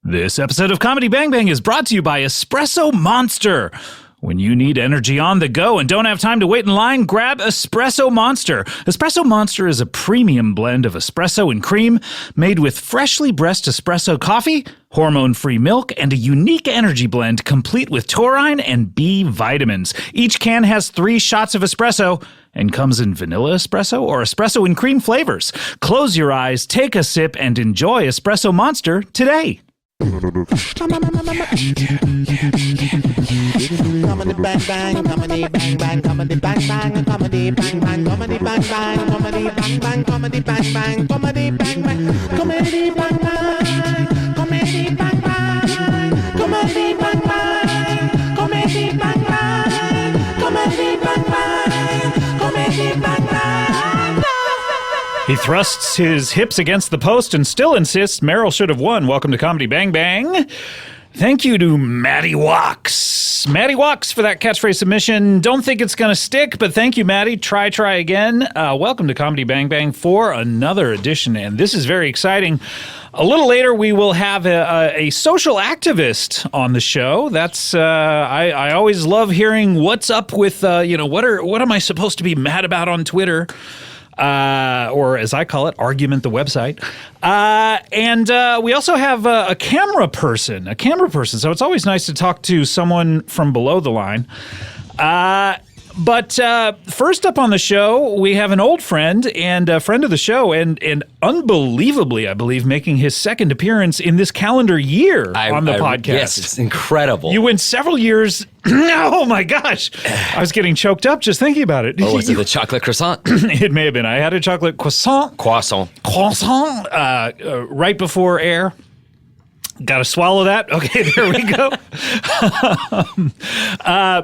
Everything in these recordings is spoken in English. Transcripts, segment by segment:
This episode of Comedy Bang Bang is brought to you by Espresso Monster. When you need energy on the go and don't have time to wait in line, grab Espresso Monster. Espresso Monster is a premium blend of espresso and cream made with freshly pressed espresso coffee, hormone-free milk, and a unique energy blend complete with taurine and B vitamins. Each can has 3 shots of espresso and comes in vanilla espresso or espresso and cream flavors. Close your eyes, take a sip, and enjoy Espresso Monster today. Comedy bang bang, comedy bang bang, comedy bang bang, comedy bang bang, comedy bang bang, comedy bang bang, comedy bang bang, comedy bang bang, comedy bang bang, comedy bang bang, comedy bang bang, comedy bang bang, comedy bang bang, comedy bang bang. He thrusts his hips against the post and still insists Meryl should have won. Welcome to Comedy Bang Bang. Thank you to Maddie Walks. Maddie Walks for that catchphrase submission. Don't think it's going to stick, but thank you, Maddie. Try again. Welcome to Comedy Bang Bang for another edition, and this is very exciting. A little later, we will have a social activist on the show. That's I always love hearing what's up with what am I supposed to be mad about on Twitter. Or as I call it, Argument the website. And we also have a camera person. So it's always nice to talk to someone from below the line. But first up on the show, we have an old friend and a friend of the show and unbelievably, I believe, making his second appearance in this calendar year on the podcast. Yes, it's incredible. You went several years. Oh, my gosh. I was getting choked up just thinking about it. Oh, was it the chocolate croissant? It may have been. I had a chocolate croissant right before air. Got to swallow that? Okay, there we go.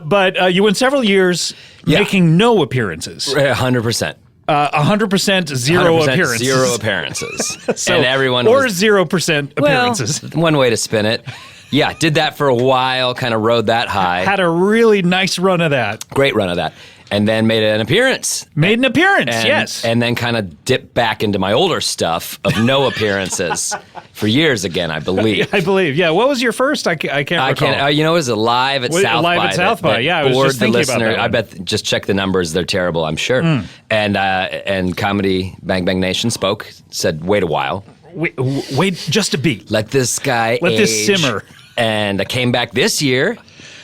But you went several years making no appearances. 100%. 100% zero 100% appearances. Zero appearances. So, and everyone or was, 0% appearances. Well, one way to spin it. Yeah, did that for a while, kind of rode that high. Had a really nice run of that. Great run of that. And then made an appearance. Yes. And then kind of dipped back into my older stuff of no appearances for years again, I believe. I believe, yeah. What was your first? I can't recall. It was a live at South by. Live at South by, yeah. I was just thinking about that. I bet, just check the numbers. They're terrible, I'm sure. And Comedy Bang Bang Nation spoke, said, wait a while. Wait just a beat. Let this guy Let age. this simmer. And I came back this year.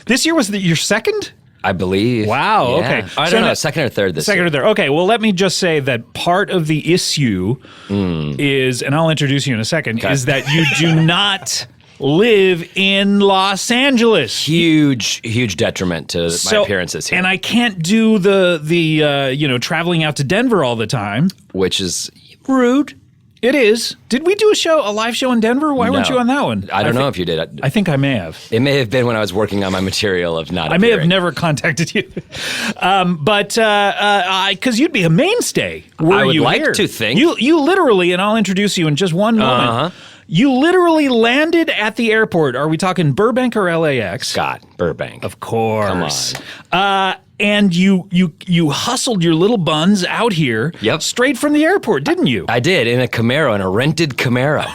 This year was your second? I believe. Wow, yeah. okay. I don't know, second or third this year. Second or third. Okay, well, let me just say that part of the issue is, and I'll introduce you in a second, is that you do not live in Los Angeles. Huge detriment to my appearances here. And I can't do the traveling out to Denver all the time. Which is rude. It is. Did we do a live show in Denver? Why weren't you on that one? I don't know if you did. I think I may have. It may have been when I was working on my material of not I may have never contacted you. But because you'd be a mainstay. I would like here. to think. You literally, and I'll introduce you in just one moment. You literally landed at the airport. Are we talking Burbank or LAX? Scott, Burbank. Of course. Come on. And you hustled your little buns out here straight from the airport, didn't you? I did, in a Camaro, in a rented Camaro.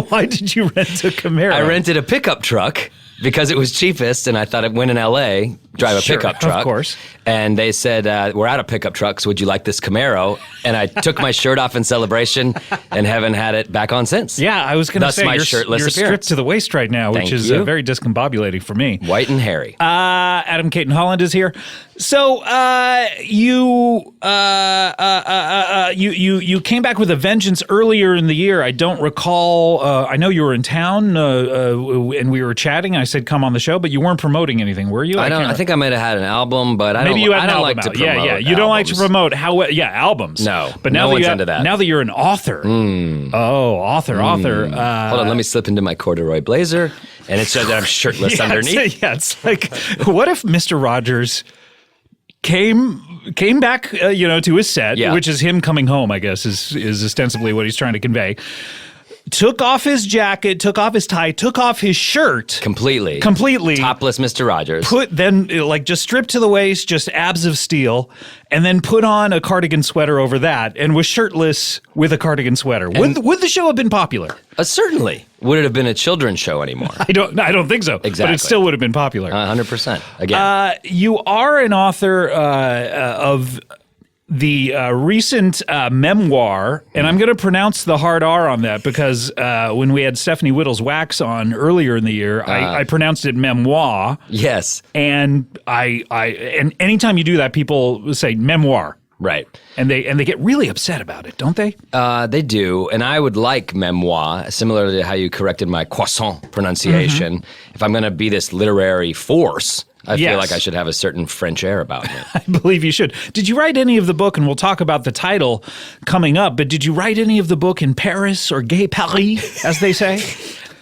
Why did you rent a Camaro? I rented a pickup truck because it was cheapest, and I thought I'd win in L.A., drive a pickup truck. Of course. And they said, we're out of pickup trucks. Would you like this Camaro? And I took my shirt off in celebration and haven't had it back on since. Yeah, I was going to say, my shirtless you're appearance. stripped to the waist right now, which is very discombobulating for me. White and hairy. Adam Cayton-Holland is here. So you came back with a vengeance earlier in the year. I don't recall. I know you were in town and we were chatting. I said, come on the show, but you weren't promoting anything, were you? I think I might have had an album, but I don't like to promote. Yeah. You don't like to promote albums. No. But now one's into that. Now that you're an author. Author. Hold on, let me slip into my corduroy blazer, and it says that I'm shirtless underneath. It's like, what if Mr. Rodgers came back, to his set, which is him coming home, I guess, is ostensibly what he's trying to convey. took off his jacket, took off his tie, took off his shirt. Completely. Topless Mr. Rodgers. Just stripped to the waist, just abs of steel, and then put on a cardigan sweater over that and was shirtless with a cardigan sweater. Would the show have been popular? Certainly. Would it have been a children's show anymore? I don't think so. Exactly. But it still would have been popular. 100%. Again. You are an author of the recent memoir, and I'm going to pronounce the hard R on that because when we had Stephanie Whittles Wax on earlier in the year, I pronounced it memoir. Yes. And and anytime you do that, people say memoir. Right. And they get really upset about it, don't they? They do. And I would like memoir, similar to how you corrected my croissant pronunciation. If I'm going to be this literary force, I feel like I should have a certain French air about me. I believe you should. Did you write any of the book, and we'll talk about the title coming up, but did you write any of the book in Paris or Gay Paris, as they say?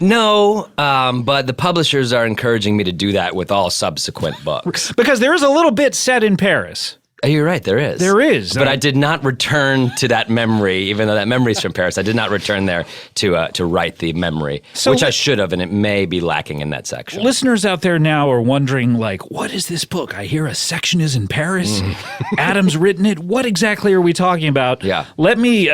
No, but the publishers are encouraging me to do that with all subsequent books. Because there is a little bit set in Paris. Oh, you're right, there is. There is. But I did not return to that memory, even though that memory is from Paris. I did not return there to write the memory, which I should have, and it may be lacking in that section. Listeners out there now are wondering, what is this book? I hear a section is in Paris. Adam's written it. What exactly are we talking about? Yeah. Let me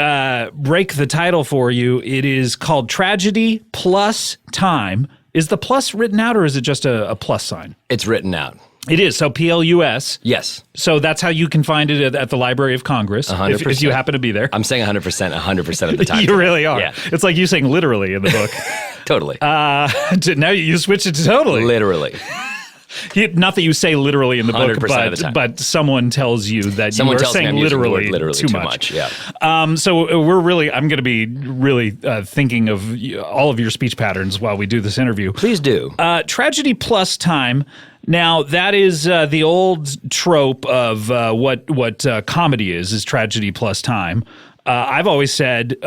break the title for you. It is called Tragedy Plus Time. Is the plus written out, or is it just a plus sign? It's written out. It is, so PLUS. Yes. So that's how you can find it at the Library of Congress, 100%. if you happen to be there. I'm saying 100% of the time. You really are. Yeah. It's like you saying literally in the book. Totally. Now you switch it to totally. Literally. Not that you say literally in the book, of the time. but someone tells you that you are saying literally too much. Yeah. So I'm going to be really thinking of all of your speech patterns while we do this interview. Please do. Tragedy plus time. Now, that is the old trope of what comedy is tragedy plus time. I've always said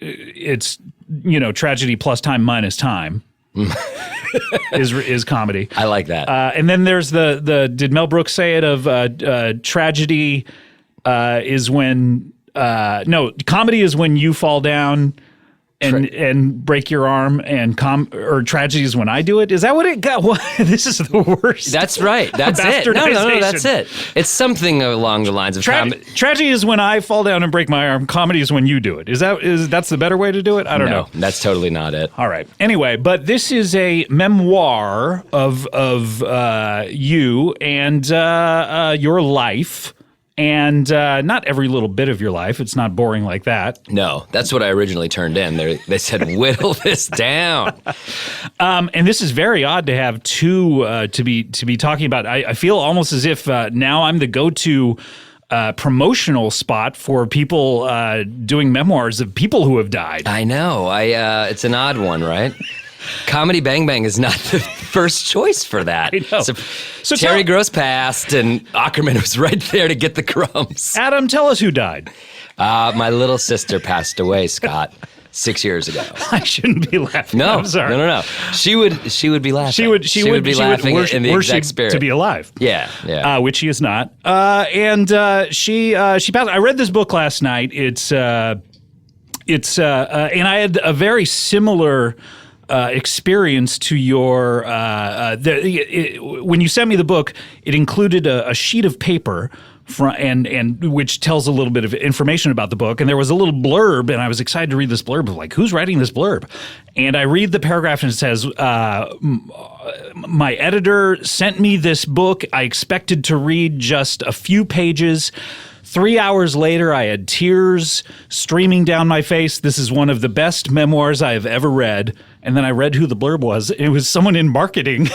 it's, tragedy plus time minus time is comedy. I like that. And then there's did Mel Brooks say it of tragedy is when, comedy is when you fall down and break your arm, or tragedy is when I do it. Is that what it got? This is the worst. That's right. That's it. No, that's it. It's something along the lines of tragedy is when I fall down and break my arm. Comedy is when you do it. That's the better way to do it? I don't know. That's totally not it. All right. Anyway, but this is a memoir of you and your life. And not every little bit of your life. It's not boring like that. No, that's what I originally turned in. They said, whittle this down. And this is very odd to have two to be talking about. I feel almost as if now I'm the go-to promotional spot for people doing memoirs of people who have died. I know. It's an odd one, right? Comedy Bang Bang is not the first choice for that. I know. So Terry Gross passed, and Aukerman was right there to get the crumbs. Adam, tell us who died. My little sister passed away, Scott, 6 years ago. I shouldn't be laughing. No, I'm sorry. No. She would be laughing. She would be laughing in the exact spirit. To be alive. Yeah. Which she is not. And she passed. I read this book last night. It's and I had a very similar experience to your when you sent me the book, it included a sheet of paper and which tells a little bit of information about the book, and there was a little blurb, and I was excited to read this blurb of who's writing this blurb, and I read the paragraph and it says my editor sent me this book. I expected to read just a few pages. 3 hours later, I had tears streaming down my face. This is one of the best memoirs I have ever read. And then I read who the blurb was. It was someone in marketing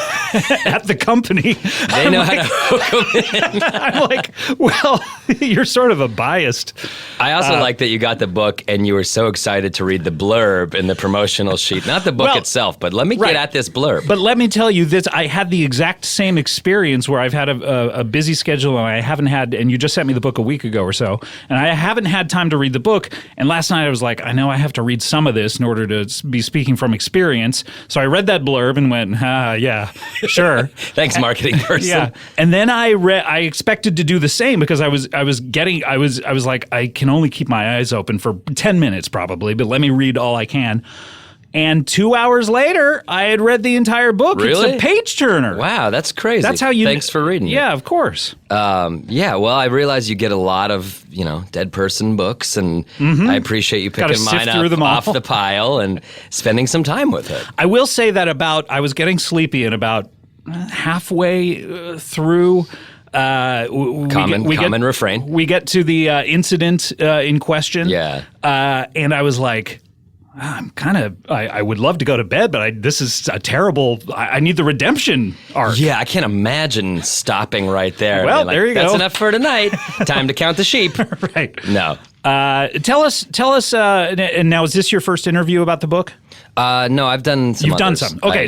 at the company. They know how to hook them in. I'm like, well, you're sort of a biased. I also like that you got the book and you were so excited to read the blurb in the promotional sheet. Not the book itself, but let me get at this blurb. But let me tell you this. I had the exact same experience where I've had a busy schedule and I haven't had, and you just sent me the book a week ago or so, and I haven't had time to read the book. And last night I was like, I know I have to read some of this in order to be speaking from experience. So I read that blurb and went, yeah, Sure. Thanks, marketing person. Yeah. And then I expected to do the same because I was like, I can only keep my eyes open for 10 minutes probably, but let me read all I can. And 2 hours later, I had read the entire book. Really? It's a page turner. Wow, that's crazy. That's how you. Thanks for reading it. Yeah, of course. Yeah, well, I realize you get a lot of, dead person books, and I appreciate you picking mine up off the pile and spending some time with it. I will say that I was getting sleepy and about halfway through. Common refrain. We get to the incident in question. Yeah. And I was like, I would love to go to bed, but this is a terrible, I need the redemption arc. Yeah, I can't imagine stopping right there. Well, there you go. That's enough for tonight. Time to count the sheep. Right. No. Tell us, and now is this your first interview about the book? No, I've done some You've others. done some. Okay,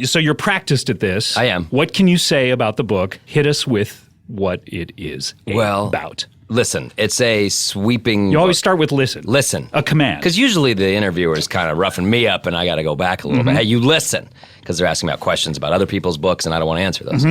so you're practiced at this. I am. What can you say about the book? Hit us with what it is about. Listen, it's a sweeping. You always start with listen. Listen. A command. Because usually the interviewer is kind of roughing me up and I got to go back a little bit. Hey, you listen. Because they're asking about questions about other people's books and I don't want to answer those.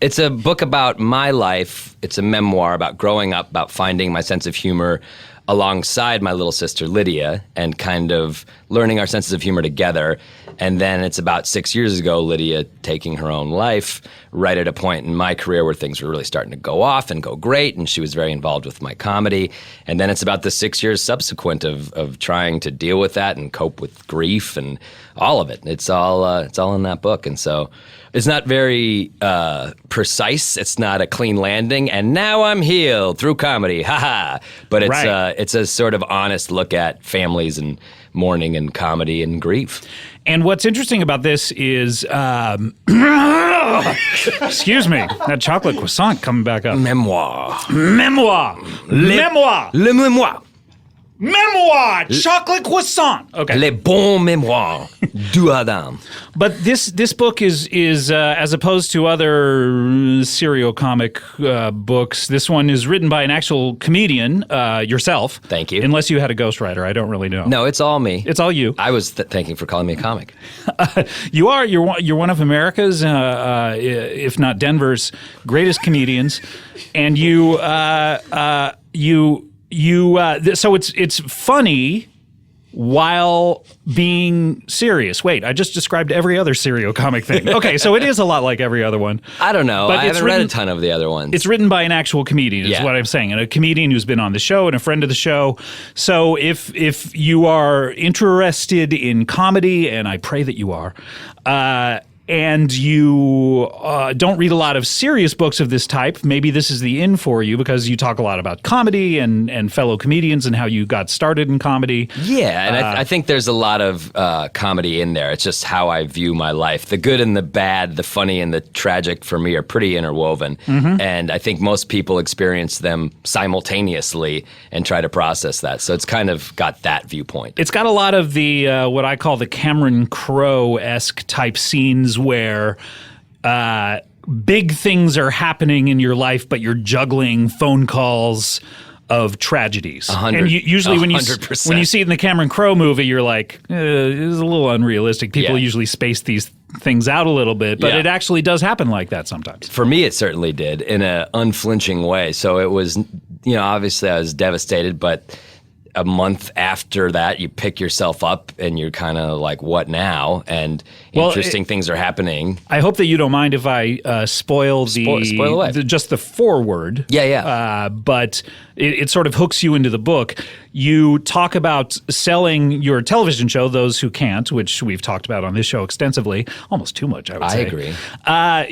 It's a book about my life. It's a memoir about growing up, about finding my sense of humor alongside my little sister Lydia and kind of learning our senses of humor together. And then it's about 6 years ago, Lydia taking her own life right at a point in my career where things were really starting to go off and go great, and she was very involved with my comedy. And then it's about the 6 years subsequent of trying to deal with that and cope with grief and all of it. It's all in that book. And so it's not very precise. It's not a clean landing. And now I'm healed through comedy. Ha ha. But it's a sort of honest look at families and mourning and comedy and grief. And what's interesting about this is, excuse me, that chocolate croissant coming back up. Memoir. Memoir, chocolate croissant. Okay. Les bons mémoires du Adam. But this book is as opposed to other serial comic books, this one is written by an actual comedian, yourself. Thank you. Unless you had a ghostwriter, I don't really know. No, it's all me. It's all you. I was thanking for calling me a comic. You are. You're one of America's, if not Denver's, greatest comedians, and so it's funny while being serious. Wait, I just described every other serial comic thing. Okay, so it is a lot like every other one. I don't know. But I haven't read a ton of the other ones. It's written by an actual comedian, is what I'm saying, and a comedian who's been on the show and a friend of the show. So if you are interested in comedy, and I pray that you are, and you don't read a lot of serious books of this type, maybe this is the in for you because you talk a lot about comedy and fellow comedians and how you got started in comedy. Yeah, and I think there's a lot of comedy in there. It's just how I view my life. The good and the bad, the funny and the tragic for me are pretty interwoven. And I think most people experience them simultaneously and try to process that. So it's kind of got that viewpoint. It's got a lot of the what I call the Cameron Crowe-esque type scenes where big things are happening in your life, but you're juggling phone calls of tragedies. And usually when you see it in the Cameron Crowe movie, you're like, it is a little unrealistic. People usually space these things out a little bit, but it actually does happen like that sometimes. For me, it certainly did in an unflinching way. So it was, obviously I was devastated, but a month after that, you pick yourself up and you're kind of like, what now? And interesting things are happening. I hope that you don't mind if I spoil away. Just the foreword. Yeah. But it sort of hooks you into the book. You talk about selling your television show, Those Who Can't, which we've talked about on this show extensively, almost too much, I would say. I agree.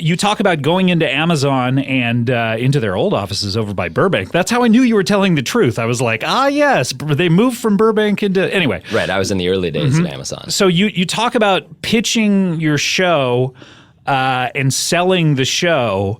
You talk about going into Amazon and into their old offices over by Burbank. That's how I knew you were telling the truth. I was like, yes, they moved from Burbank into... Anyway. Right, I was in the early days of Amazon. So you talk about pitching your show and selling the show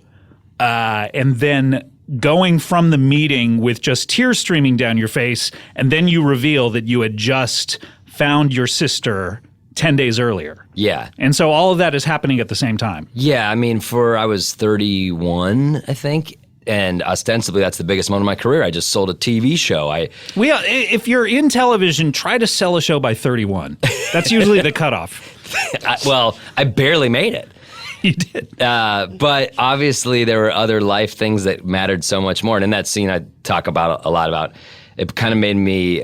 and then going from the meeting with just tears streaming down your face, and then you reveal that you had just found your sister 10 days earlier. Yeah. And so all of that is happening at the same time. Yeah, I mean, I was 31, I think, And ostensibly, that's the biggest moment of my career. I just sold a TV show. If you're in television, try to sell a show by 31. That's usually the cutoff. I barely made it. You did. But obviously, there were other life things that mattered so much more. And in that scene, I talk a lot about. It kind of made me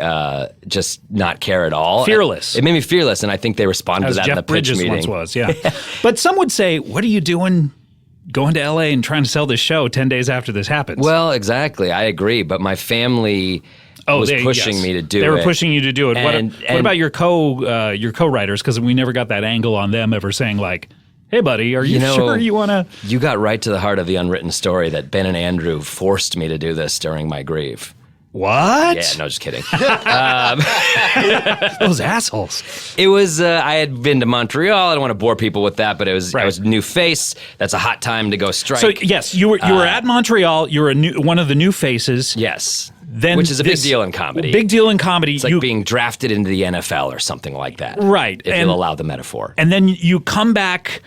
just not care at all. Fearless. It made me fearless, and I think they responded to that Jeff in the pitch Bridges meeting. once was, yeah. But some would say, what are you doing going to L.A. and trying to sell this show 10 days after this happens? Well, exactly. I agree. But my family was pushing me to do it. They were pushing you to do it. What about your co-writers? Because we never got that angle on them ever saying like, hey, buddy, are you sure you want to? You got right to the heart of the unwritten story that Ben and Andrew forced me to do this during my grief. What? Yeah, no, just kidding. Those assholes. It was, I had been to Montreal. I don't want to bore people with that, but I was a new face. That's a hot time to go strike. So, yes, you were at Montreal. You were one of the new faces. Yes. Then which is a big deal in comedy. Big deal in comedy. It's like being drafted into the NFL or something like that. Right. If you'll allow the metaphor. And then you come back.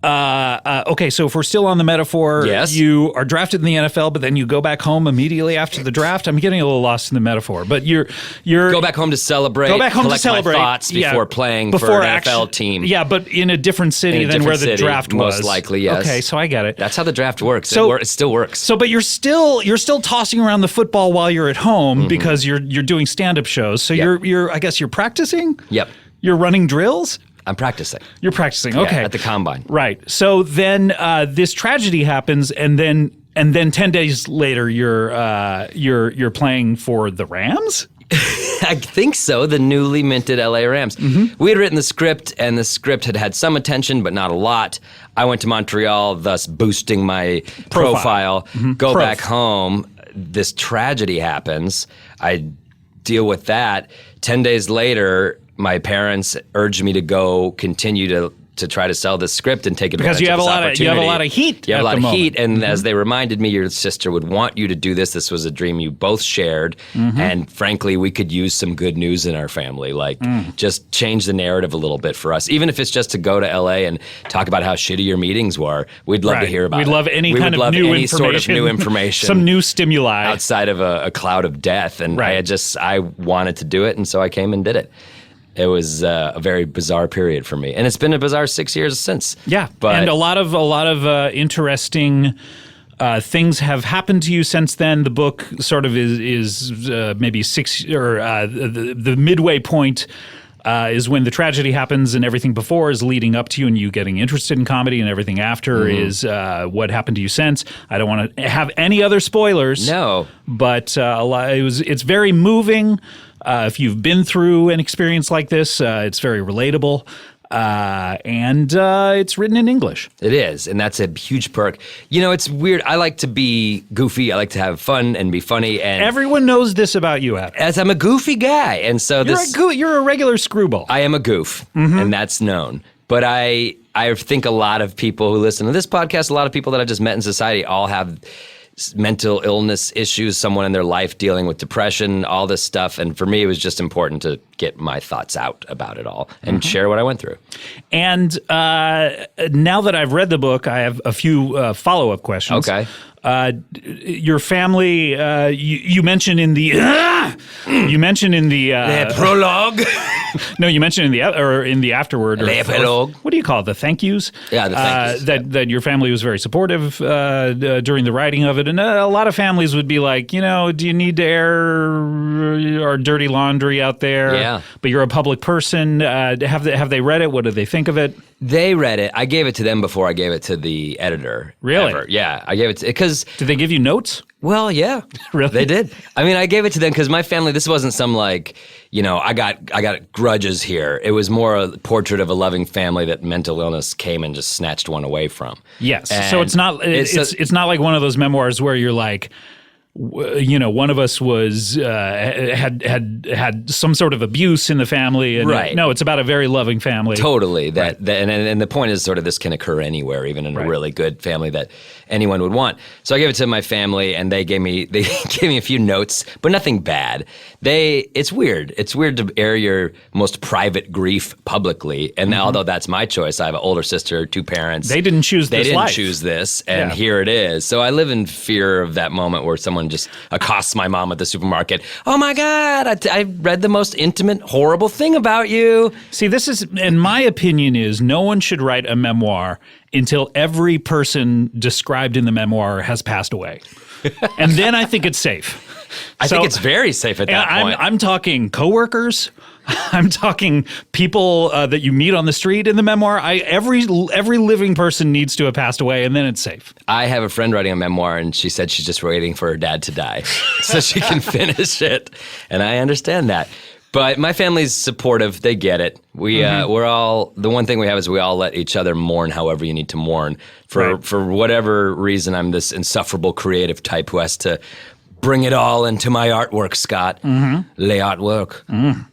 Okay, so if we're still on the metaphor, yes. You are drafted in the NFL, but then you go back home immediately after the draft. I'm getting a little lost in the metaphor, but you're go back home to celebrate. Go back home to celebrate. My thoughts before playing for an NFL team. Yeah, but in a different city than where the draft was. Most likely, yes. Okay, so I get it. That's how the draft works. So, it still works. So, but you're still tossing around the football while you're at home because you're doing stand-up shows. So you're I guess you're practicing. Yep. You're running drills. I'm practicing. You're practicing, okay. Yeah, at the combine. Right. So then this tragedy happens, and then 10 days later, you're playing for the Rams? I think so. The newly minted LA Rams. We had written the script, and the script had some attention, but not a lot. I went to Montreal, thus boosting my profile. Go back home. This tragedy happens. I deal with that. 10 days later, my parents urged me to go continue to try to sell this script and take advantage of this opportunity. You have a lot of heat. You have a lot of heat, and as they reminded me, your sister would want you to do this. This was a dream you both shared, and frankly, we could use some good news in our family. Like, just change the narrative a little bit for us, even if it's just to go to LA and talk about how shitty your meetings were. We'd love to hear about it. We'd love any kind of new information, sort of new information, some new stimuli outside of a cloud of death. And I wanted to do it, and so I came and did it. It was a very bizarre period for me, and it's been a bizarre 6 years since. Yeah, but and a lot of interesting things have happened to you since then. The book sort of is maybe the midway point. Is when the tragedy happens, and everything before is leading up to you and you getting interested in comedy, and everything after is what happened to you since. I don't want to have any other spoilers. No, but it's very moving. If you've been through an experience like this, it's very relatable. And it's written in English. It is, and that's a huge perk. You know, it's weird. I like to be goofy. I like to have fun and be funny. And everyone knows this about you, Adam. As I'm a goofy guy, and so you're a regular screwball. I am a goof, and that's known. But I think a lot of people who listen to this podcast, a lot of people that I've just met in society, all have mental illness issues, someone in their life dealing with depression, all this stuff. And for me, it was just important to get my thoughts out about it all and share what I went through. And now that I've read the book, I have a few follow-up questions. Okay. Your family, you mentioned in the prologue. No, you mentioned in the afterword. The epilogue. What do you call it? The thank yous? Yeah, the thank yous. That your family was very supportive during the writing of it. And a lot of families would be like, do you need to air our dirty laundry out there? Yeah. But you're a public person. Have they read it? What do they think of it? They read it. I gave it to them before I gave it to the editor. Really? Ever. Yeah, I gave it to because. Did they give you notes? Well, yeah, really, they did. I mean, I gave it to them because my family. This wasn't some I got grudges here. It was more a portrait of a loving family that mental illness came and just snatched one away from. Yes, and so it's not not like one of those memoirs where you're like, one of us was had some sort of abuse in the family. And right. No, it's about a very loving family. Totally. And the point is sort of this can occur anywhere, even in a really good family that anyone would want. So I gave it to my family, and they gave me a few notes, but nothing bad. It's weird. It's weird to air your most private grief publicly. And although that's my choice, I have an older sister, 2 parents. They didn't choose this They didn't life. choose this, and here it is. So I live in fear of that moment where someone just accosts my mom at the supermarket. Oh my God, I read the most intimate, horrible thing about you. See, this is, and my opinion is, no one should write a memoir until every person described in the memoir has passed away. And then I think it's safe. I think it's very safe at that point. I'm talking coworkers. I'm talking people that you meet on the street in the memoir. Every living person needs to have passed away, and then it's safe. I have a friend writing a memoir, and she said she's just waiting for her dad to die so she can finish it. And I understand that. But my family's supportive. They get it. We're all, the one thing we have is we all let each other mourn however you need to mourn. For whatever reason, I'm this insufferable creative type who has to bring it all into my artwork, Scott. Les artwork.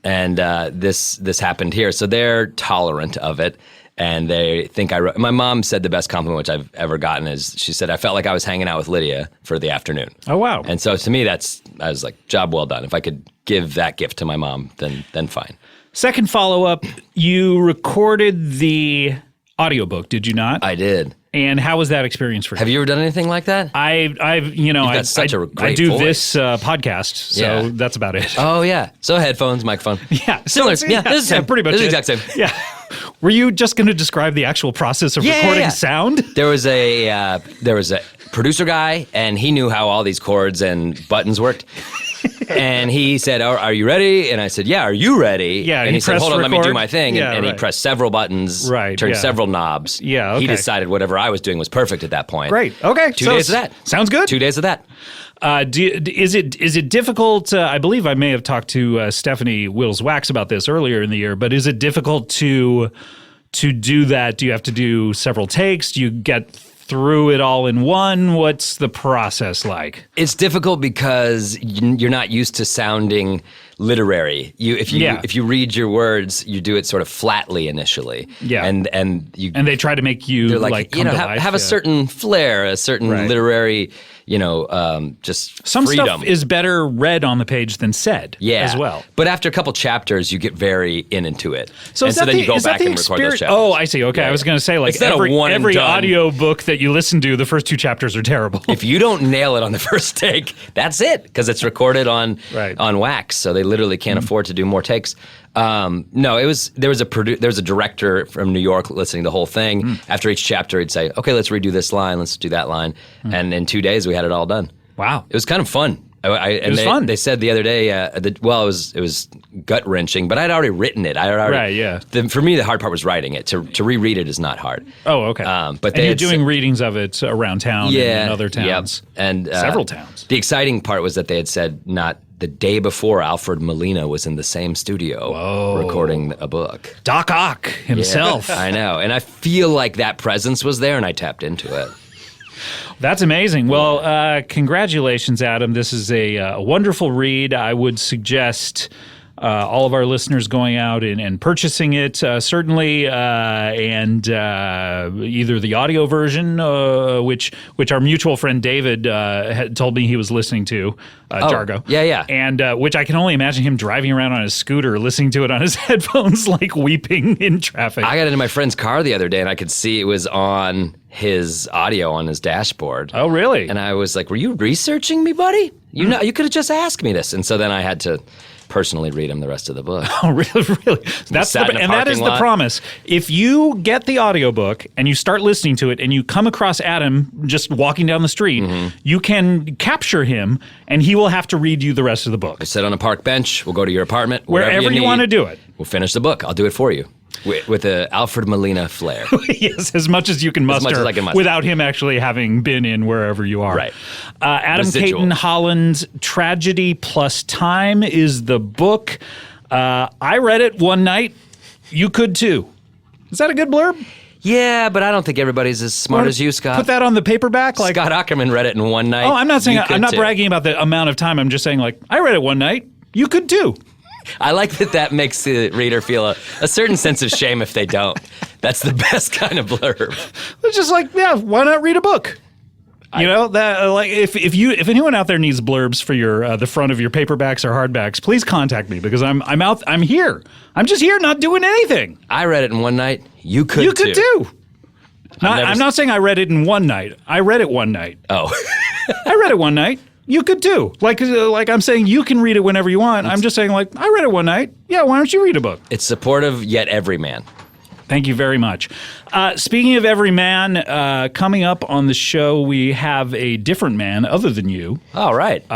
And this happened here. So they're tolerant of it. And they think I wrote. My mom said the best compliment which I've ever gotten is, she said, I felt like I was hanging out with Lydia for the afternoon. Oh, wow. And so to me, I was like, job well done. If I could give that gift to my mom, then fine. Second follow-up, you recorded the audiobook, did you not? I did. And how was that experience for you? Have you ever done anything like that? I do voice. this podcast, so that's about it. Oh, yeah. So headphones, microphone. Yeah. Similar. So This is the same. pretty much This is it. the exact same. Yeah. Were you just going to describe the actual process of recording sound? There was a producer guy, and he knew how all these chords and buttons worked. And he said, are you ready? And I said, yeah, are you ready? Yeah, and he said, hold on, let me do record. my thing. Yeah, and he right. pressed several buttons, Right, turned yeah. several knobs. Yeah, okay. He decided whatever I was doing was perfect at that point. Great. Okay. 2 days of that. Sounds good. 2 days of that. Is it difficult? I believe I may have talked to Stephanie Wills-Wax about this earlier in the year, but is it difficult to do that? Do you have to do several takes? Do you get through it all in one? What's the process like? It's difficult because you're not used to sounding literary. If you read your words, you do it sort of flatly initially. Yeah. And they try to make you like come to life. Have a certain flair, a certain literary, just some freedom. stuff is better read on the page than said as well. But after a couple chapters, you get very into it. So then you go back and record those chapters. Oh, I see. Okay. Yeah. I was going to say, like, every audio book that you listen to, the first 2 chapters are terrible. If you don't nail it on the first take, that's it, because it's recorded on wax, so they literally can't afford to do more takes. No, there was a director from New York listening to the whole thing. After each chapter, he'd say, okay, let's redo this line, let's do that line. And in 2 days, we had it all done. Wow. It was kind of fun. It was fun. They said the other day, it was gut wrenching, but I'd already written it. For me, the hard part was writing it. To reread it is not hard. Oh, okay. But you're doing readings of it around town and in other towns. Yep. And several towns. The exciting part was that they had said not the day before Alfred Molina was in the same studio recording a book. Doc Ock himself. Yeah, I know. And I feel like that presence was there, and I tapped into it. That's amazing. Well, congratulations, Adam. This is a wonderful read. I would suggest all of our listeners going out and purchasing it, certainly, and either the audio version, which our mutual friend David had told me he was listening to, Jargo. Yeah. And which I can only imagine him driving around on his scooter, listening to it on his headphones, like weeping in traffic. I got into my friend's car the other day, and I could see it was on his audio on his dashboard. Oh, really? And I was like, were you researching me, buddy? You could have just asked me this. And so then I had to personally read him the rest of the book. Oh, really? That is the promise. If you get the audiobook and you start listening to it and you come across Adam just walking down the street, you can capture him and he will have to read you the rest of the book. We'll sit on a park bench. We'll go to your apartment. Wherever you want to do it. We'll finish the book. I'll do it for you. With a Alfred Molina flair. Yes, as much as you can muster, without him actually having been in wherever you are. Right. Adam Cayton-Holland's Tragedy Plus Time is the book. I read it one night. You could too. Is that a good blurb? Yeah, but I don't think everybody's as smart as you, Scott. Put that on the paperback. Like Scott Aukerman read it in one night. Oh, I'm not saying I'm not bragging about the amount of time. I'm just saying, like, I read it one night. You could too. I like that makes the reader feel a certain sense of shame if they don't. That's the best kind of blurb. It's just like, yeah, why not read a book? You know that like if anyone out there needs blurbs for your the front of your paperbacks or hardbacks, please contact me because I'm here. I'm just here, not doing anything. I read it in one night. You could too. I'm not saying I read it in one night. I read it one night. Oh, I read it one night. You could too. Like I'm saying, you can read it whenever you want. I'm just saying, like I read it one night. Yeah, why don't you read a book? It's supportive yet every man. Thank you very much. Speaking of every man, coming up on the show, we have a different man other than you. All right.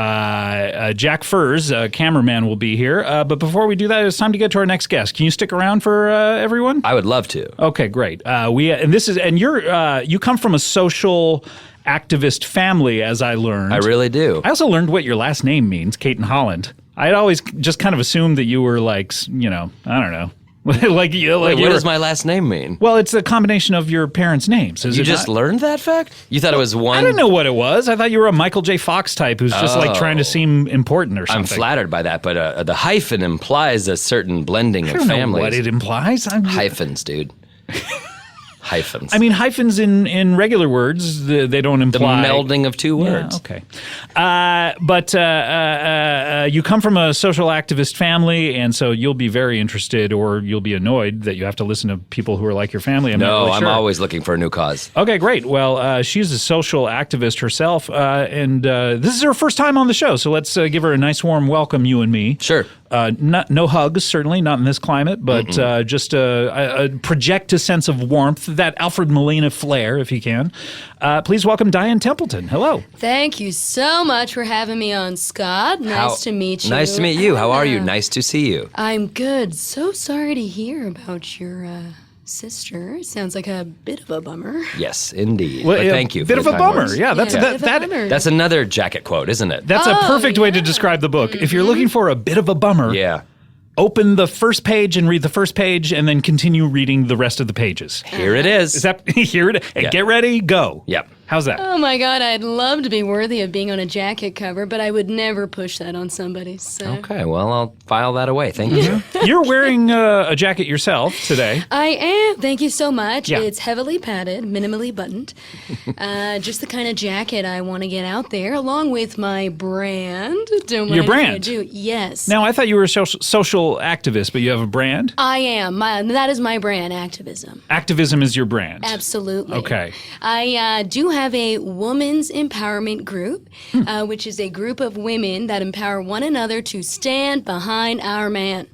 Jack Furs, cameraman, will be here. But before we do that, it's time to get to our next guest. Can you stick around for everyone? I would love to. Okay, great. You come from a social activist family, as I learned. I really do. I also learned what your last name means, Cayton-Holland. I'd always just kind of assumed that you were like, I don't know. What does my last name mean? Well, it's a combination of your parents' names. You just learned that fact? You thought it was one? I didn't know what it was. I thought you were a Michael J. Fox type who's just like trying to seem important or something. I'm flattered by that, but the hyphen implies a certain blending of families. I don't know what it implies. Hyphens, dude. Hyphens. I mean, hyphens in regular words, they don't imply... The melding of two words. Yeah, okay. But you come from a social activist family, and so you'll be very interested, or you'll be annoyed that you have to listen to people who are like your family. I'm always looking for a new cause. Okay, great. Well, she's a social activist herself, and this is her first time on the show, so let's give her a nice warm welcome, you and me. Sure. No hugs, certainly, not in this climate, but just project a sense of warmth, that Alfred Molina flair, if you can. Please welcome Diane Templeton. Hello. Thank you so much for having me on, Scott. Nice to meet you. Nice to meet you. How are you? Nice to see you. I'm good. So sorry to hear about your sister. Sounds like a bit of a bummer. Yes, indeed. Well, but thank you. Bit for of a bummer. words. Yeah, That's another jacket quote, isn't it? That's a perfect way to describe the book. If you're looking for a bit of a bummer, open the first page and read the first page, and then continue reading the rest of the pages. Here it is. Is that here it is? Hey, get ready, go. Yep. How's that? Oh my God, I'd love to be worthy of being on a jacket cover, but I would never push that on somebody. So. Okay, well, I'll file that away. Thank you. You're wearing a jacket yourself today. I am. Thank you so much. Yeah. It's heavily padded, minimally buttoned. Just the kind of jacket I want to get out there, along with my brand. Don't mind Your if I brand? do. Yes. Now, I thought you were a social activist, but you have a brand? I am. That is my brand, activism. Activism is your brand. Absolutely. Okay. I do have a women's empowerment group, which is a group of women that empower one another to stand behind our man.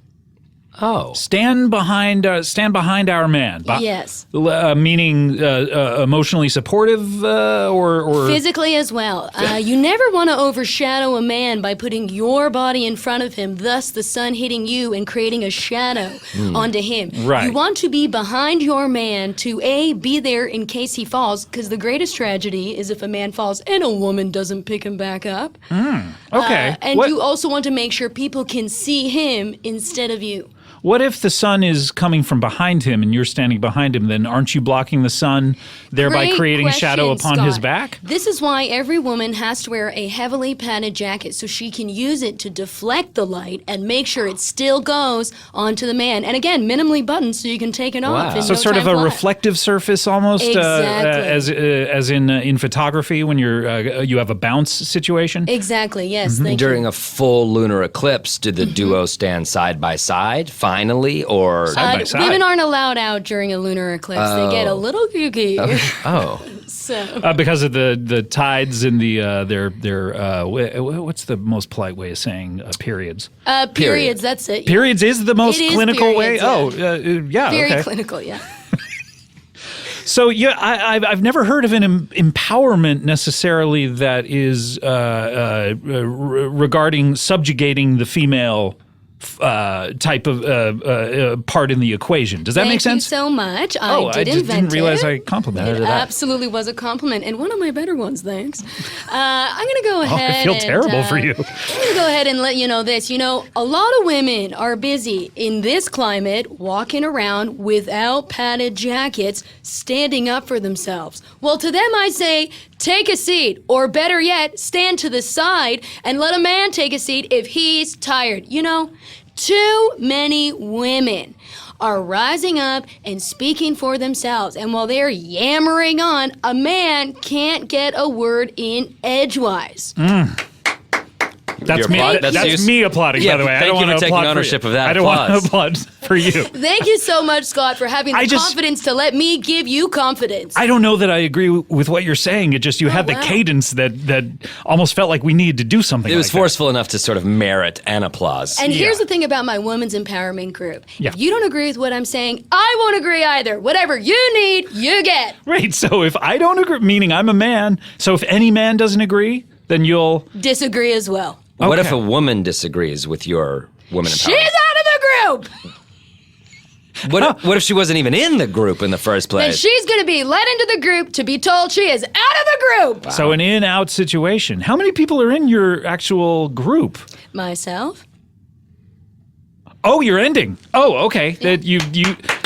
Oh. Stand behind our man. Yes. Meaning emotionally supportive or physically as well. You never want to overshadow a man by putting your body in front of him, thus the sun hitting you and creating a shadow onto him. Right. You want to be behind your man to be there in case he falls, because the greatest tragedy is if a man falls and a woman doesn't pick him back up. Okay. You also want to make sure people can see him instead of you. What if the sun is coming from behind him and you're standing behind him? Then aren't you blocking the sun, thereby Great creating question, shadow upon Scott. his back? This is why every woman has to wear a heavily padded jacket so she can use it to deflect the light and make sure it still goes onto the man. And again, minimally buttoned so you can take it off. In So no sort of time a flat. reflective surface almost, Exactly. as in photography when you have a bounce situation. Exactly. Yes. Thank During you. a full lunar eclipse, did the duo stand side by side, finally, or... Side by side. Women aren't allowed out during a lunar eclipse. They get a little kooky. Oh. So. Because of the tides and what's the most polite way of saying periods? Periods. That's it. Periods is the most It is clinical way. periods, Yeah, Very okay. clinical. Yeah. So yeah, I've never heard of an empowerment necessarily that is regarding subjugating the female type of part in the equation. Does that make sense? Thank you so much. I I just invent didn't realize it. I complimented It it. absolutely was a compliment, and one of my better ones, thanks. I'm going to go ahead I feel terrible for you. I'm going to go ahead and let you know this. You know, a lot of women are busy in this climate walking around without padded jackets, standing up for themselves. Well, to them I say, take a seat, or better yet, stand to the side and let a man take a seat if he's tired. You know, too many women are rising up and speaking for themselves. And while they're yammering on, a man can't get a word in edgewise. That's me. That's me applauding, by the way. Thank you for taking ownership of that. I don't want to applaud for you. Thank you so much, Scott, for having the confidence to let me give you confidence. I don't know that I agree with what you're saying. It just you had the cadence that almost felt like we needed to do something. It was forceful enough to sort of merit an applause. And here's the thing about my women's empowerment group. Yeah. If you don't agree with what I'm saying, I won't agree either. Whatever you need, you get. Right. So if I don't agree, meaning I'm a man, so if any man doesn't agree, then you'll disagree as well. What if a woman disagrees with your woman empowerment? She's out of the group! What if she wasn't even in the group in the first place? Then she's going to be let into the group to be told she is out of the group! Wow. So an in-out situation. How many people are in your actual group? Myself. Oh, you're ending. Oh, okay. Yeah. That you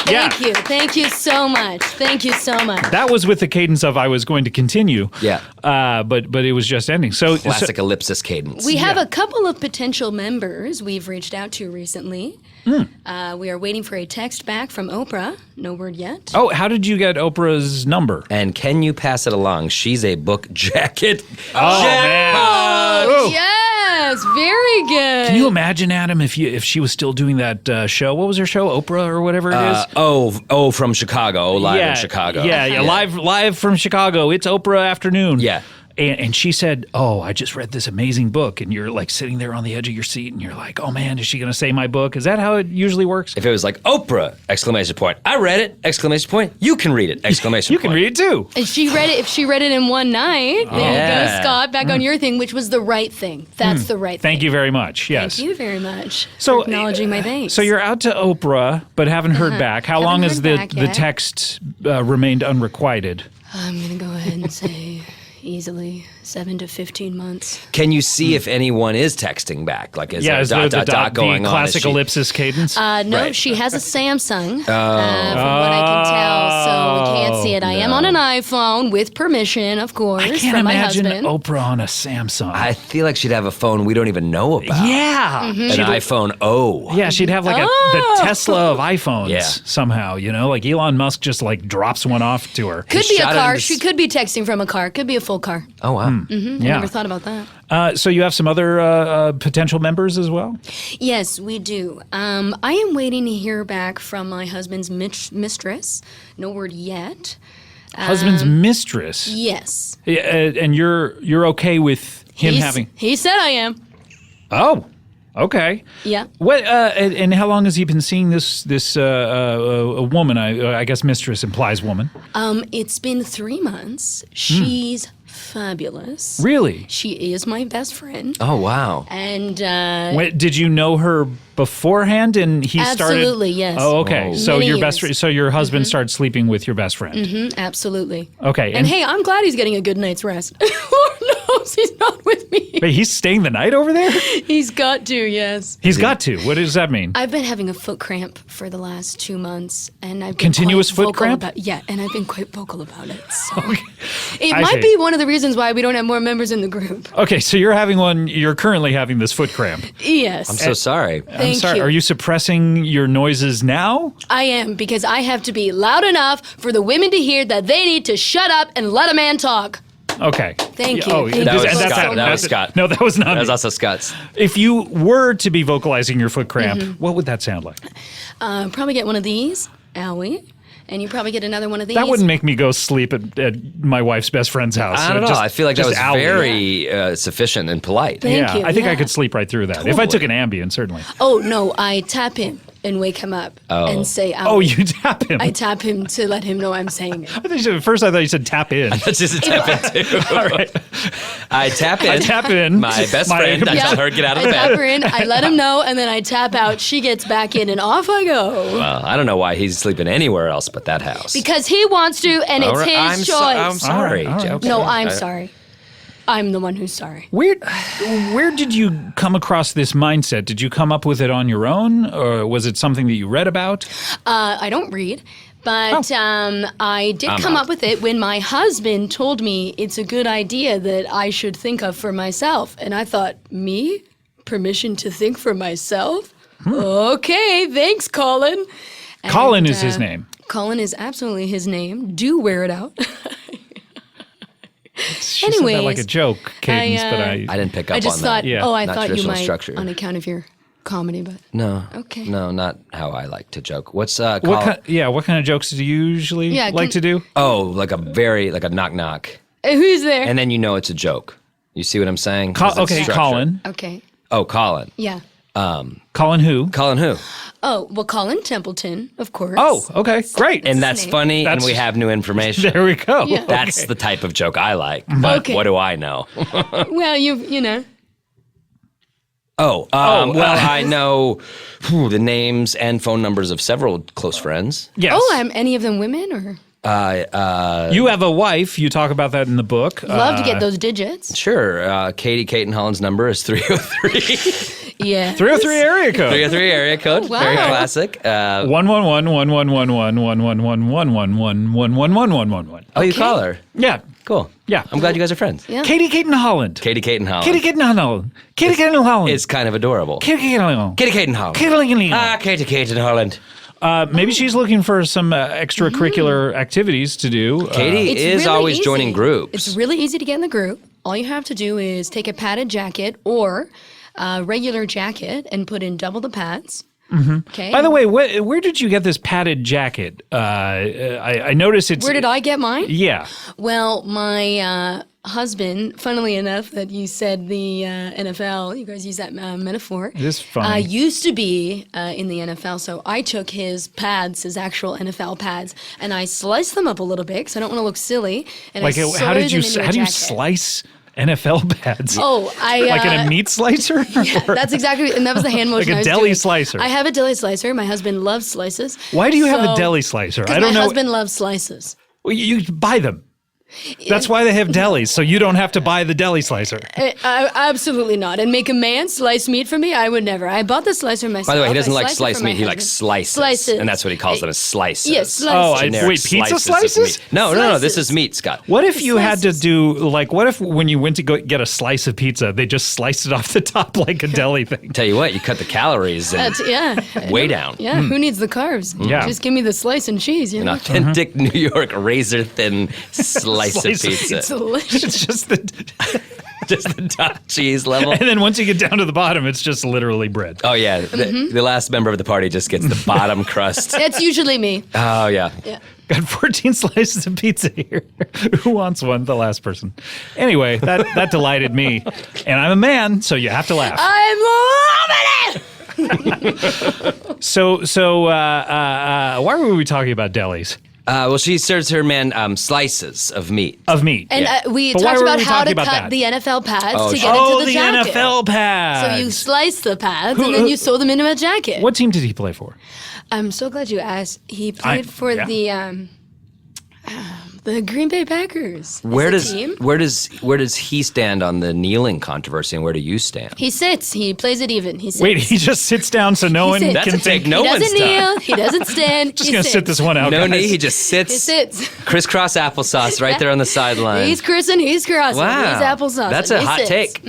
Thank you. Thank you so much. Thank you so much. That was with the cadence of I was going to continue. Yeah. But it was just ending. So classic ellipsis cadence. We have a couple of potential members we've reached out to recently. We are waiting for a text back from Oprah. No word yet. Oh, how did you get Oprah's number? And can you pass it along? She's a book jacket. Oh, man. Oh, yes. Very good. Can you imagine, Adam, if she was still doing that show? What was her show? Oprah or whatever it is? From Chicago. Live in Chicago. Yeah. Live from Chicago. It's Oprah afternoon. Yeah. And she said, "Oh, I just read this amazing book," and you're like sitting there on the edge of your seat, and you're like, "Oh man, is she going to say my book?" Is that how it usually works? If it was like Oprah! Exclamation point. I read it! Exclamation point. You can read it! Exclamation you point. can read it too. And she read it. If she read it in one night, there you go, Scott. Back on your thing, which was the right thing. That's the right thing. Thank you very much. Yes. Thank you very much. So for acknowledging my thanks. So you're out to Oprah, but haven't heard back. How long has the text remained unrequited? I'm gonna go ahead and say easily 7 to 15 months. Can you see if anyone is texting back? Like, is there is dot, the dot, dot going the on? classic ellipsis cadence? No, Right. she has a Samsung, from what I can tell, so we can't see it. I am on an iPhone with permission, of course, I can't from my imagine husband. Oprah on a Samsung. I feel like she'd have a phone we don't even know about. Yeah. An iPhone O. Yeah, she'd have like the Tesla of iPhones somehow, like Elon Musk just like drops one off to her. Could be a shot it car. into She could be texting from a car. Could be a full car. Oh, wow. I never thought about that. So you have some other potential members as well? Yes, we do. I am waiting to hear back from my husband's mistress. No word yet. Husband's mistress? Yes. And you're okay with him having... He said I am. Oh, okay. Yeah. What? And how long has he been seeing this a woman? I guess mistress implies woman. It's been 3 months. She's fabulous. Really? She is my best friend. Oh, wow. And Did you know her beforehand? And he started. Absolutely, yes. Oh, okay. So Many your years. best friend. So your husband started sleeping with your best friend. Absolutely. Okay. And hey, I'm glad he's getting a good night's rest. Lord knows he's not with me. Wait, he's staying the night over there? He's got to, yes. He's got to. What does that mean? I've been having a foot cramp for the last 2 months, and I've been Continuous quite foot vocal cramp? and I've been quite vocal about it. So it I might see. be one of the reasons why we don't have more members in the group. Okay, so you're currently having this foot cramp. Yes, I'm so sorry. I'm sorry. you. Are you suppressing your noises now? I am, because I have to be loud enough for the women to hear that they need to shut up and let a man talk. Okay. Thank you. Oh, Thank That you was so Scott. much. That was Scott. No, that was not That me. was also Scott's. If you were to be vocalizing your foot cramp, what would that sound like? Probably get one of these, owie, and you probably get another one of these. That wouldn't make me go sleep at my wife's best friend's house. I don't know. Just- I feel like that just was owie. very sufficient and polite. Thank Yeah, you, I think I yeah. could sleep right through that. If I took an Ambien, certainly. Oh, no, I tap him and wake him up and say, owie. Oh, you tap him. I tap him to let him know I'm saying it. I thought you said, at first I thought you said tap in. That's just a tap into. All right. I tap in. I tap in. My best friend. I tell her, get out of I the tap bed. her in, I let him know, and then I tap out. She gets back in, and off I go. Well, I don't know why he's sleeping anywhere else but that house. Because he wants to, and it's All right, his I'm choice. sorry. All right. Okay. No, I'm sorry. I'm the one who's sorry. Where did you come across this mindset? Did you come up with it on your own, or was it something that you read about? I don't read, but I did come up with it when my husband told me it's a good idea that I should think of for myself. And I thought, me? Permission to think for myself? Okay, thanks, Colin. Colin And, is his name. Colin is absolutely his name. Do wear it out. She said that like a joke, Cadence, but I didn't pick up I just on thought, that. Yeah. I Not thought you traditional might structure. on account of your comedy, but No. Okay. No, not how I like to joke. What's what kind of jokes do you usually like to do? Oh, like a knock knock. Who's there? And then you know it's a joke. You see what I'm saying? 'Cause it's Okay, structured. Colin. Okay. Oh, Colin. Yeah. Colin who? Colin who? Oh, well, Colin Templeton, of course. Oh, okay, great. And that's name. funny, and That's- we have new information. There we go. Yeah. That's the type of joke I like. But Okay. what do I know? Well, you know. Well, I know the names and phone numbers of several close friends. Yes. Oh, any of them women or? You have a wife. You talk about that in the book. Love to get those digits. Sure. Cayton-Holland's number is 303. Yeah. 303 area code. 303 area code. Wow. Very classic. 111-111-111-111-111-111-111. Oh, you Okay. call her. Yeah. Cool. Yeah. I'm glad you guys are friends. Yeah. Katie Cayton-Holland. Katie Cayton-Holland. Katie Cayton-Holland. Katie Cayton-Holland. is kind of adorable. Katie Cayton-Holland. Katie Cayton-Holland. Katie Cayton-Holland. Katie Cayton-Holland. Maybe she's looking for some extracurricular activities to do. Katie It's is really always easy. joining groups. It's really easy to get in the group. All you have to do is take a padded jacket or a regular jacket and put in double the pads. Mm-hmm. Okay. By the way, where did you get this padded jacket? I noticed it's. Where did I get mine? Yeah. Well, my husband, funnily enough, that you said the NFL, you guys use that metaphor. It is funny. Used to be in the NFL, so I took his pads, his actual NFL pads, and I sliced them up a little bit because I don't want to look silly. And Like, I how did you sewed them into a how do you jacket. slice NFL pads? Oh, like in a meat slicer? That's exactly, and that was the hand motion. Like a I was deli doing. slicer. I have a deli slicer. My husband loves slices. Why do you have a So- deli slicer? I Because don't my know. husband loves slices. Well, you buy them. That's why they have delis, so you don't have to buy the deli slicer. Absolutely not. And make a man slice meat for me? I would never. I bought the slicer myself. By the way, he doesn't I like sliced it sliced for my meat. He likes husband. slices. Slices. And that's what he calls them, as slices. Yes, slices. Oh, Generic wait, pizza slices of slices? meat. No, this Slices. is meat, Scott. What if you had to Slices. do, like, what if when you went to go get a slice of pizza, they just sliced it off the top like a deli thing? Tell you what, you cut the calories and Yeah. way down. Yeah, who needs the carbs? Yeah. Just give me the slice and cheese, you An know? authentic New York razor thin slice of Slice of pizza. It's delicious. It's just the, Just the top cheese level. and then once you get down to the bottom, it's just literally bread. Oh, yeah. The last member of the party just gets the bottom crust. That's usually me. Oh, yeah. Yeah. Got 14 slices of pizza here. Who wants one? The last person. Anyway, that delighted me. And I'm a man, so you have to laugh. I'm loving it! So, why were we talking about delis? Well, she serves her men slices of meat. Of meat. And we But why talked were about we how talking to about cut that? the NFL pads to get Oh, into the the jacket. NFL pads. So you slice the pads Who- and then you sew them into a jacket. What team did he play for? I'm so glad you asked. He played for yeah. the Green Bay Packers. Where As a does team. where does he stand on the kneeling controversy, and where do you stand? He sits. He plays it even. He sits. Wait, he just sits down so no one sits. That's can a take think. no he one's doesn't time. kneel. He doesn't stand. Just he gonna sits. sit this one out. No guys. knee, he just sits. He sits. Crisscross applesauce right there on the sideline. He's cursing. He's crossing. Wow. He's applesauce. That's a He hot sits. take.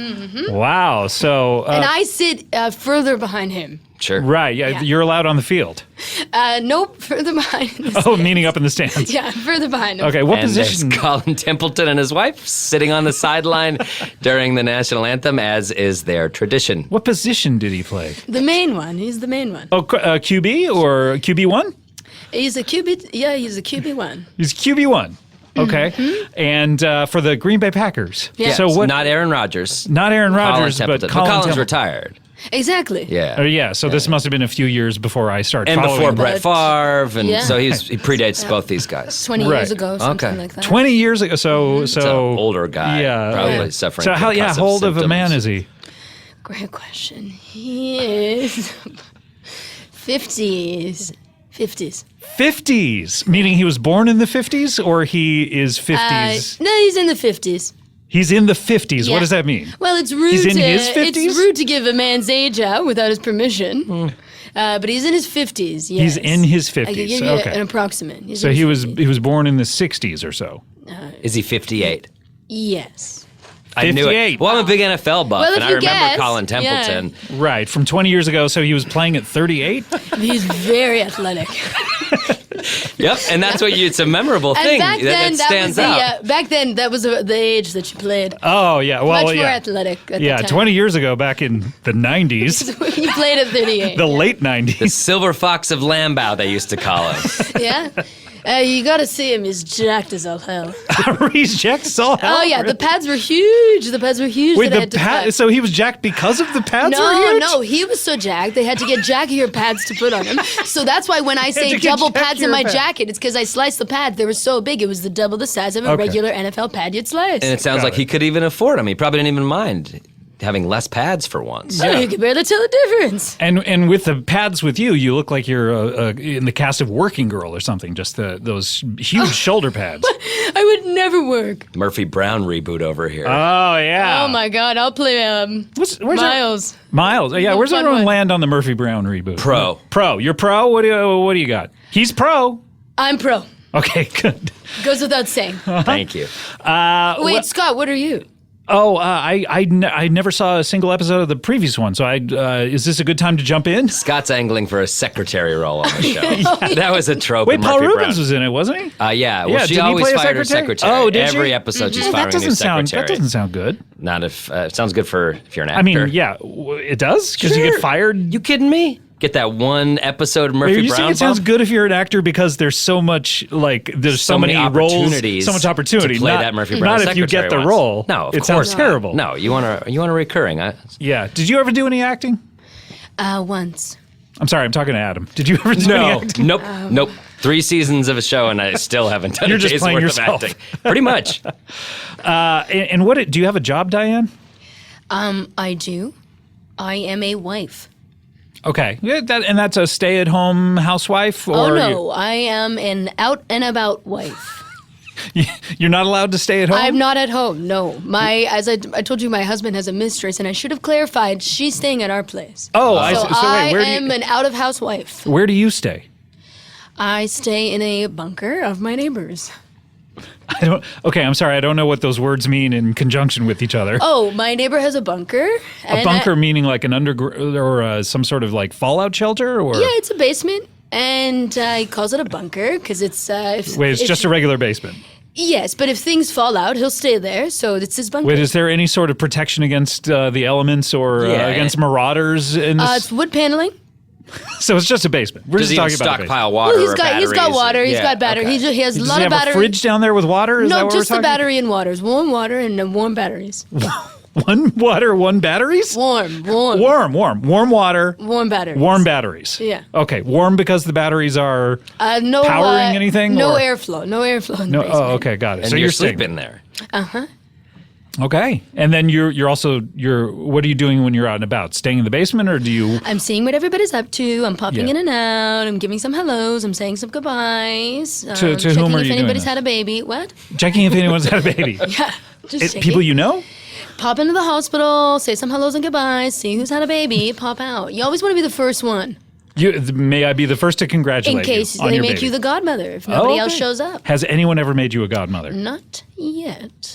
Wow. So, And I sit further behind him. Sure. right, yeah, you're allowed on the field. Nope, further behind him. Oh, meaning up in the stands. Yeah, further behind him. Okay, what And position? there's Colin Templeton and his wife sitting on the sideline during the national anthem, as is their tradition. What position did he play? The main one. He's the main one. Oh, QB or QB1? He's a QB. Yeah, he's a QB1. He's QB1. Okay, and for the Green Bay Packers. Yeah. So what? Not Aaron Rodgers. Not Aaron Rodgers, Colin but Templeton. Colin Colin's Templeton. retired. Exactly. Yeah. Oh, yeah. So this must have been a few years before I started And following before him. Brett Favre, and Yeah. so he predates both these guys. 20 Right. years ago, something Okay. like that. 20 years ago. So It's an older guy, Yeah. probably Yeah. suffering So from how concussive old of a man symptoms. is he? Great question. He is 50s. 50s. 50s, meaning he was born in the 50s, or he is 50s. No, he's in the 50s. He's in the 50s. Yeah. What does that mean? Well, it's rude. He's in to, his 50s? It's rude to give a man's age out without his permission. But he's in his 50s. Yes. He's in his I can 50s. give you Okay. an approximate. He's So in he his was 50s. he was born in the 60s or so. Is he 58? Yes. I knew 58. it. Well, I'm a big NFL buff, Well, if and I you remember guess, Colin Templeton. Right, from 20 years ago, so he was playing at 38? He's very athletic. Yep, and that's what it's a memorable And thing back then, that stands out. back then, that was the age that you played. Oh, yeah. Well, Much more yeah. athletic at Yeah, the time. 20 years ago, back in the 90s, You played at 38. the late The 90s. Silver Fox of Lambau, they used to call him. Yeah? You gotta see him. He's jacked as all hell. He's jacked as all hell. Oh, yeah. The pads were huge. The pads were huge. Wait, that I the had to pad. cut. So he was jacked because of the pads were No, huge? no, he was so jacked. They had to get jackier pads to put on him. So that's why when I say to get double pads in jackier my pads. jacket, it's because I sliced the pads. They were so big. It was the double the size of a Okay. regular NFL pad you'd slice. And it sounds Got like it. he could even afford them. He probably didn't even mind having less pads for once. Oh, you could barely tell the difference. And with the pads with you, you look like you're in the cast of Working Girl or something. Just those huge shoulder pads. I would never work. Murphy Brown reboot over here. Oh yeah. Oh my God, I'll play Where's Miles. Miles. Yeah. Where's Fun everyone one. land on the Murphy Brown reboot? Pro. Pro. You're pro. What do you got? He's pro. I'm pro. Okay. Good. Goes without saying. Thank you. Wait, Scott, what are you? Oh, I never saw a single episode of the previous one. So is this a good time to jump in? Scott's angling for a secretary role on the show. That was a trope. Wait, in Paul Murphy Rubens Brown. was in it, wasn't he? Yeah, well, Yeah, she didn't he always play a fired her secretary? secretary. Oh, did Every she? episode she's Well, firing that a new doesn't sound. secretary. That doesn't sound good. Not if it sounds good for if you're an actor. I mean, yeah, it does because you get Sure. fired. You kidding me? Get that one episode of Are Murphy you saying Brown. it sounds bump? good if you're an actor because there's so much there's so many roles, opportunities so much opportunity to play not, that Murphy Brown Not if you get secretary the once. role. No, of it course sounds not. terrible. No, you want a recurring. Yeah. Did you ever do any acting? Once. I'm sorry, I'm talking to Adam. Did you ever do any No, acting? nope. 3 seasons of a show and I still haven't done You're a just day's playing worth yourself. of acting. Pretty much. And what do you have a job, Diane? I do. I am a wife. Okay, yeah, and that's a stay-at-home housewife, or Oh no, I am an out and about wife. you're not allowed to stay at home. I'm not at home. No, as I told you, my husband has a mistress, and I should have clarified. She's staying at our place. Oh, I so see. So wait, where do am you, an out of house wife. where do you stay? I stay in a bunker of my neighbors. I don't. Okay, I'm sorry. I don't know what those words mean in conjunction with each other. Oh, my neighbor has a bunker. A bunker meaning like an underground or some sort of like fallout shelter, or Yeah, it's a basement, and he calls it a bunker because it's. wait, it's just a regular basement. Yes, but if things fall out, he'll stay there. So it's his bunker. Wait, is there any sort of protection against the elements or Yeah. against marauders in this? It's wood paneling. So it's just a basement. We're Does just he even talking about a basement. stockpile water Well, or he's got batteries? water. He's Yeah, got battery. okay. He has a Does lot he of have battery. a fridge down there with water? Is that No, what just we're the talking? battery and waters. Warm water and warm batteries. One water, one batteries? Warm Warm water, batteries. warm batteries. Yeah. Okay, warm because the batteries are No powering anything, No or- airflow. No airflow. In the no. basement. Oh, okay, got it. And so you're staying sleeping there. Okay, and then you're also what are you doing when you're out and about? Staying in the basement, or do you? I'm seeing what everybody's up to. I'm popping Yeah. in and out. I'm giving some hellos. I'm saying some goodbyes. To whom checking are if you doing anybody's this? had a baby. What? Checking if anyone's had a baby. Yeah, just checking. People you know? Pop into the hospital, say some hellos and goodbyes, see who's had a baby, pop out. You always want to be the first one May I be the first to congratulate in case you on they your make baby. you the godmother if nobody Oh, else okay. shows up. Has anyone ever made you a godmother? Not yet.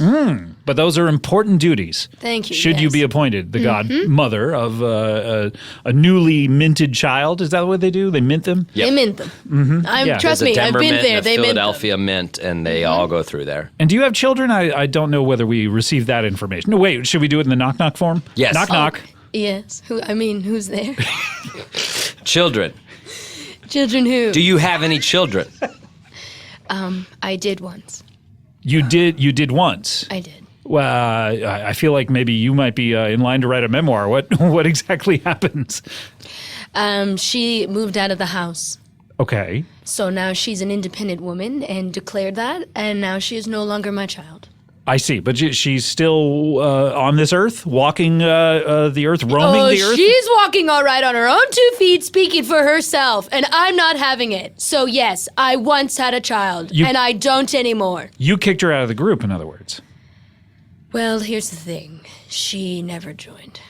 But those are important duties. Thank you, Should you yes. be appointed the godmother of a newly minted child? Is that what they do? They mint them? Yep. They mint them. Yeah. Trust There's me, a I've Denver been mint there. and a They mint them. Philadelphia mint, and they all go through there. And do you have children? I don't know whether we received that information. No, wait. Should we do it in the knock knock form? Yes. Knock knock. Yes. Who's there? Children. Children who? Do you have any children? I did once. You did once. I did. Well, I feel like maybe you might be in line to write a memoir. What exactly happens? She moved out of the house. Okay. So now she's an independent woman and declared that, and now she is no longer my child. I see, but she's still on this earth, walking the earth, roaming the earth. She's walking all right on her own 2 feet, speaking for herself, and I'm not having it. So yes, I once had a child, and I don't anymore. You kicked her out of the group, in other words. Well, here's the thing. She never joined.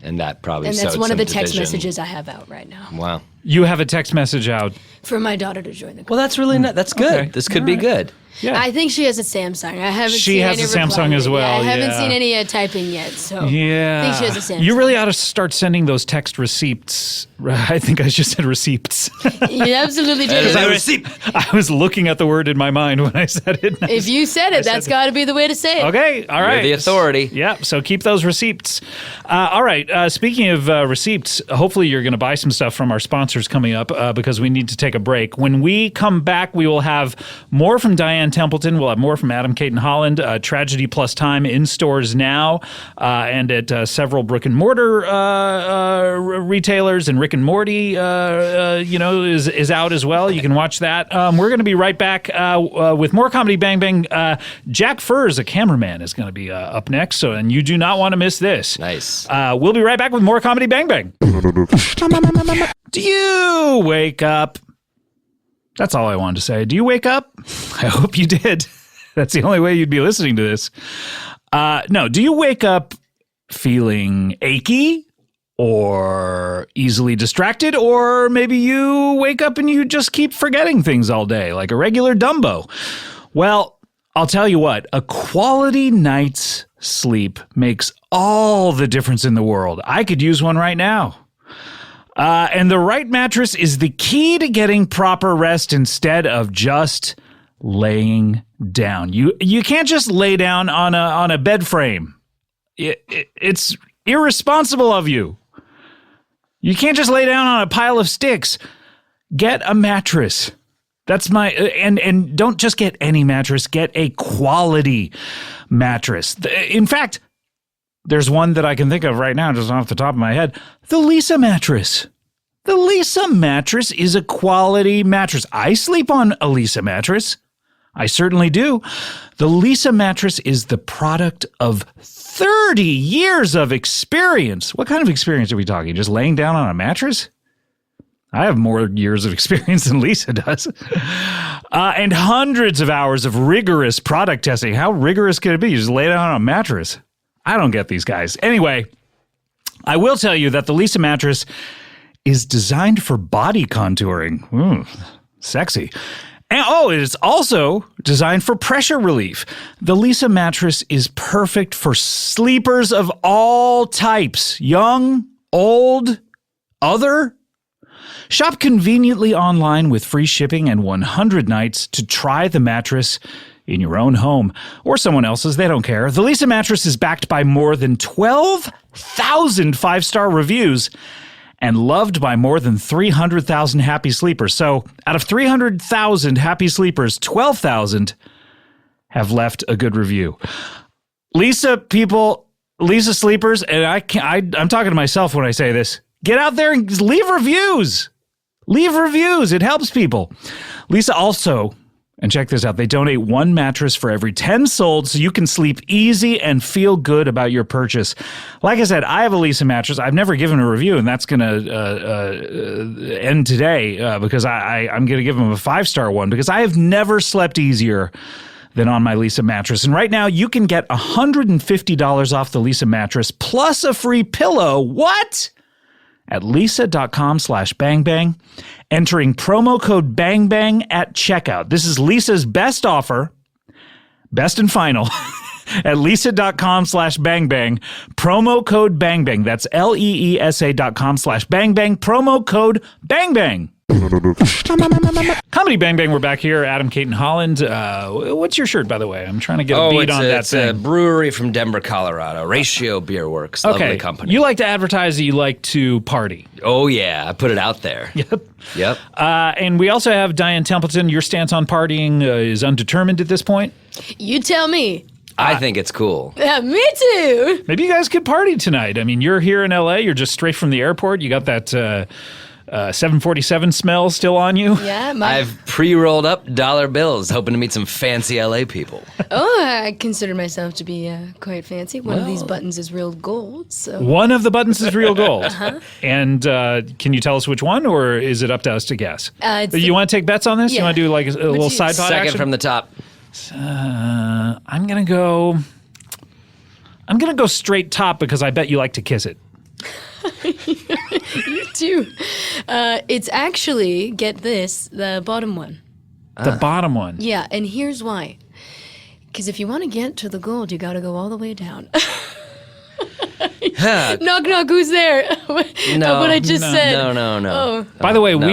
And that probably And that's sowed one of some the text division. messages I have out right now. Wow. You have a text message out. For my daughter to join the club. Well, that's really not. That's good. Okay. This could be good. Yeah. I think she has a Samsung. I haven't She seen has any a Samsung reply as yet. well, I haven't yeah. seen any typing yet, so Yeah. I think she has a Samsung. You really ought to start sending those text receipts. I think I just said receipts. You absolutely did. I was looking at the word in my mind when I said it. If you said it, that's got to be the way to say it. Okay, all right. You're the authority. Yep, so keep those receipts. All right, speaking of receipts, hopefully you're going to buy some stuff from our sponsors coming up because we need to take a break. When we come back, we will have more from Diane Templeton. We'll have more from Adam Cayton-Holland. Tragedy Plus Time in stores now and at several brick and mortar retailers, and Rick and Morty, is out as well. You can watch that. We're going to be right back with more Comedy Bang Bang. Jack Furs, a cameraman, is going to be up next, and you do not want to miss this. Nice. We'll be right back with more Comedy Bang Bang. Do you wake up? That's all I wanted to say. Do you wake up? I hope you did. That's the only way you'd be listening to this. No, do you wake up feeling achy or easily distracted, or maybe you wake up and you just keep forgetting things all day like a regular Dumbo? Well, I'll tell you what, a quality night's sleep makes all the difference in the world. I could use one right now. And the right mattress is the key to getting proper rest instead of just laying down. You can't just lay down on a bed frame. It's irresponsible of you. You can't just lay down on a pile of sticks. Get a mattress. That's my and don't just get any mattress. Get a quality mattress. In fact, there's one that I can think of right now, just off the top of my head. The Lisa mattress. The Lisa mattress is a quality mattress. I sleep on a Lisa mattress. I certainly do. The Lisa mattress is the product of 30 years of experience. What kind of experience are we talking? Just laying down on a mattress? I have more years of experience than Lisa does. And hundreds of hours of rigorous product testing. How rigorous can it be? You just lay down on a mattress. I don't get these guys. Anyway, I will tell you that the Lisa mattress is designed for body contouring. Ooh, sexy. And it is also designed for pressure relief. The Lisa mattress is perfect for sleepers of all types, young, old, other. Shop conveniently online with free shipping and 100 nights to try the mattress in your own home or someone else's. They don't care. The Lisa mattress is backed by more than 12,000 five-star reviews and loved by more than 300,000 happy sleepers. So out of 300,000 happy sleepers, 12,000 have left a good review. Lisa sleepers, and I'm talking to myself when I say this, get out there and leave reviews. Leave reviews. It helps people. Lisa also, and check this out, they donate one mattress for every 10 sold so you can sleep easy and feel good about your purchase. Like I said, I have a Lisa mattress. I've never given a review, and that's going to end today because I'm going to give them a 5-star one because I have never slept easier than on my Lisa mattress. And right now, you can get $150 off the Lisa mattress plus a free pillow. What? At lisa.com/bangbang, entering promo code BANGBANG at checkout. This is Lisa's best offer, best and final, at lisa.com/bangbang, promo code BANGBANG. That's LEESA.com/bangbang, promo code BANGBANG. Comedy Bang Bang, we're back here. Adam Cayton-Holland. What's your shirt, by the way? I'm trying to get a beat on that thing. It's a brewery from Denver, Colorado. Ratio Beer Works. Lovely company. You like to advertise that you like to party. Oh, yeah. I put it out there. Yep. And we also have Diane Templeton. Your stance on partying is undetermined at this point. You tell me. I think it's cool. Me too. Maybe you guys could party tonight. I mean, you're here in LA. You're just straight from the airport. You got that 747 smell still on you. Yeah, I've pre-rolled up dollar bills, hoping to meet some fancy LA people. Oh, I consider myself to be quite fancy. One of these buttons is real gold. So one of the buttons is real gold. And can you tell us which one, or is it up to us to guess? You want to take bets on this? Yeah. You want to do like a little side pot Second action? from the top. I'm gonna go straight top because I bet you like to kiss it. two. It's actually, get this, the bottom one. The bottom one. Yeah, and here's why. Because if you want to get to the gold, you got to go all the way down. Knock, knock, who's there? No, what I just said. No. Oh. By the way, No.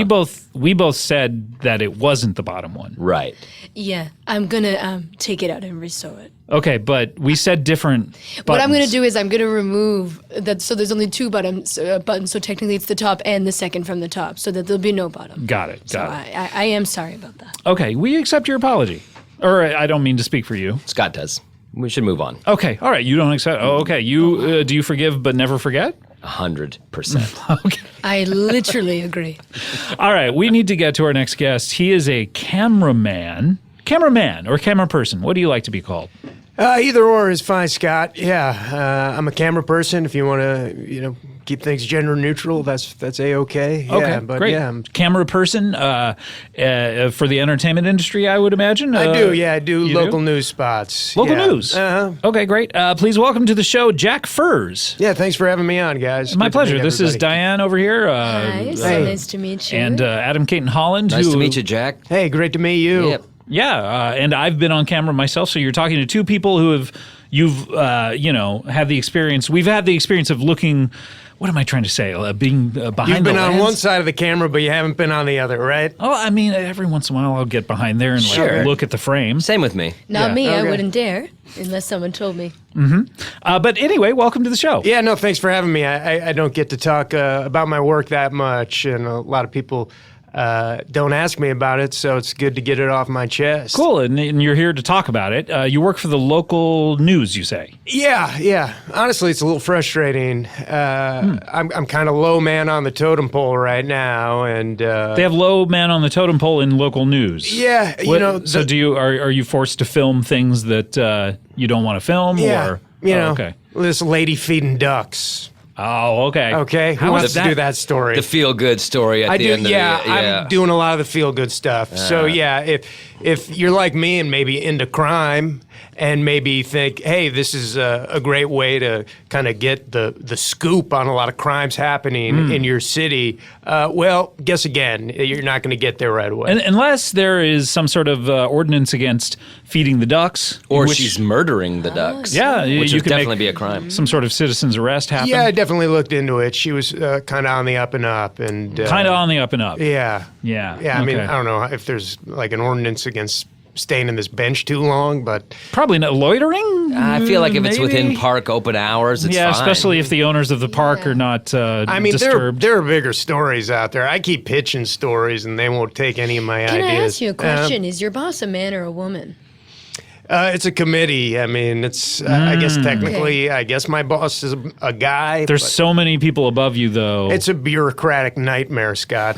we both said that it wasn't the bottom one. Right. Yeah, I'm going to take it out and resew it. Okay, but we said different buttons. What I'm going to do is I'm going to remove that, so there's only two buttons, so technically it's the top and the second from the top, so that there'll be no bottom. Got it. So I am sorry about that. Okay, we accept your apology. Or I don't mean to speak for you. Scott does. We should move on. Okay, all right. You don't accept. Oh, okay. You do you forgive but never forget? 100%. Okay. I literally agree. All right. We need to get to our next guest. He is a cameraman or camera person. What do you like to be called? Either or is fine, Scott. Yeah, I'm a camera person. If you want to, keep things gender neutral, that's a-okay. Yeah, Okay, but great. yeah, Camera person for the entertainment industry, I would imagine. I do. Yeah, I do you local news spots. Local yeah. news. Uh-huh. Okay, great. Please welcome to the show, Jack Furs. Yeah, thanks for having me on, guys. My Good to pleasure. meet This is everybody. Diane over here. Hi, so hey. nice to meet you. And Adam Cayton-Holland. Nice who- to meet you, Jack. Hey, great to meet you. Yep. Yeah, and I've been on camera myself, so you're talking to two people who you've had the experience. We've had the experience of looking. What am I trying to say? Being behind You've been the on lens. one side of the camera, but you haven't been on the other, right? Oh, I mean, every once in a while I'll get behind there and Sure. look at the frames. Same with me. Not Yeah. me, I Okay. wouldn't dare, unless someone told me. But anyway, welcome to the show. Yeah, no, thanks for having me. I don't get to talk about my work that much, and a lot of people don't ask me about it, so it's good to get it off my chest. Cool, and you're here to talk about it. You work for the local news, you say? Yeah. Honestly, it's a little frustrating. I'm kind of low man on the totem pole right now, and They have low man on the totem pole in local news. yeah, So are you forced to film things that you don't want to film? yeah, Or okay. this lady feeding ducks. Oh, okay. Okay, who How wants is to do that story? The feel-good story at I the do. end of Yeah, the I'm doing a lot of the feel good stuff. So yeah, if you're like me and maybe into crime and maybe think, hey, this is a great way to kind of get the scoop on a lot of crimes happening in your city, well, guess again, you're not going to get there right away. Unless there is some sort of ordinance against feeding the ducks. Or which- she's murdering the ducks. Yeah, Which you would can definitely make be a crime. some sort of citizen's arrest happen. Yeah, I definitely looked into it. She was kind of on the up and up, and Kind of on the up and up. Yeah. Yeah. I mean, okay. I don't know if there's like an ordinance against staying in this bench too long, but Probably not loitering. I feel like if it's maybe? within park open hours, it's Yeah, fine. especially if the owners of the park are not I mean, disturbed. there are bigger stories out there. I keep pitching stories, and they won't take any of my Can ideas. I ask you a question? Is your boss a man or a woman? It's a committee. I mean, it's. I guess technically, I guess my boss is a guy. There's but so many people above you, though. it's a bureaucratic nightmare, Scott.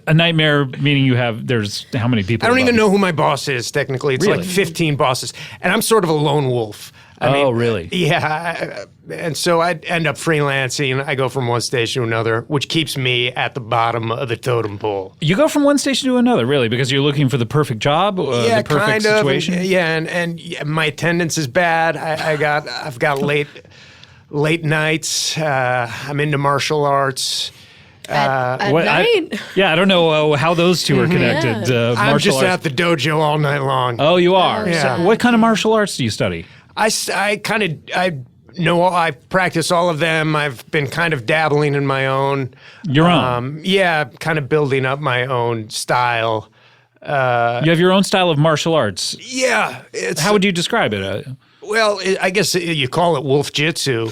a nightmare, meaning there's how many people? I don't above even you? know who my boss is. Technically, it's Really? like 15 bosses, and I'm sort of a lone wolf. I Oh, mean, really? Yeah, and so I end up freelancing. I go from one station to another, which keeps me at the bottom of the totem pole. You go from one station to another, really, because you're looking for the perfect job, Yeah, the perfect kind of. situation. Yeah, and yeah, my attendance is bad. I've got late nights. I'm into martial arts. At What- night? I don't know how those two are connected. Yeah. I'm martial just arts. at the dojo all night long. Oh, you are. Yeah. So what kind of martial arts do you study? I practice all of them. I've been kind of dabbling in my own. Your own. Yeah, kind of building up my own style. You have your own style of martial arts. Yeah, it's How would you describe it? I guess you call it wolf jitsu.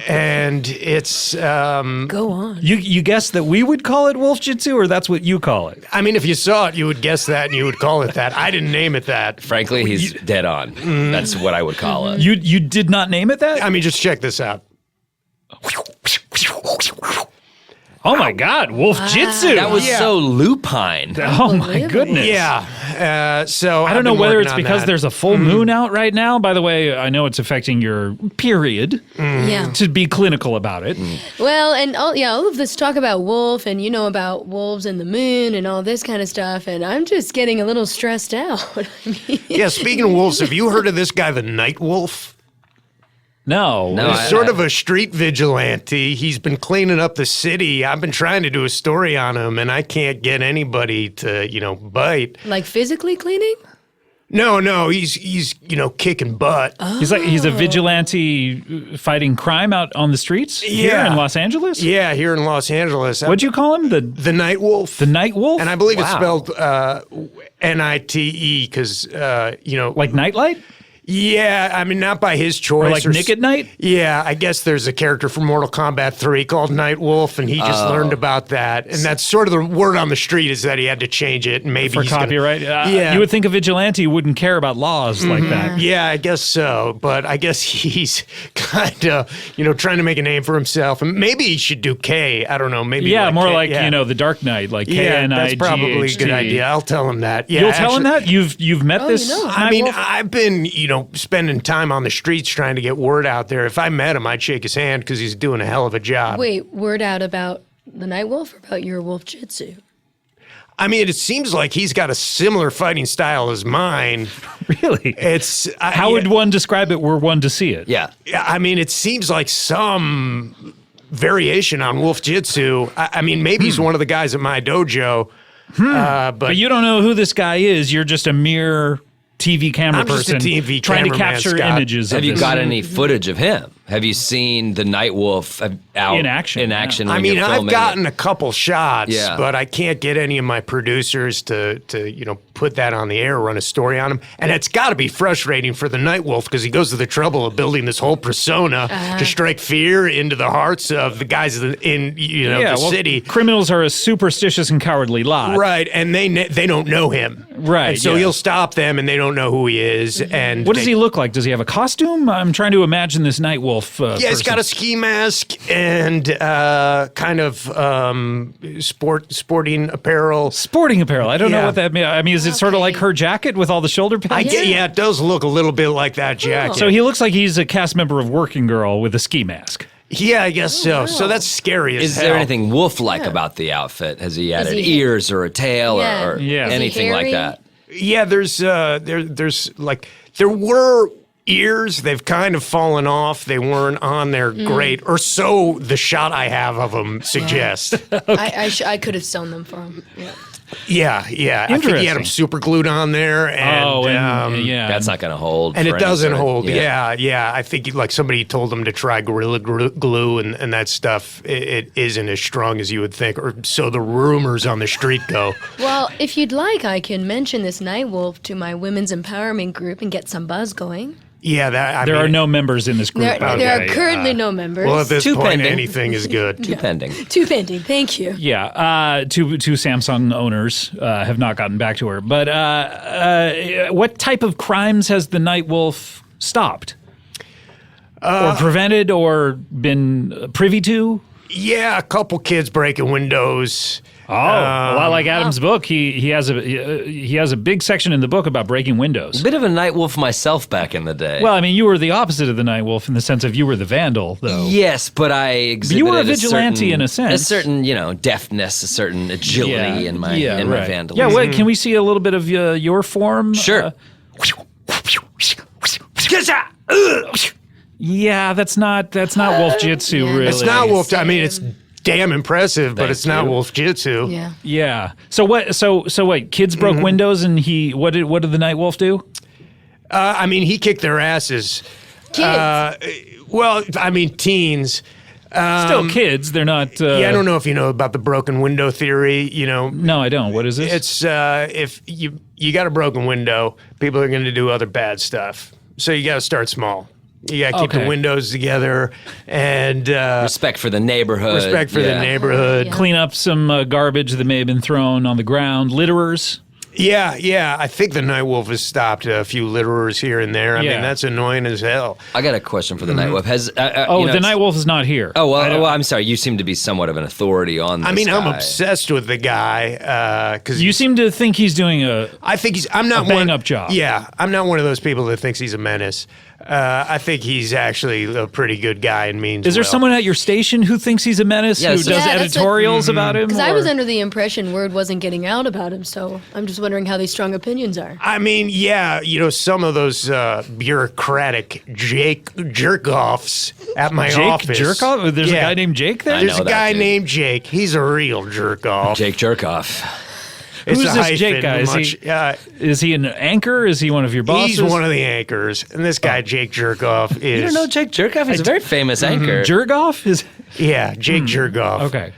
And it's, Go on. You guess that we would call it wolf jitsu, or that's what you call it? I mean, if you saw it, you would guess that and you would call it that. I didn't name it that. Frankly, he's dead on. That's what I would call it. You did not name it that? I mean, just check this out. Oh my God, wolf jitsu! That was Yeah. so lupine. Oh my goodness! Yeah. So I don't know whether it's because there's a full moon out right now. By the way, I know it's affecting your period. Yeah. To be clinical about it. Well, and all of this talk about wolf and about wolves and the moon and all this kind of stuff, and I'm just getting a little stressed out. I mean, Yeah, speaking of wolves, have you heard of this guy, the Night Wolf? No. No, He's sort of a street vigilante. He's been cleaning up the city. I've been trying to do a story on him, and I can't get anybody to, bite. Like physically cleaning? No, he's kicking butt. He's a vigilante fighting crime out on the streets here in Los Angeles? Yeah, here in Los Angeles. What'd you call him? The Night Wolf. The Night Wolf? And I believe it's Wow. spelled Nite because, like Nightlight? Yeah, I mean, not by his choice. Or like Nick at Night? Yeah, I guess there's a character from Mortal Kombat 3 called Night Wolf, and he just learned about that. And that's sort of the word on the street is that he had to change it, and maybe For he's gonna- copyright? Yeah. You would think a vigilante wouldn't care about laws like that. Yeah, I guess so. But I guess he's kind of, trying to make a name for himself. And maybe he should do K. I don't know. Maybe Yeah, more K, like, yeah. The Dark Knight, like Yeah, that's probably a K-N-I-G-H-T. good idea. I'll tell him that. Yeah, You'll tell him that? You've met this you know. Night I mean, Wolf? I've been, spending time on the streets trying to get word out there. If I met him, I'd shake his hand because he's doing a hell of a job. Wait, word out about the Night Wolf or about your wolf jitsu? I mean, it seems like he's got a similar fighting style as mine. Really? How would one describe it were one to see it? Yeah. I mean, it seems like some variation on Wolf Jitsu. I mean, maybe he's one of the guys at my dojo. But you don't know who this guy is. You're just a mere TV camera I'm just a person TV trying to cameraman, capture Scott. images of Have you this. got any footage of him? Have you seen the Night Wolf out In action, yeah. I when mean, you're I've filming gotten it? a couple shots, Yeah. but I can't get any of my producers to put that on the air, run a story on him. And it's got to be frustrating for the Night Wolf because he goes to the trouble of building this whole persona to strike fear into the hearts of the guys in the city. Criminals are a superstitious and cowardly lot. Right, and they don't know him. Right, And so yeah. he'll stop them, and they don't know who he is. And What does he look like? Does he have a costume? I'm trying to imagine this Night Wolf. Yeah, he's got a ski mask and kind of sporting apparel. sporting apparel. I don't know Yeah. what that means. I mean, is it sort of like her jacket with all the shoulder pads? Yeah, it does look a little bit like that jacket. So he looks like he's a cast member of Working Girl with a ski mask. Yeah, I guess so. So that's scary as Is hell. there anything wolf-like about the outfit? Has he added he- ears or a tail Yeah. or Yeah. Is he anything like hairy? that? Yeah, there's like there were ears. They've kind of fallen off. They weren't on there great, or so the shot I have of them suggests. I could have sewn them for him. Yeah. Yeah. I think he had them Interesting. super glued on there, and yeah. That's not going to hold. and for it any doesn't sort of- hold. Yeah. I think like somebody told them to try Gorilla Glue and that stuff. It isn't as strong as you would think, or so the rumors on the street go. Well, if you'd like, I can mention this Night Wolf to my women's empowerment group and get some buzz going. Yeah, There are no members in this group. There by the are way. currently no members. Well, at this Two point, pending. anything is good. Two pending. Two pending. Thank you. Yeah, two Samsung owners have not gotten back to her. But what type of crimes has the Night Wolf stopped? Or prevented or been privy to? Yeah, a couple kids breaking windows. Oh, a lot like Adam's book. He has a big section in the book about breaking windows. Bit of a Night Wolf myself back in the day. Well, I mean, you were the opposite of the Night Wolf in the sense of you were the vandal, though. yes, but I exhibited you were a vigilante in a sense. A certain, deftness, a certain agility in my right. vandalism. Yeah, what, can we see a little bit of your form? Sure. Yeah, that's not Wolf Jitsu, really. It's not wolf. I mean, it's damn impressive, but it's not you. wolf jitsu. Yeah. Yeah. So what? So wait. Kids broke windows, and what did the Night Wolf do? I mean, he kicked their asses. Kids. Well, I mean, teens. Still kids. They're not. Yeah, I don't know if you know about the broken window theory. No, I don't. What is this? It's if you got a broken window, people are going to do other bad stuff. So you got to start small. You got to keep the Okay. windows together and Respect for the neighborhood. respect for the yeah. neighborhood. Yeah. Clean up some garbage that may have been thrown on the ground. Litterers. Yeah. I think the Night Wolf has stopped a few litterers here and there. I Yeah. mean, that's annoying as hell. I got a question for the Night Wolf. Has The Night Wolf is not here. Oh well, I'm sorry. You seem to be somewhat of an authority on this I mean, I'm guy. obsessed with the guy because You seem to think he's doing a. I think I'm not A one bang-up job. Yeah, I'm not one of those people that thinks he's a menace. I think he's actually a pretty good guy and means Is there well. someone at your station who thinks he's a menace, Yeah, who so- does Yeah, that's editorials about him? Because I or- was under the impression word wasn't getting out about him, so I'm just wondering how these strong opinions are. I mean, yeah, some of those bureaucratic Jake jerk-offs at my Jake office. Jerkoff? There's a Yeah. guy named Jake there? I There's know a that guy dude. named Jake. He's a real jerk-off. Jake Jerkoff. It's Who's a this Jake hyphen, guy? Is much- Is he an anchor? Is he one of your bosses? He's one of the anchors, and this guy Jake Jerkoff is. You don't know Jake Jerkoff? He's a very famous anchor. Jergoff? Yeah, Jake Jerkoff. Okay.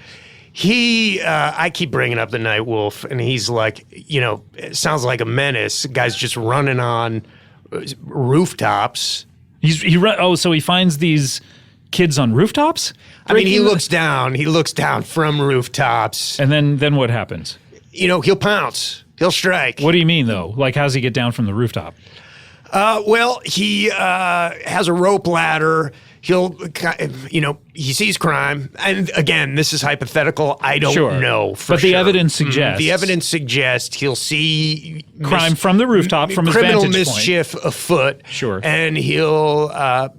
I keep bringing up the Night Wolf, and he's like, it sounds like a menace. Guy's just running on rooftops. So he finds these kids on rooftops? I mean, he Breaking- looks down. He looks down from rooftops. And then what happens? He'll pounce. He'll strike. What do you mean, though? Like, how's he get down from the rooftop? Well, he has a rope ladder. He'll, he sees crime. And again, this is hypothetical. I don't know for But the sure. evidence suggests. The evidence suggests he'll see Crime from the rooftop, from his criminal vantage point. mischief afoot. Sure. And he'll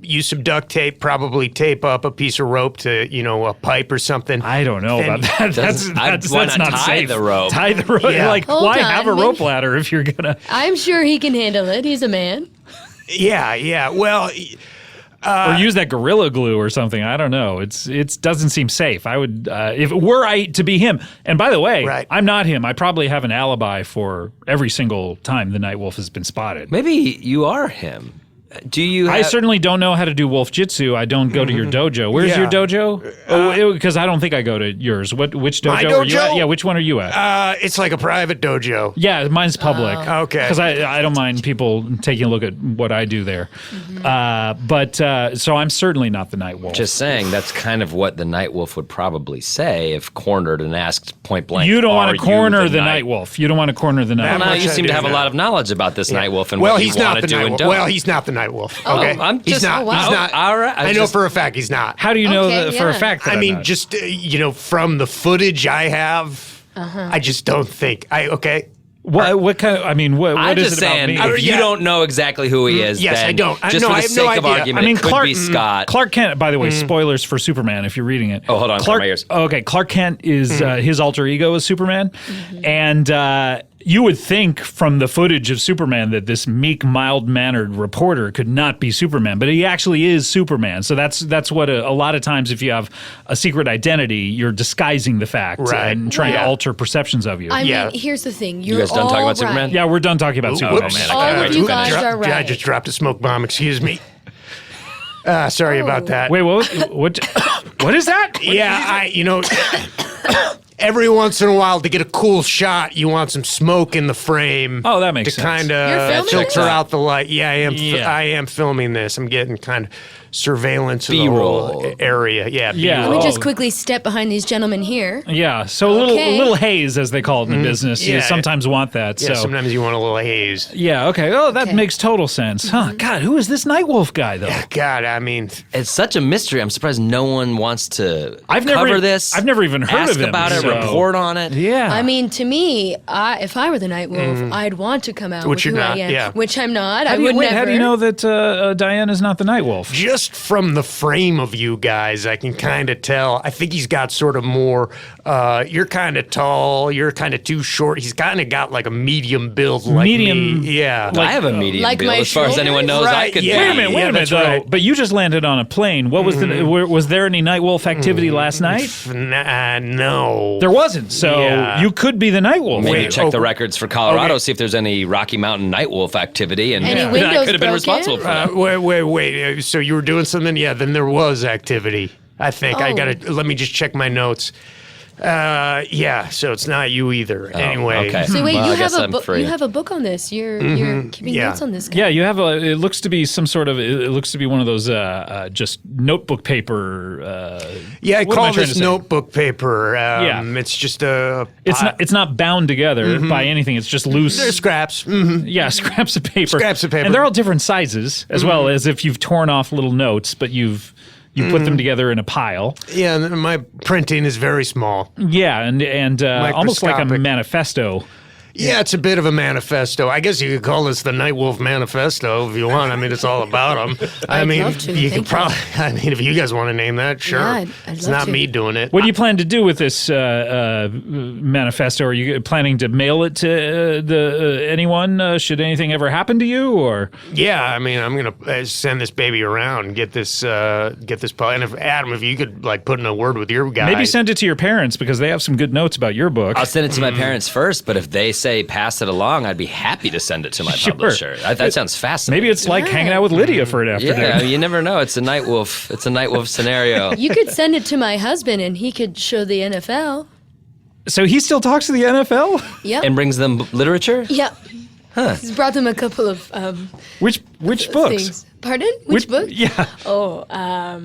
use some duct tape, probably tape up a piece of rope to, a pipe or something. I don't know Then- about that. That's why that's not not tie safe. the rope? Tie the rope. Yeah. Like, Hold why on, have a rope ladder if you're gonna? I'm sure he can handle it. He's a man. Yeah. Well, Or use that Gorilla Glue or something. I don't know. It doesn't seem safe. I would if it were I to be him. And by the way, Right. I'm not him. I probably have an alibi for every single time the Night Wolf has been spotted. Maybe you are him. Do you? I have- certainly don't know how to do wolf jitsu. I don't go to your dojo. Where's Yeah. your dojo? Because I don't think I go to yours. Which dojo My are you at? dojo? Yeah, which one are you at? it's like a private dojo. Yeah, mine's public. Okay. Because I don't mind people taking a look at what I do there. So I'm certainly not the Night Wolf. Just saying, that's kind of what the Night Wolf would probably say if cornered and asked point blank. you don't "Are want to corner you the Night Wolf. You don't want to corner the Night That Wolf. Well, much you I seem to do have a know. lot of knowledge about this Night Wolf and Well, what he's you not want the to do Night and Wolf. don't. Well, he's not the Night Wolf. Okay, I'm he's just- not. oh, wow. He's not. All right, I know for a fact he's not. How do you know Okay, for a yeah. fact that I I'm mean, not? just from the footage I have, I just don't think. What kind of? I mean, what I'm is just it about saying, me? if you Yeah. don't know exactly who he is, Yes, then I don't. Just No, for I the have no sake of idea. argument, I mean, it could be Scott. Clark Kent, by the way, spoilers for Superman if you're reading it. Oh, hold on, Clark, cover my ears. Okay, Clark Kent is his alter ego is Superman. And you would think from the footage of Superman that this meek, mild-mannered reporter could not be Superman, but he actually is Superman. So that's what a lot of times if you have a secret identity, you're disguising the fact Right. and trying to Yeah. alter perceptions of you. I Yeah. mean, here's the thing. You're guys done all talking about right. Superman? Yeah, we're done talking about Superman. Whoops. man, I All can't of wait you to guys finish. are right. I just dropped a smoke bomb. Excuse me. Sorry about that. Wait, what is that? Yeah, every once in a while to get a cool shot, you want some smoke in the frame. Oh, that makes to sense. kind You're of filming filter this? out the light. Yeah, I am. Yeah. I am filming this. I'm getting kind of surveillance of the B-roll. whole area. Yeah, Yeah. Let me Oh. just quickly step behind these gentlemen here. Yeah, so a Okay. little haze, as they call it in the business. You Yeah. sometimes want that. Yeah, so sometimes you want a little haze. yeah, okay. Oh, that Okay. makes total sense. Huh? God, who is this Night Wolf guy though? God, I mean, It's such a mystery. I'm surprised no one wants to I've cover never- this. I've never even heard ask of him, about it, so- report on it. Yeah. I mean, to me, if I were the Night Wolf, I'd want to come out Which with you're who not, I am. yeah. Which I'm not. how I do you, would wait, never. how do you know that Diane is not the Night Wolf? just from the frame of you guys, I can kind of tell. I think he's got sort of more. You're kind of tall. You're kind of too short. He's kind of got like a medium build, like Medium- me. Yeah. I have a medium Like build, my as far as anyone knows. shoulders? I Right, could yeah. Wait a be. minute, Yeah, though. that's right. But you just landed on a plane. What was was there any Night Wolf activity last night? No. There wasn't. So Yeah. you could be the Night Wolf. Maybe Wait, check the okay. records for Colorado, Okay. see if there's any Rocky Mountain Night Wolf activity, and Any I windows could have been broken? responsible for that. Wait. So you were doing something? Yeah, then there was activity. I think I Oh. gotta. Let me just check my notes. Yeah, so it's not you either. Anyway. okay. So wait, Well, you I guess have a I'm book. free. You have a book on this. You're keeping Yeah. notes on this. Guy. Yeah, you have a. It looks to be some sort of. It looks to be one of those just notebook paper. Yeah, I what am I call trying this to say? notebook paper. Yeah. It's just a. It's not bound together by anything. It's just loose. They're scraps. Mhm. Yeah, scraps of paper. Scraps of paper. And they're all different sizes, as well as if you've torn off little notes, but you put them together in a pile. Yeah, and my printing is very small. Yeah, and almost like a Microscopic. manifesto. Yeah, it's a bit of a manifesto. I guess you could call this the Night Wolf Manifesto if you want. I mean, it's all about them. I'd love to. You Thank could probably. I mean, if you guys want to name that, sure. Yeah, I'd it's love not to. me doing it. What do you plan to do with this manifesto? Are you planning to mail it to anyone? Should anything ever happen to you? Or Yeah, I mean, I'm gonna send this baby around and get this. And if Adam, if you could like put in a word with your guy, maybe send it to your parents because they have some good notes about your book. I'll send it to my parents first, but if they say pass it along, I'd be happy to send it to my publisher. That sounds fascinating. Maybe it's like hanging out with Lydia for an afternoon. Yeah, you never know. It's a Night Wolf. It's a Night Wolf scenario. You could send it to my husband, and he could show the NFL. So he still talks to the NFL? Yep. And brings them literature? Yep. He's brought them a couple of Which books? things. Pardon? Which book? Yeah. Oh,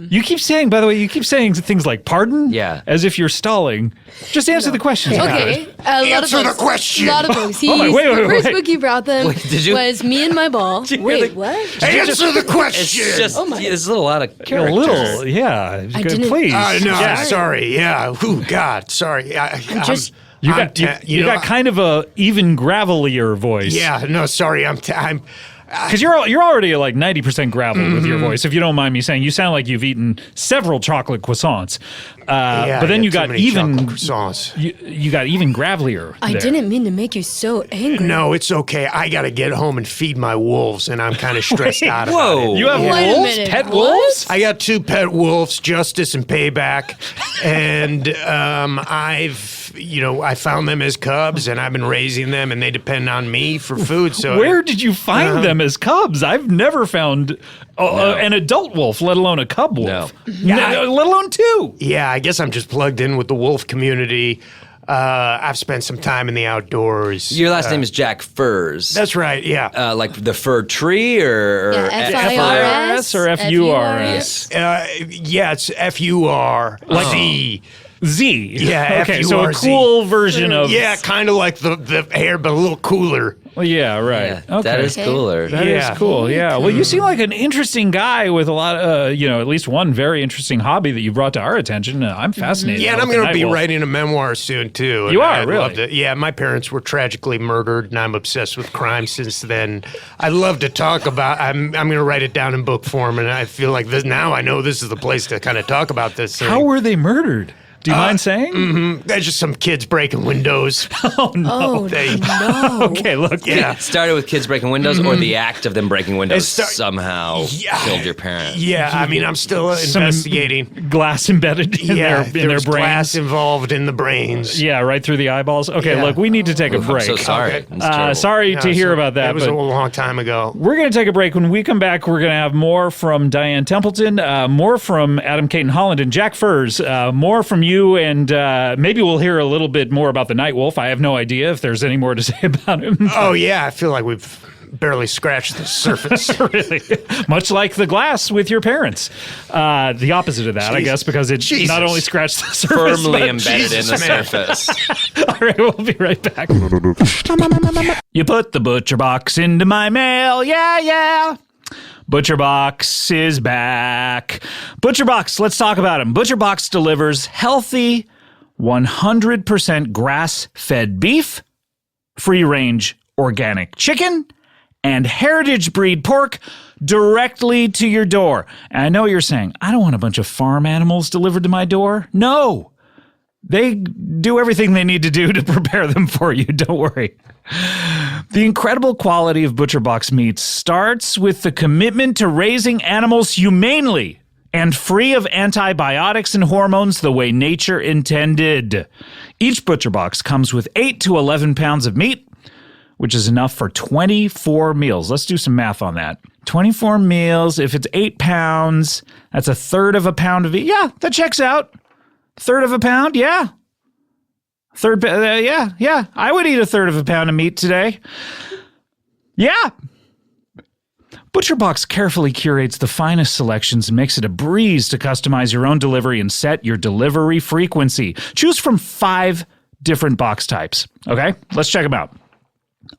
You keep saying, by the way, things like pardon? Yeah. As if you're stalling. Just answer the question. okay. A lot Answer of the books. question. A lot of books. my- wait, The first wait. book he brought them did you- was Me and My Ball. you hear Wait, the- what? answer the It's question. just, there's a lot of A characters. little, yeah. I Good, didn't- please. No, Jack. sorry. Yeah. Oh God, sorry. just- You got kind of a even gravelier voice. Yeah. No, sorry. I'm. Because you're already like 90% gravel with your voice, if you don't mind me saying. You sound like you've eaten several chocolate croissants. But then you got even croissants. you got even gravelier. I there. didn't mean to make you so angry. No, it's okay. I got to get home and feed my wolves, and I'm kind of stressed out about Whoa. it. You have Wait a wolves? minute, Pet what? wolves? I got 2 pet wolves, Justice and Payback, and I found them as cubs, and I've been raising them, and they depend on me for food. So Where did you find them as cubs? I've never found an adult wolf, let alone a cub wolf. Let alone 2. Yeah, I guess I'm just plugged in with the wolf community. I've spent some time in the outdoors. Your last name is Jack Furs. That's right. Yeah. Like the fir tree or Yeah, FIRS or FURS? Yeah, it's FURZ. Z. Yeah, Okay, so a FURZ. cool version of. Yeah, kind of like the hair, but a little cooler. Well, yeah, right. Yeah, Okay. that is cooler. That is Yeah. cool. Yeah. Well, you seem like an interesting guy with a lot of, at least one very interesting hobby that you brought to our attention. I'm fascinated. Yeah, and I'm going to be writing a memoir soon, too. You and are, I'd really? love to- yeah, my parents were tragically murdered, and I'm obsessed with crime since then. I'd love to talk about I'm going to write it down in book form, and I feel like now I know this is the place to kind of talk about this thing. How were they murdered? Do you mind saying? There's just some kids breaking windows. Oh, no. Oh, no. Okay, look. Yeah. Started with kids breaking windows, or the act of them breaking windows somehow Yeah. killed your parents. Yeah, I mean, I'm still Some investigating. glass embedded in Yeah, their there's brains. glass involved in the brains. Yeah, right through the eyeballs. Okay, Yeah. look, we need to take a I'm break. so sorry. Okay. It's terrible. Sorry to hear So about that. That was a but long time ago. we're going to take a break. When we come back, we're going to have more from Diane Templeton, more from Adam Cayton-Holland and Jack Furs, more from you, and maybe we'll hear a little bit more about the Night Wolf. I have no idea if there's any more to say about him. Oh, yeah, I feel like we've barely scratched the surface. Really, much like the glass with your parents. The opposite of that, I guess, because it Jesus. not only scratched the surface, Firmly but embedded in the Jesus, man. surface. All right, we'll be right back. You put the butcher box into my mail, yeah. Butcher Box is back. Butcher Box, let's talk about him. Butcher Box delivers healthy, 100% grass-fed beef, free-range organic chicken, and heritage breed pork directly to your door. And I know you're saying, I don't want a bunch of farm animals delivered to my door. No. They do everything they need to do to prepare them for you. Don't worry. The incredible quality of Butcher Box meats starts with the commitment to raising animals humanely and free of antibiotics and hormones the way nature intended. Each Butcher Box comes with 8 to 11 pounds of meat, which is enough for 24 meals. Let's do some math on that. 24 meals, if it's 8 pounds, that's a third of a pound of meat. Yeah, that checks out. Third of a pound, yeah. Yeah. I would eat a third of a pound of meat today. Yeah. ButcherBox carefully curates the finest selections and makes it a breeze to customize your own delivery and set your delivery frequency. Choose from 5 different box types. Okay, let's check them out.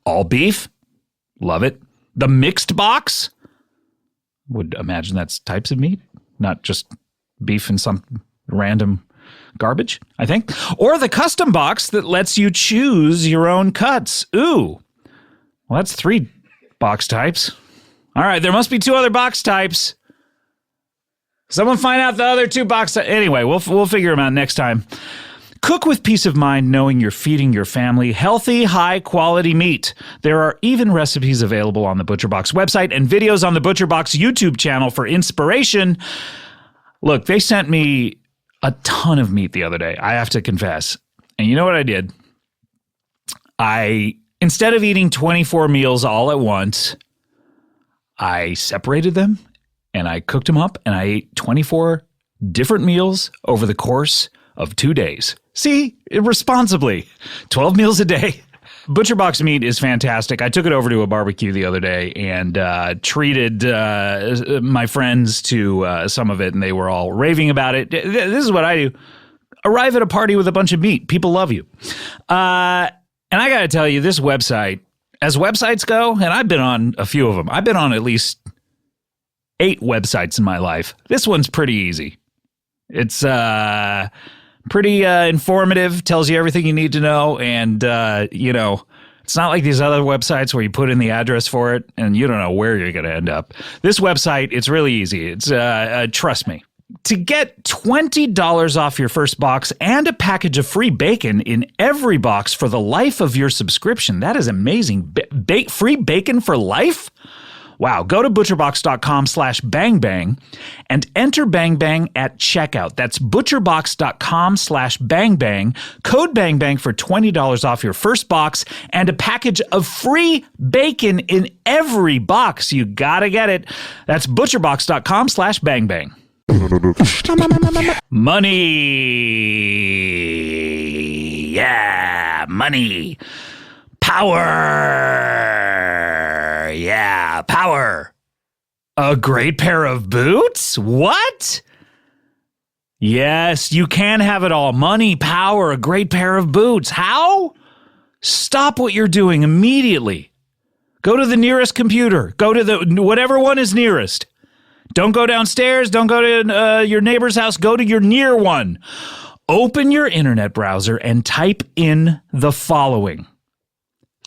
All beef, love it. The mixed box, would imagine that's types of meat, not just beef and some random garbage, I think. Or the custom box that lets you choose your own cuts. Ooh. Well, that's 3 box types. All right, there must be 2 other box types. Someone find out the other 2 box types. Anyway, we'll figure them out next time. Cook with peace of mind knowing you're feeding your family healthy, high-quality meat. There are even recipes available on the ButcherBox website and videos on the ButcherBox YouTube channel for inspiration. Look, they sent me a ton of meat the other day, I have to confess. And you know what I did? Instead of eating 24 meals all at once, I separated them and I cooked them up and I ate 24 different meals over the course of 2 days. See, responsibly. 12 meals a day. ButcherBox meat is fantastic. I took it over to a barbecue the other day and treated my friends to some of it, and they were all raving about it. This is what I do. Arrive at a party with a bunch of meat. People love you. And I got to tell you, this website, as websites go, and I've been on a few of them. I've been on at least 8 websites in my life. This one's pretty easy. It's pretty informative, tells you everything you need to know, and, it's not like these other websites where you put in the address for it and you don't know where you're going to end up. This website, it's really easy. It's trust me. To get $20 off your first box and a package of free bacon in every box for the life of your subscription, that is amazing. Free bacon for life? Wow. Go to butcherbox.com/bangbang and enter bangbang at checkout. That's butcherbox.com/bangbang. Code bangbang for $20 off your first box and a package of free bacon in every box. You gotta get it. That's butcherbox.com/bangbang. Money. Yeah, money. Power. Yeah, power. A great pair of boots? What? Yes, you can have it all. Money, power, a great pair of boots. How? Stop what you're doing immediately. Go to the nearest computer. Go to whatever one is nearest. Don't go downstairs. Don't go to your neighbor's house. Go to your near one. Open your internet browser and type in the following.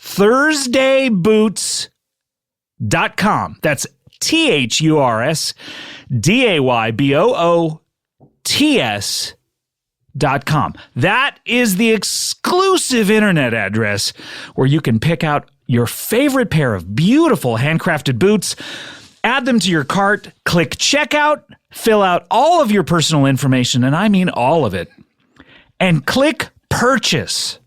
ThursdayBoots.com. That's ThursdayBoots.com. That is the exclusive internet address where you can pick out your favorite pair of beautiful handcrafted boots, add them to your cart, click checkout, fill out all of your personal information, and I mean all of it, and click purchase.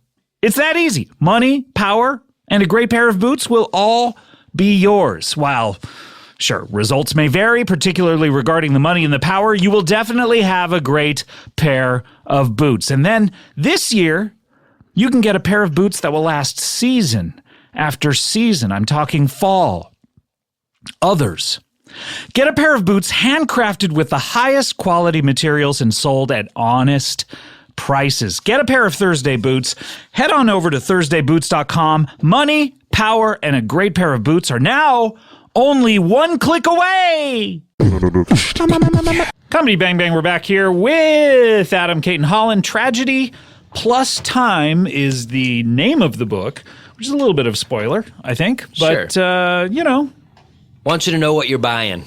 It's that easy. Money, power, and a great pair of boots will all be yours. While, sure, results may vary, particularly regarding the money and the power, you will definitely have a great pair of boots. And then this year, you can get a pair of boots that will last season after season. I'm talking fall. Others. Get a pair of boots handcrafted with the highest quality materials and sold at honest prices. Get a pair of Thursday boots. Head on over to ThursdayBoots.com. Money, power, and a great pair of boots are now only one click away. Comedy Bang Bang, we're back here with Adam Cayton-Holland. Tragedy Plus Time is the name of the book, which is a little bit of spoiler, I think. But, Sure. Want you to know what you're buying.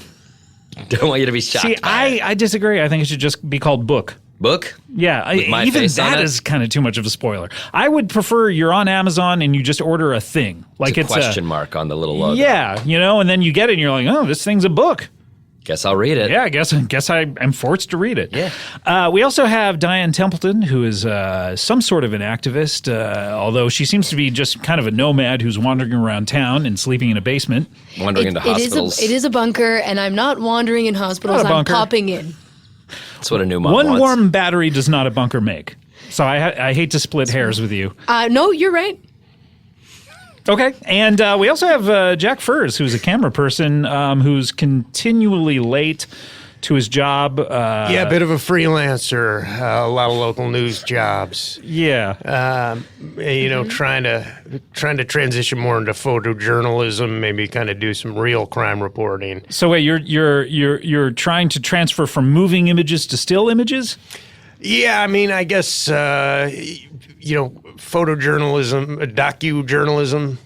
Don't want you to be shocked. See, I disagree. I think it should just be called book. Book? Yeah, With my even face on that it? is kind of too much of a spoiler. I would prefer you're on Amazon and you just order a thing. Like It's a question mark on the little logo. Yeah, and then you get it and you're like, oh, this thing's a book. Guess I'll read it. Yeah, I guess I am forced to read it. Yeah. We also have Diane Templeton, who is some sort of an activist, although she seems to be just kind of a nomad who's wandering around town and sleeping in a basement. Wandering into hospitals. It is a bunker, and I'm not wandering in hospitals. Not a bunker. I'm popping in. That's what a new mom One wants. warm battery does not a bunker make. So I hate to split hairs with you. No, you're right. Okay, and we also have Jack Furs, who's a camera person who's continually late to his job. Yeah, a bit of a freelancer, a lot of local news jobs. Yeah. Trying to transition more into photojournalism, maybe kind of do some real crime reporting. So wait, you're trying to transfer from moving images to still images? Yeah, I mean, I guess, photojournalism, docujournalism.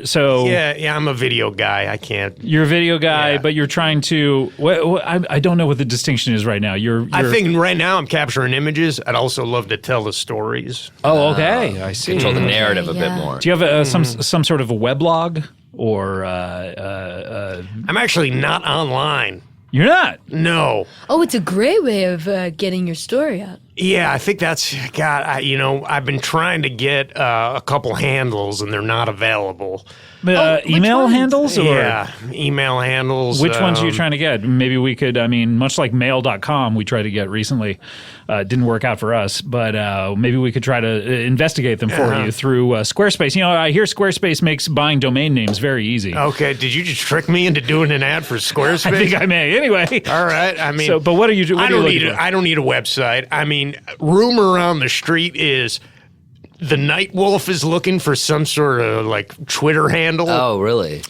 So Yeah, I'm a video guy. I can't. you're a video guy, Yeah. but you're trying to. I don't know what the distinction is right now. I think right now I'm capturing images. I'd also love to tell the stories. Oh, okay. I see. Control the narrative a bit yeah. more. Do you have some sort of a weblog or? I'm actually not online. You're not. No. Oh, it's a great way of getting your story out. Yeah, I think that's, God, I've been trying to get a couple handles and they're not available. which Email ones? handles or Yeah, email handles. which ones are you trying to get? Maybe we could. I mean, much like mail.com, we tried to get recently. Didn't work out for us, but maybe we could try to investigate them for you through Squarespace. I hear Squarespace makes buying domain names very easy. Okay, did you just trick me into doing an ad for Squarespace? I think I may. Anyway. All right, I mean. So, but what are you? What I are you don't looking need for? I don't need a website. I mean, rumor around the street is the Night Wolf is looking for some sort of like Twitter handle. Oh, really?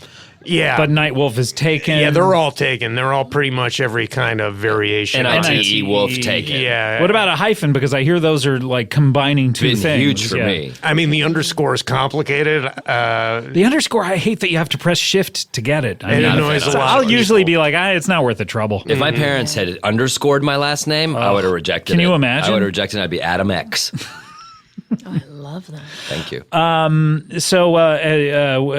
Yeah. But Night Wolf is taken. Yeah, they're all taken. They're all pretty much every kind of variation. NITE Wolf taken. Yeah. What about a hyphen? Because I hear those are like combining two Been things. huge for Yeah. me. I mean, the underscore is complicated. The underscore, I hate that you have to press shift to get it. It annoys a lot I'll of usually people. be like, it's not worth the trouble. If my parents had underscored my last name, I would have rejected it. Can you imagine? I would have rejected it. I'd be Adam X. Oh, I love that. Thank you. So,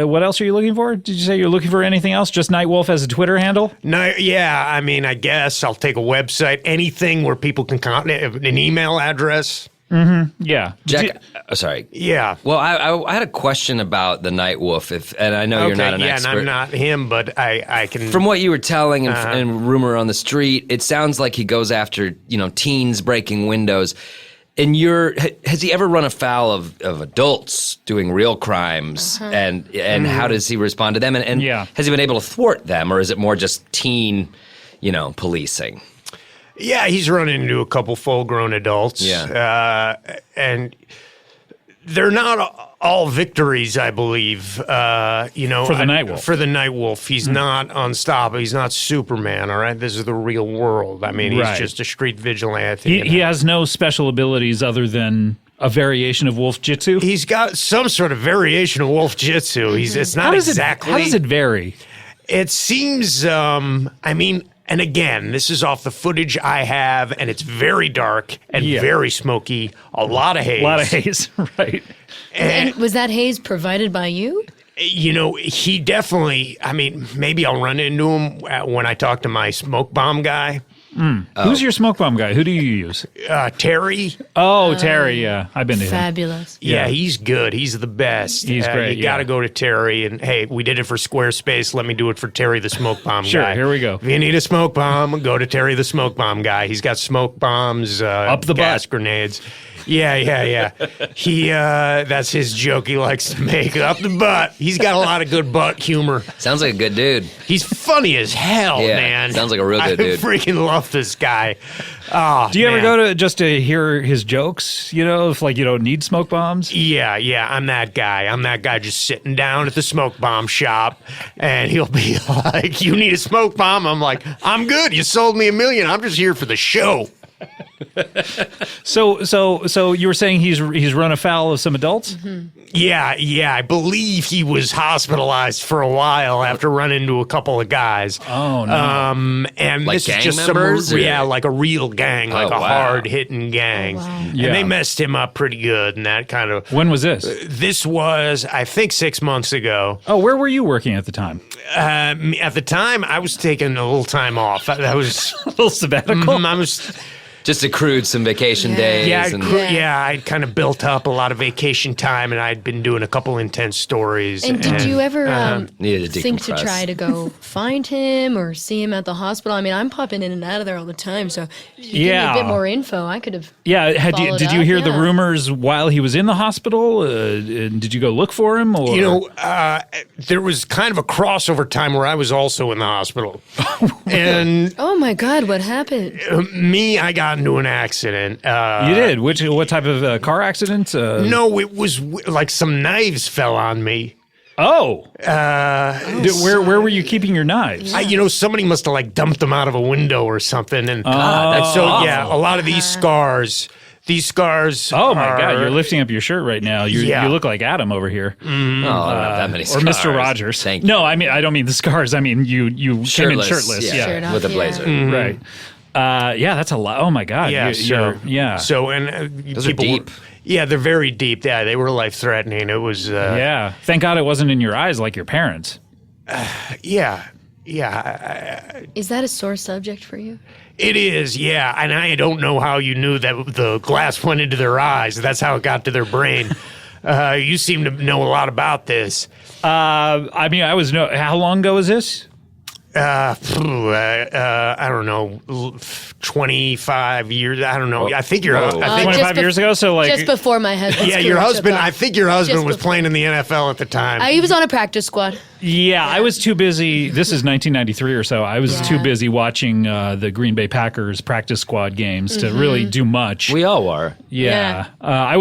what else are you looking for? Did you say you're looking for anything else? Just Night Wolf as a Twitter handle? No, yeah, I mean, I guess I'll take a website, anything where people can an email address. Yeah. Jack, sorry. Yeah. Well, I had a question about the Night Wolf, and I know you're not an yeah, expert. and I'm not him, but I can. From what you were telling and rumor on the street, it sounds like he goes after teens breaking windows. And has he ever run afoul of adults doing real crimes, and how does he respond to them? And Yeah. has he been able to thwart them, or is it more just teen, policing? Yeah, he's run into a couple full-grown adults. Yeah. And they're not all victories, I believe. For the Night Wolf. For the Night Wolf, he's not unstoppable. He's not Superman. All right, this is the real world. I mean, he's Right. just a street vigilante. He has no special abilities other than a variation of Wolf Jitsu. He's got some sort of variation of Wolf Jitsu. It's not exactly. How does it vary? It seems. I mean. And again, this is off the footage I have, and it's very dark and Yeah. very smoky. A lot of haze. A lot of haze, right? And was that haze provided by you? He definitely. I mean, maybe I'll run into him when I talk to my smoke bomb guy, Who's your smoke bomb guy? Who do you use? Terry. Oh, Terry. Yeah, I've been to him. Fabulous. Yeah, he's good. He's the best. He's great, You got to yeah. go to Terry. And hey, we did it for Squarespace. Let me do it for Terry the smoke bomb Sure, guy. here we go. If you need a smoke bomb, go to Terry the smoke bomb guy. He's got smoke bombs, Up the gas butt. grenades. Yeah. He that's his joke he likes to make. Up the butt. He's got a lot of good butt humor. Sounds like a good dude. He's funny as hell, Yeah, man. sounds like a real good dude. I freaking love this guy. Oh, Do you ever man. go to just to hear his jokes? If like you don't need smoke bombs? Yeah, I'm that guy. I'm that guy just sitting down at the smoke bomb shop, and he'll be like, "You need a smoke bomb?" I'm like, "I'm good. You sold me $1 million. I'm just here for the show." So you were saying he's run afoul of some adults? Yeah. I believe he was hospitalized for a while after running into a couple of guys. Oh no! And Like this gang is just members, some, or- yeah, like a real gang, like Oh, a wow. hard hitting gang. wow. Yeah. And they messed him up pretty good, and that kind of. When was this? This was, I think, 6 months ago. Oh, where were you working at the time? At the time, I was taking a little time off. That was. A little sabbatical. I was. Just accrued some vacation days. Yeah, and I'd kind of built up a lot of vacation time, and I'd been doing a couple intense stories. And did you ever Needed to think to decompress. try to go find him or see him at the hospital? I mean, I'm popping in and out of there all the time, so if you give me Yeah. a bit more info, I could have. Yeah, followed did you up, hear the yeah. rumors while he was in the hospital? Did you go look for him? Or? There was kind of a crossover time where I was also in the hospital, and Oh my God, what happened? I got into an accident. You did. What type of car accident? No, it was like some knives fell on me. Oh. Where were you keeping your knives? Somebody must have like dumped them out of a window or something. And that's awful. yeah, a lot of these scars. Oh my God! You're lifting up your shirt right now. You look like Adam over here, Oh, I don't have that many or scars. Mr. Rodgers. Thank you. No, I mean I don't mean the scars. I mean you came in shirtless. Yeah, Shirt off, with a yeah. blazer. Right. Yeah, that's a lot. Oh my God. Yeah, So Those are deep. Yeah, they're very deep. Yeah, they were life threatening. It was. Yeah. Thank God it wasn't in your eyes like your parents. Yeah. Is that a sore subject for you? It is, yeah. And I don't know how you knew that the glass went into their eyes. That's how it got to their brain. You seem to know a lot about this. I mean, how long ago was this? I don't know, 25 years. I don't know. I think you're. I think 25 years ago. So like, Just before my husband. yeah, your husband. I think your husband was playing in the NFL at the time. He was on a practice squad. yeah, I was too busy. This is 1993 or so. I was too busy watching the Green Bay Packers practice squad games to really do much. We all are. Yeah. I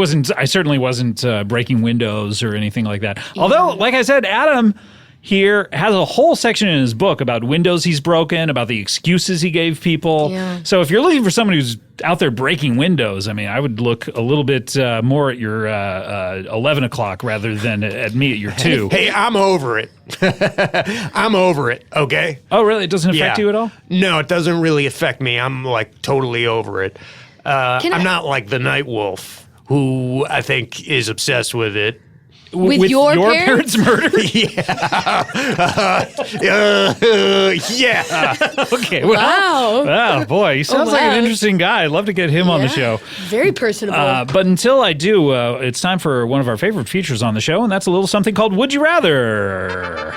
certainly wasn't breaking windows or anything like that. Although, like I said, Adam here has a whole section in his book about windows he's broken, about the excuses he gave people. Yeah. So if you're looking for someone who's out there breaking windows, I mean, I would look a little bit more at your 11 o'clock rather than at me at your 2. Hey, I'm over it. I'm over it, okay? Oh, really? It doesn't affect you at all? No, it doesn't really affect me. I'm like totally over it. I'm not like the Night Wolf, who I think is obsessed with it. With your parents' murder? Yeah. Okay. Well, Wow. boy, he sounds like an interesting guy. I'd love to get him on the show. Very personable. But until I do, it's time for one of our favorite features on the show, and that's a little something called Would You Rather?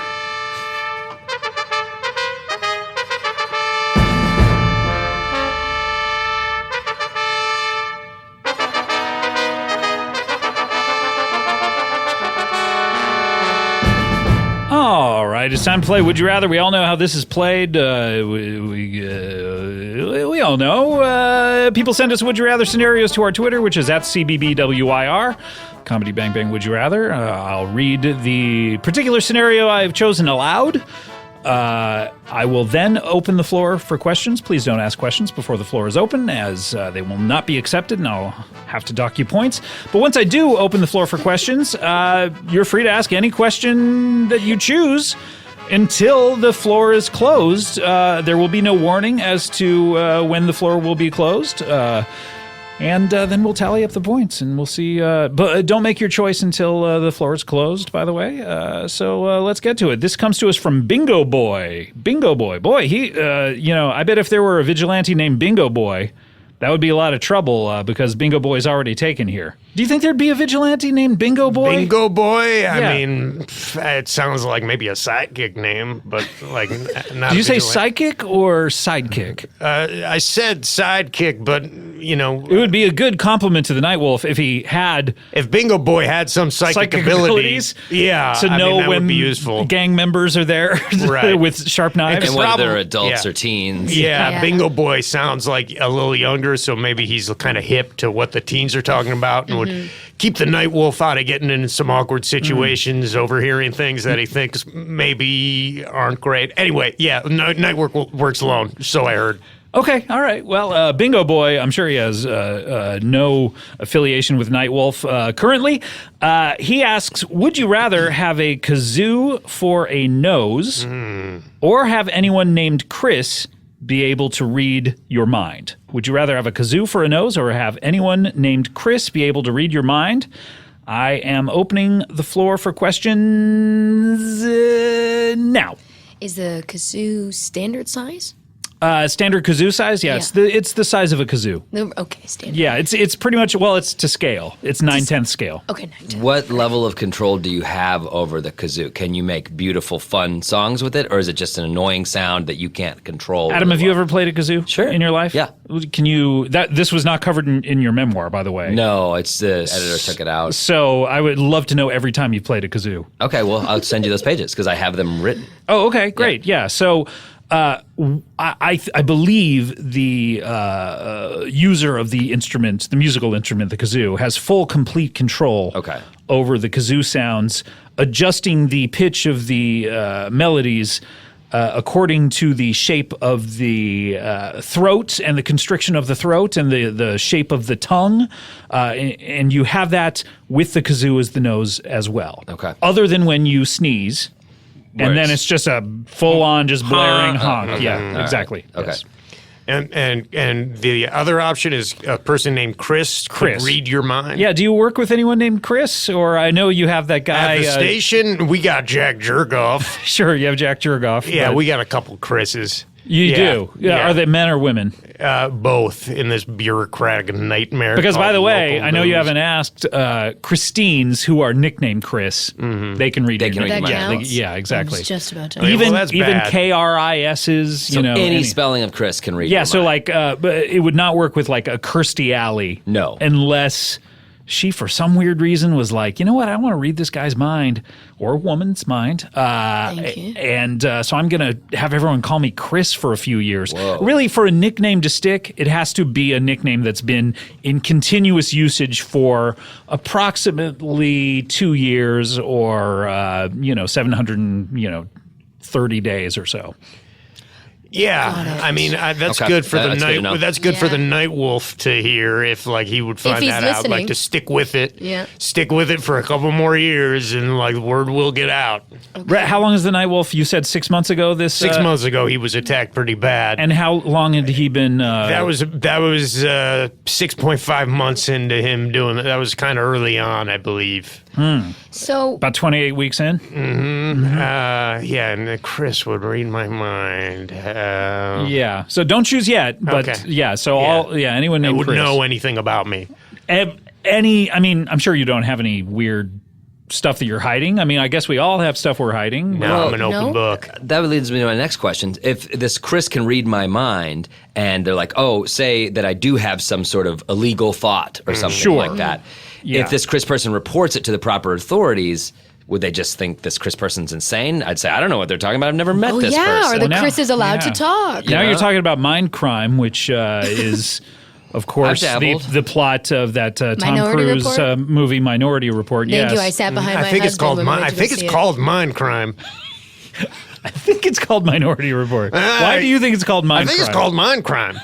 All right, it's time to play Would You Rather. We all know how this is played. We all know. People send us Would You Rather scenarios to our Twitter, which is at CBBWIR. Comedy Bang Bang Would You Rather. I'll read the particular scenario I've chosen aloud. I will then open the floor for questions. Please don't ask questions before the floor is open, as they will not be accepted, and I'll have to dock you points. But once I do open the floor for questions, you're free to ask any question that you choose until the floor is closed. There will be no warning as to when the floor will be closed. And then we'll tally up the points, and we'll see. But don't make your choice until the floor is closed, by the way. So let's get to it. This comes to us from Bingo Boy. Bingo Boy. Boy, he, I bet if there were a vigilante named Bingo Boy, that would be a lot of trouble because Bingo Boy's already taken here. Do you think there'd be a vigilante named Bingo Boy? Bingo Boy? Yeah. I mean, it sounds like maybe a sidekick name, but like not. Did you say vigilante. psychic or sidekick? I said sidekick, but It would be a good compliment to the Night Wolf if he had if Bingo Boy had some psychic abilities, yeah, to know that when would be useful. gang members are there Right. with sharp knives. And whether they're Probably- adults yeah. or teens. Yeah, Bingo Boy sounds like a little younger, so maybe he's kind of hip to what the teens are talking about and would keep the Night Wolf out of getting in some awkward situations, overhearing things that he thinks maybe aren't great. Anyway, yeah, Night Wolf works alone, so I heard. Okay, all right. Well, Bingo Boy, I'm sure he has no affiliation with Night Wolf currently. He asks, would you rather have a kazoo for a nose or have anyone named Chris be able to read your mind? Would you rather have a kazoo for a nose or have anyone named Chris be able to read your mind? I am opening the floor for questions now. Is the kazoo standard size? Standard kazoo size? Yeah, it's the size of a kazoo. Okay, standard. Yeah, it's pretty much, it's to scale. It's 9/10 scale. Okay, 9/10. What level of control do you have over the kazoo? Can you make beautiful, fun songs with it, or is it just an annoying sound that you can't control? Adam, have you ever played a kazoo Sure. in your life? Yeah. Can you, this was not covered in your memoir, by the way. No, it's the editor took it out. So I would love to know every time you played a kazoo. Okay, well, I'll send you those pages because I have them written. Oh, okay, great. Yeah. So I believe the user of the instrument, the musical instrument, the kazoo, has full, complete control Okay. over the kazoo sounds adjusting the pitch of the melodies according to the shape of the throat and the constriction of the throat and the shape of the tongue. And you have that with the kazoo as the nose as well. Okay. Other than when you sneeze. And then it's just a full-on just blaring honk. Okay. Yeah, exactly. Okay. Yes. And the other option is a person named Chris could read your mind. Yeah, do you work with anyone named Chris? Or I know you have that guy. At the station, we got Jack Jerkoff. Sure, you have Jack Jerkoff. Yeah, but we got a couple Chris's. You do? Yeah. Are they men or women? Both in this bureaucratic nightmare. Because, by the way, local I know you news. haven't asked Christines, who are nicknamed Chris. They can read They your can read name. your Yeah, mind. yeah, exactly. I was just about to. Yeah, Even well, that's even bad. KRISs, So any spelling of Chris can read Yeah, your so mind. like, but it would not work with like a Kirstie Alley. No. Unless she, for some weird reason, was like, you know what, I want to read this guy's mind or woman's mind. Thank you. And so I'm going to have everyone call me Chris for a few years. Whoa. Really, for a nickname to stick, it has to be a nickname that's been in continuous usage for approximately 2 years or, 730 days or so. Yeah, I mean that's Okay. good for the That's good to know. night. That's good for Yeah. the night wolf to hear if like he would find he's that out, like listening. to stick with it. Yeah. Stick with it for a couple more years, and like word will get out. Right, how long is the Night Wolf? You said 6 months ago. This 6 months ago, he was attacked pretty bad. And how long had he been? that was 6.5 months into him doing that. That was kind of early on, I believe. So about 28 weeks in. Yeah, and Chris would read my mind. Yeah. So don't choose yet. But Okay. yeah. So anyone I named would Chris. know anything about me. I mean, I'm sure you don't have any weird stuff that you're hiding. I mean, I guess we all have stuff we're hiding. No, I'm an open no. book. That leads me to my next question. If this Chris can read my mind and they're like, oh, say that I do have some sort of illegal thought or something Sure. like that. Yeah. If this Chris person reports it to the proper authorities, would they just think this Chris person's insane? I'd say, I don't know what they're talking about. I've never met Oh this yeah, person. or the Now- Chris is allowed yeah. to talk. Now know? you're talking about mind crime, which is, of course, I've dabbled. the plot of that Tom Minority Cruise Report? movie, Minority Report. Thank yes. you. I sat behind my I think it's husband called when we mind. went I to think go it's see it. called mind crime. I think it's called Minority Report. Why do you think it's called I mind think crime? it's called mind crime.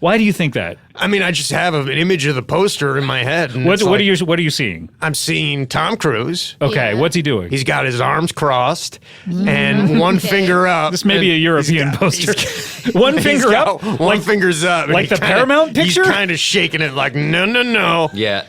Why do you think that? I mean, I just have an image of the poster in my head. And What it's are like, you seeing? I'm seeing Tom Cruise. Okay, Yeah. what's he doing? He's got his arms crossed and one finger up. This may be a and European he's got- poster. he's- One he's finger got up, One finger's up. and like he the Paramount picture? He's kind of shaking it like, no. Yeah.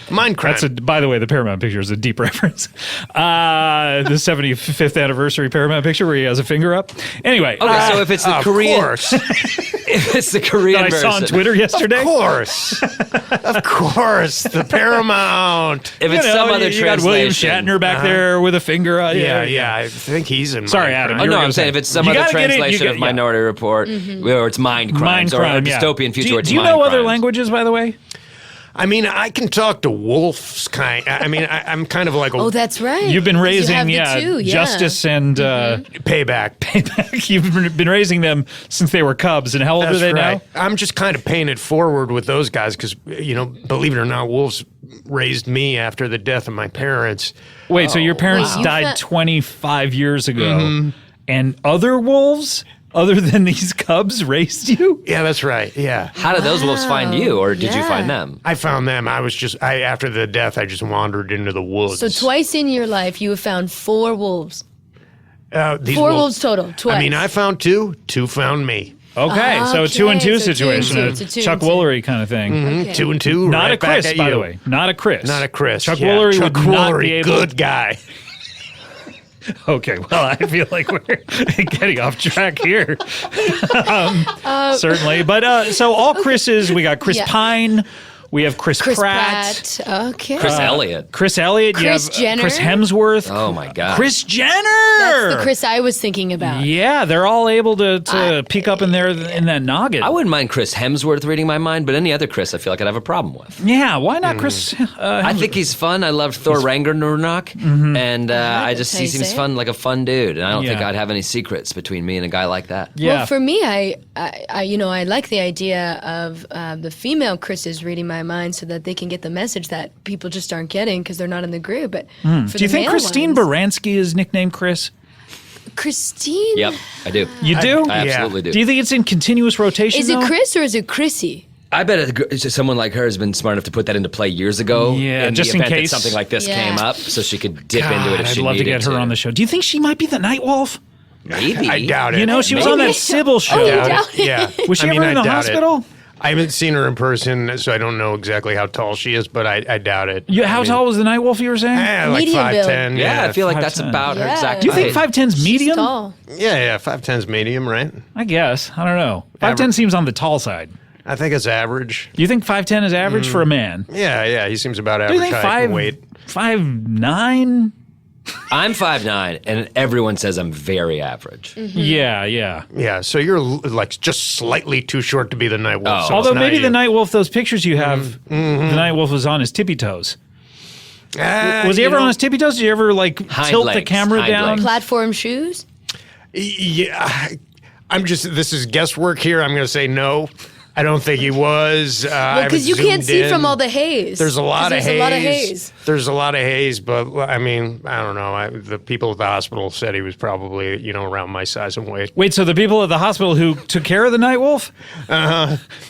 Mind crime. By the way, the Paramount picture is a deep reference. The 75th anniversary Paramount picture where he has a finger up. Anyway, Okay, so if it's the of Korean, course. if it's the Korean that I saw on version, Twitter yesterday. Of course. Of course. The Paramount. if it's some other you got William translation, Shatner back there with a finger. Yeah. I think he's in Sorry, Mind Adam. Crime. Oh You were no, gonna I'm saying say- if it's some You other gotta get it, translation you of get- yeah. Minority Report, or it's Mind Crimes, Mind or a crime, yeah. dystopian future where it's Do you mind know other crimes. languages, by the way? I mean, I can talk to wolves, I'm kind of like a Oh, that's right. You've been 'Cause raising, you have the two, yeah. Justice and payback. Payback. You've been raising them since they were cubs. And how old That's are they right. now? I'm just kind of paying it forward with those guys because, believe it or not, wolves raised me after the death of my parents. Wait, so your parents Wow. died You've got- 25 years ago, and other wolves, other than these cubs, raised you? Yeah, that's right. Yeah. How did those wolves find you, or did you Yeah. find them? I found them. After the death, I just wandered into the woods. So twice in your life, you have found 4 wolves. These Four wolves total. Twice. I mean, I found 2. 2 found me. Okay, so a 2 and 2 Okay, so 2 and situation, 2, a it's a 2 Chuck and 2. Woolery kind of thing. Okay. 2 and 2. Not right a back Chris, at by you. the way. Not a Chris. Not a Chris. Chuck yeah. Woolery Chuck would not Woolery, be able. good guy. Okay, well, I feel like we're getting off track here. Certainly, but so all Chris's, we got Chris Yeah. Pine, we have Chris Chris Pratt. Pratt. Okay. Chris Elliott. Chris Elliott, you Chris have Jenner. Chris Hemsworth. Oh my God. Chris Jenner. That's the Chris I was thinking about. Yeah, they're all able to peek up in there in that noggin. I wouldn't mind Chris Hemsworth reading my mind, but any other Chris, I feel like I'd have a problem with. Yeah, why not Chris? I think he's fun. I loved Thor Ragnarok, and I just how he you seems say it. fun, like a fun dude. And I don't think Yeah. I'd have any secrets between me and a guy like that. Yeah. Well, for me, I like the idea of the female Chris's reading my my mind so that they can get the message that people just aren't getting because they're not in the group. But Do you think Christine Baranski is nicknamed Chris? Christine? Yep, I do. You do? I absolutely do. Do you think it's in continuous rotation? Is it though? Chris or is it Chrissy? I bet someone like her has been smart enough to put that into play years ago. Yeah, in just the in event case. that something like this Yeah. came up, so she could dip into it if I'd she love to needed get her on the show. Do you think she might be the Night Wolf? Maybe. I doubt it. You know, she was on that Sybil show. you doubt it? Yeah. Was she I mean, ever in I the doubt it. hospital? I haven't seen her in person, so I don't know exactly how tall she is, but I doubt it. How tall was the Night Wolf you were saying? Like Medium build. 5'10". Yeah, I feel like that's 5'10". about her Yeah. exact Do you think height. 5'10's medium? She's tall. Yeah, 5'10's medium, right? I guess. I don't know. 5'10 seems on the tall side. I think it's average. Do you think 5'10 is average for a man? Yeah, he seems about Do average you think height and weight. 5'9"? I'm 5'9", and everyone says I'm very average. Yeah. Yeah, so you're like just slightly too short to be the Night Wolf. Oh. so Although it's not maybe you. the Night Wolf, those pictures you have, the Night Wolf was on his tippy toes. Was he ever on his tippy toes? Did you ever Hind tilt the legs, camera hind down? legs. Platform shoes? Yeah, this is guesswork here. I'm going to say no. I don't think he was. Well, because you can't see from all the haze. There's a lot of 'Cause haze. there's a lot of haze. There's a lot of haze, but I mean, I don't know. The people at the hospital said he was probably, around my size and weight. Wait, so the people at the hospital who took care of the Night Wolf?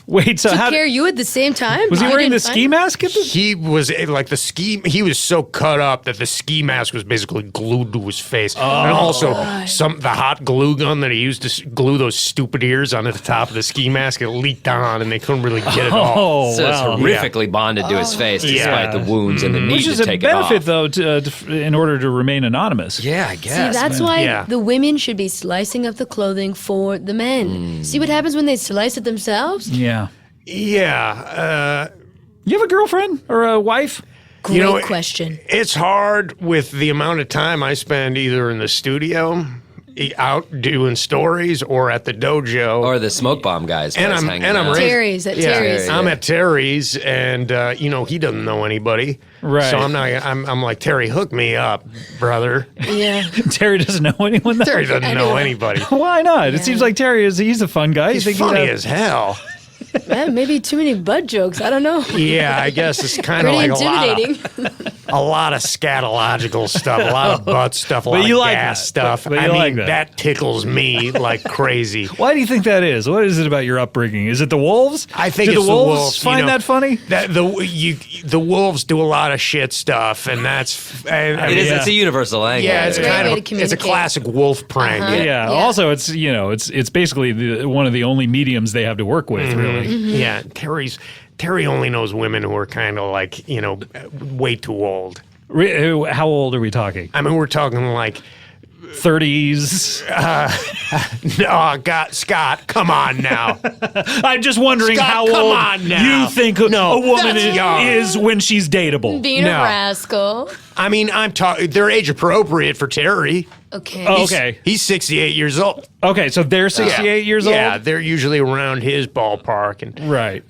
Wait, so Took how care of you at the same time? was he You wearing the didn't find ski him? mask? At the, He was like the ski. He was so cut up that the ski mask was basically glued to his face, and also the hot glue gun that he used to glue those stupid ears onto the top of the ski mask. It leaked on, and they couldn't really get it off. oh, So wow. it's horrifically bonded to his face, despite Yeah. the wounds and the need Which is to a take it off. benefit, though, in order to remain anonymous. Yeah, I See, guess. that's man. why Yeah. the women should be slicing up the clothing for the men. See what happens when they slice it themselves? Yeah. Yeah, You have a girlfriend or a wife? Great question. it's hard with the amount of time I spend either in the studio, out doing stories, or at the dojo. Or the smoke bomb guys. and place I'm hanging and I'm out. raised- Terry's, at Terry's. I'm at Terry's, and he doesn't know anybody, Right. So I'm not. I'm like, Terry, hook me up, brother. Yeah. Terry doesn't know anyone there? Terry doesn't know anybody. Why not? It seems like Terry he's a fun guy. He's You think funny he'd as hell. Man, maybe too many butt jokes. I don't know. Yeah, I guess it's kind of Pretty like intimidating. a lot of scatological stuff, a lot of butt stuff, a lot you of like gas that. stuff. But you I mean, like that. that tickles me like crazy. Why do you think that is? What is it about your upbringing? Is it the wolves? I think do it's the wolves wolves. find that funny? That the wolves do a lot of shit stuff, and that's and, I It mean, is. Yeah. It's a universal language. yeah, it's Great kind way of to it's a communicate. classic wolf prank. Uh-huh. Yeah. Yeah. Yeah. Also, it's basically one of the only mediums they have to work with, really. Yeah, Terry only knows women who are kind of like way too old. How old are we talking? I mean, we're talking like, 30s. oh God, Scott, come on now. I'm just wondering Scott, how come old on now. you think No, a woman that's young. is when she's dateable. Being No. a rascal. I mean, I'm talking. They're age appropriate for Terry. Okay. Oh, He's- okay. He's 68 years old. Okay, so they're 68 years old? Yeah, they're usually around his ballpark, and Right.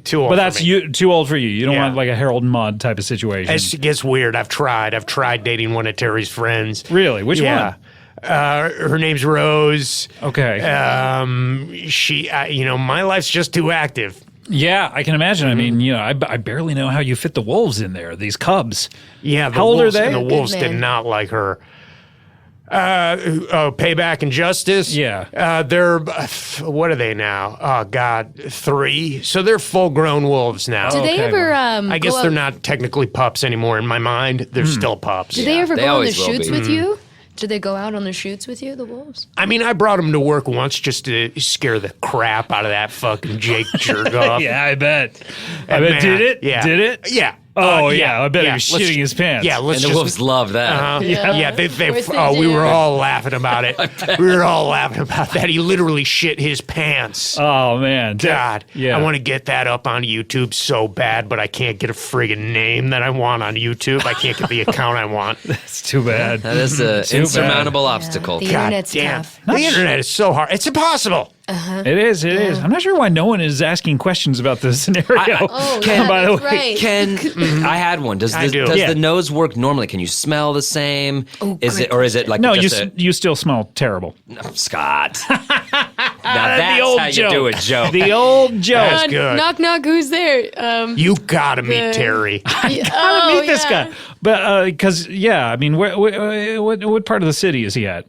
too old. But that's for me. too old for you. You don't Yeah. want like a Harold and Maude type of situation. It gets weird. I've tried dating one of Terry's friends. Really? Which Yeah. one? Her name's Rose. Okay. She, my life's just too active. Yeah, I can imagine. I mean, I barely know how you fit the wolves in there, these cubs. Yeah. The How old are wolves, they? And the wolves Good did man. not like her. Payback and Justice. Yeah. They're what are they now? Oh God, 3. So they're full-grown wolves now. Do they okay, ever? I guess go they're out- not technically pups anymore. In my mind, they're still pups. Do they ever they go on the always will shoots be. with you? Do they go out on the shoots with you, the wolves? I mean, I brought them to work once just to scare the crap out of that fucking Jake jerk-off. Yeah, I bet. I And bet. man, Did it? Yeah. Did it? Yeah. Oh, yeah. I bet he was Let's- shitting his pants. Yeah, let's And the just... wolves love that. Yeah, they Of course they we do. were all laughing about it. We were all laughing about that. He literally shit his pants. Oh, man. God, Yeah. I want to get that up on YouTube so bad, but I can't get a friggin' name that I want on YouTube. I can't get the account I want. It's too bad. That is an Too bad. insurmountable obstacle. The God internet's damn. tough. The internet is so hard. It's impossible. It is. It is. I'm not sure why no one is asking questions about this scenario. By the way, right. Can I had one? Does I do. the nose work normally? Can you smell the same? Is it like no, just you still smell terrible. Scott? Now that's the old how joke. you do a joke. The old joke. That's good. Knock, knock, who's there? You gotta meet Terry. I meet this guy, but because I mean, what part of the city is he at?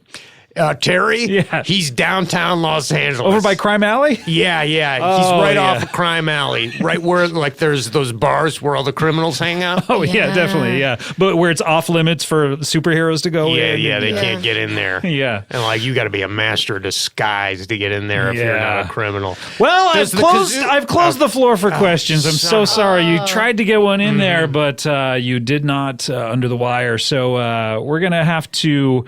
Terry? Yeah. He's downtown Los Angeles. Over by Crime Alley? Yeah. He's right off of Crime Alley, right where like there's those bars where all the criminals hang out. Oh yeah, definitely, yeah. But where it's off limits for superheroes to go in. Yeah, they can't get in there. Yeah. And like you got to be a master of disguise to get in there if you're not a criminal. Well, Does the I've closed the floor for questions. I'm so sorry. You tried to get one in there, but you did not under the wire. So we're gonna have to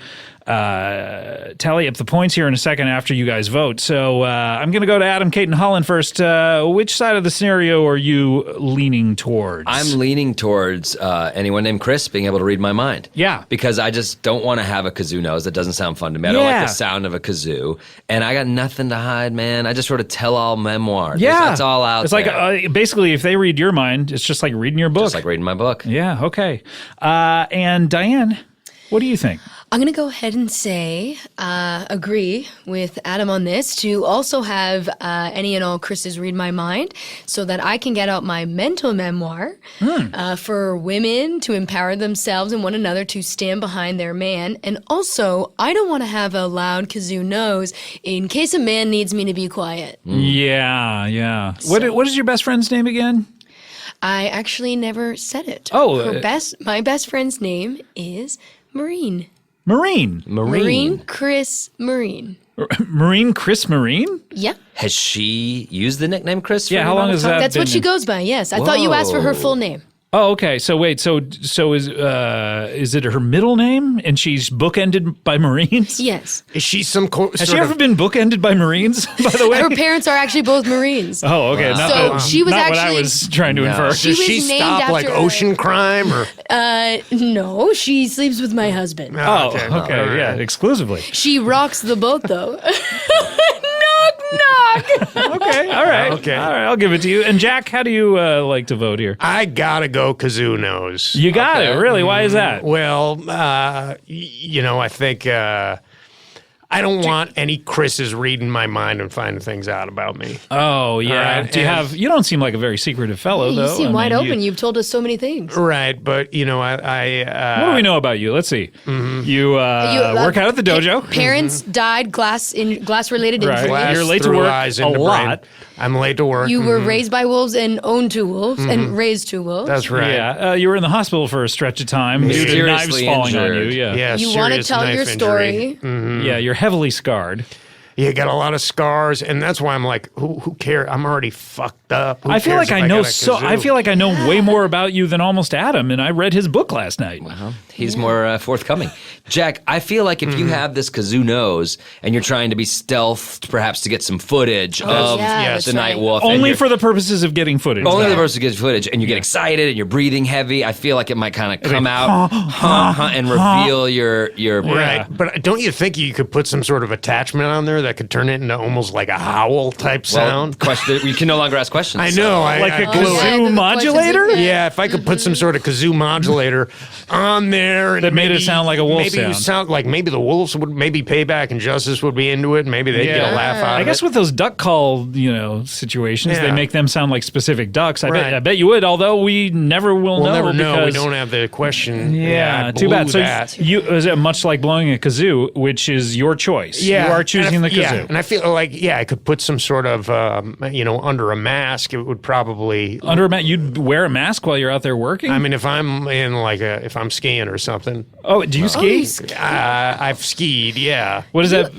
tally up the points here in a second after you guys vote. So I'm going to go to Adam Cayton-Holland first. Which side of the scenario are you leaning towards? I'm leaning towards anyone named Chris being able to read my mind. Yeah. Because I just don't want to have a kazoo nose. That doesn't sound fun to me. I don't like the sound of a kazoo. And I got nothing to hide, man. I just wrote a tell-all memoir. Yeah. That's all out it's there. It's like, basically, if they read your mind, it's just like reading your book. Just like reading my book. Yeah, okay. And Diane, what do you think? I'm going to go ahead and say, agree with Adam on this, to also have any and all Chris's read my mind so that I can get out my mental memoir for women to empower themselves and one another to stand behind their man. And also, I don't want to have a loud kazoo nose in case a man needs me to be quiet. Yeah. What is your best friend's name again? I actually never said it. Oh. My best friend's name is Marine. Marine Chris Marine. Marine Chris Marine? Yeah. Has she used the nickname Chris? Yeah, how long has that That's been? what she goes by, yes. I thought you asked for her full name. Oh, okay. So wait, so is it her middle name and she's bookended by Marines? Yes. Is she some Has she ever been bookended by Marines, by the way? Her parents are actually both Marines. Oh, okay. Not she was what I actually- was trying to infer. She Does was she named stop after like a- ocean crime or? No, she sleeps with my husband. Oh, okay. All right. Yeah, exclusively. She rocks the boat, though. Knock, knock. Okay, all right. Okay. All right, I'll give it to you. And Jack, how do you like to vote here? I gotta go kazoo nose. You got it, really? Why is that? Well, I think I don't want any Chris's reading my mind and finding things out about me. Oh, yeah. right, Do you don't seem like a very secretive fellow, though. You seem I wide mean, open. You've told us so many things. Right, but What do we know about you? Let's see. You work out at the dojo. Parents died glass-related Right. injury. You're late to through work eyes a into lot. brain. I'm late to work. You were raised by wolves and owned two wolves and raised two wolves. That's right. Yeah, you were in the hospital for a stretch of time due to knives Seriously falling on you. injured. Yeah. Yeah, You want to serious tell knife your injury. story. Yeah, you're heavily scarred. You got a lot of scars, and that's why I'm like, who cares? I'm already fucked up. Who I feel cares like if I know got a kazoo? I feel like I know way more about you than almost Adam, and I read his book last night. He's more forthcoming. Jack, I feel like if you have this kazoo nose and you're trying to be stealthed, perhaps to get some footage of yeah, the that's Night right. Wolf. and Only you're- for the purposes of getting footage. Only though. the person gets footage, and you get excited, and you're breathing heavy. I feel like it might kind of come out and reveal your Right, but don't you think you could put some sort of attachment on there that could turn it into almost like a howl type sound? Question. You can no longer ask questions. I know. Like a I kazoo yeah, the modulator? questions are- Yeah, if I could put some sort of kazoo modulator on there and That made it sound like a wolf maybe you sound. sound like maybe the wolves would, maybe Payback and Justice would be into it. Maybe they'd get a laugh out I of guess it. with those duck call, situations, they Yeah. make them sound like specific ducks. I Right. bet you would, although we never will We'll know. never know. We because- don't have the question. Yeah, I too bad. blew So that. is it much like blowing a kazoo, which is your choice? Yeah, You are choosing the kazoo. Yeah, and I feel like I could put some sort of under a mask. It would probably. Under a you'd wear a mask while you're out there working? I mean, if I'm in if I'm skiing or something, oh, do you ski? I've skied. Yeah. What is that?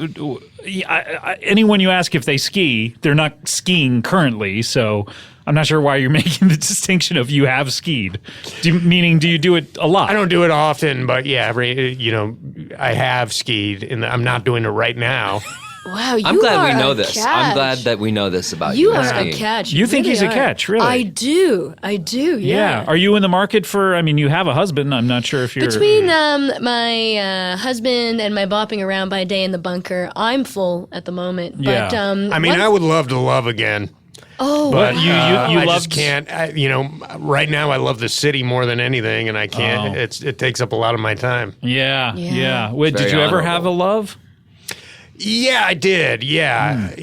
Anyone you ask if they ski, they're not skiing currently, so I'm not sure why you're making the distinction of you have skied. Do you do it a lot? I don't do it often, but yeah, I have skied, and I'm not doing it right now. Wow, you I'm glad are we know a this. catch. I'm glad that we know this about You you. are a Christine. catch. You think he's a are. catch, really? I do. Yeah. Are you in the market for? I mean, you have a husband. I'm not sure if you're Between my husband and my bopping around by day in the bunker, I'm full at the moment. Yeah. But I mean, I would love to love again. Oh, But you I loved. just can't. Right now I love the city more than anything, and I can't. Oh. It takes up a lot of my time. Yeah. Wait, did Very you ever honorable. have a love? Yeah, I did. Yeah.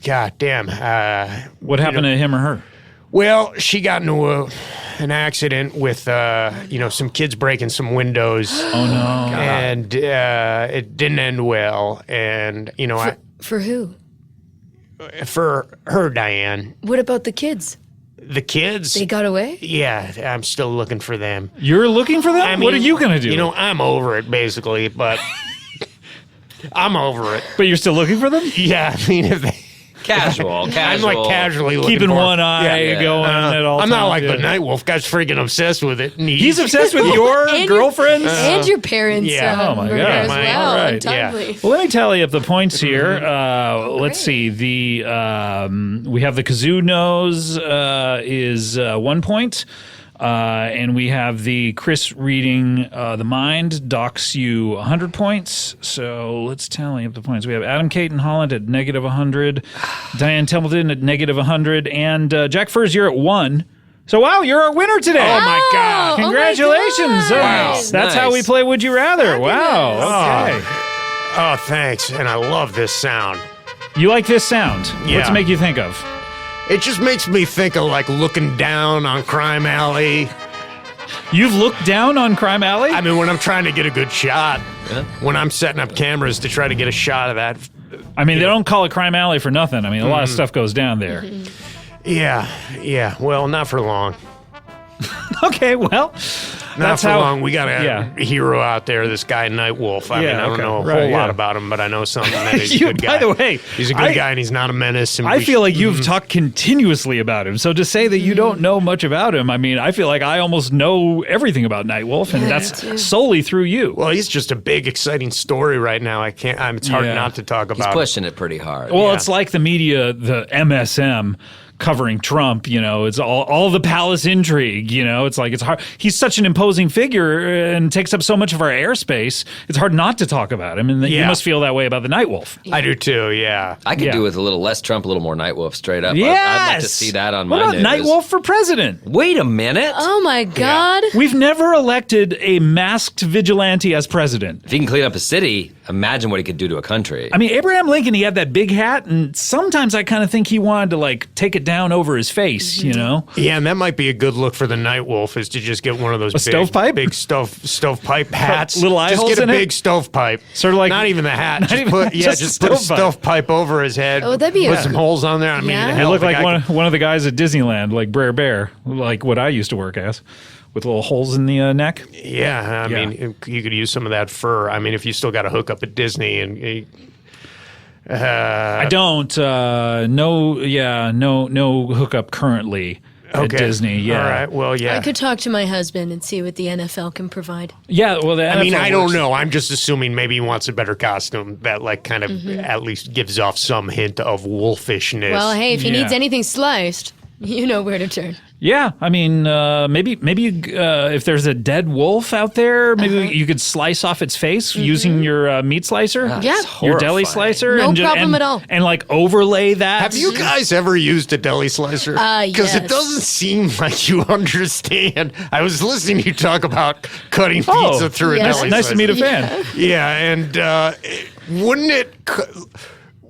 God damn. What happened to him or her? Well, she got into an accident with some kids breaking some windows. Oh no. And it didn't end well. And for who? for her, Diane, What about the kids? the kids. They got away? Yeah, I'm still looking for them. You're looking for them? I mean, what are you gonna do? I'm over it basically, but I'm over it. But you're still looking for them? Yeah, I mean, if they, Casual. I'm like casually looking Keeping for one them. eye Yeah. going at all I'm times. not like yeah. the Night Wolf. Guy's freaking obsessed with it. And He's obsessed with your And girlfriends? and your parents. yeah. Oh, my were God. as My- well. all right, Untimely. Well, let me tally up the points here. Mm-hmm. Let's see. We have the kazoo nose is 1 point. And we have the Chris reading the mind docks you 100 points. So let's tally up the points. We have Adam Cayton-Holland at negative 100, Diane Templeton at negative 100, and Jack Furs, you're at 1. So wow, you're our winner today. Oh my God! Oh, my Congratulations! God. Wow. That's how Nice. we play Would You Rather. Wow. Fabulous. Okay. Oh, thanks. And I love this sound. You like this sound? Yeah. What's it make you think of? It just makes me think of like looking down on Crime Alley. You've looked down on Crime Alley? I mean, when I'm trying to get a good shot, when I'm setting up cameras to try to get a shot of that. I mean, they don't call it Crime Alley for nothing. I mean, a lot of stuff goes down there. Yeah. Well, not for long. Okay, well, Not that's for how. long. We got a yeah. hero out there, this guy Night Wolf. I mean, I don't okay. know a Right, whole lot yeah. about him, but I know something that he's a You, good guy. by the way, he's a good guy and he's not a menace. And I we feel like you've Mm-hmm. talked continuously about him. So to say that you don't know much about him, I mean, I feel like I almost know everything about Night Wolf, and that's solely through you. Well, he's just a big, exciting story right now. I can't. It's hard Yeah. not to talk He's about. pushing it pretty hard. Well, Yeah. it's like the media, the MSM covering Trump, it's all the palace intrigue, it's like it's hard. He's such an imposing figure and takes up so much of our airspace. It's hard not to talk about him. And you Yeah. must feel that way about the Night Wolf. I do too. Yeah. I could Yeah. do with a little less Trump, a little more Night Wolf, straight up. Yes. I'd like to see that on what my about news. Night Wolf for president? Wait a minute. Oh my God. We've never elected a masked vigilante as president. If he can clean up a city, imagine what he could do to a country. I mean, Abraham Lincoln, he had that big hat, and sometimes I kind of think he wanted to take it down over his face, Yeah, and that might be a good look for the Night Wolf is to just get one of those big, stovepipe? big stovepipe hats. Little eye just holes get a in it? big stovepipe. Sort of like- not even the hat. Not Just even- put just put a stovepipe. stovepipe over his head. Oh, that'd be put a- some holes on there. I mean, Yeah. hell, You look the like guy one of the guys at Disneyland, like Brer Bear, like what I used to work as, with little holes in the neck. Yeah, I Yeah. mean, you could use some of that fur. I mean, if you still got a hookup at Disney and. I don't. No hookup currently at Disney. Yeah. All right. Well, yeah. I could talk to my husband and see what the NFL can provide. Yeah. Well, I mean, I don't works. know. I'm just assuming maybe he wants a better costume that, kind of, Mm-hmm. at least gives off some hint of wolfishness. Well, hey, if he Yeah. needs anything sliced, you know where to turn. Yeah. I mean, maybe if there's a dead wolf out there, maybe you could slice off its face using your meat slicer. Yeah. Your deli horrifying. slicer. No and problem at all. And overlay that. Have you guys ever used a deli slicer? Because it yes. doesn't seem like you understand. I was listening to you talk about cutting Oh, pizza through yes. a deli Nice to slicer. meet a fan. Yeah, and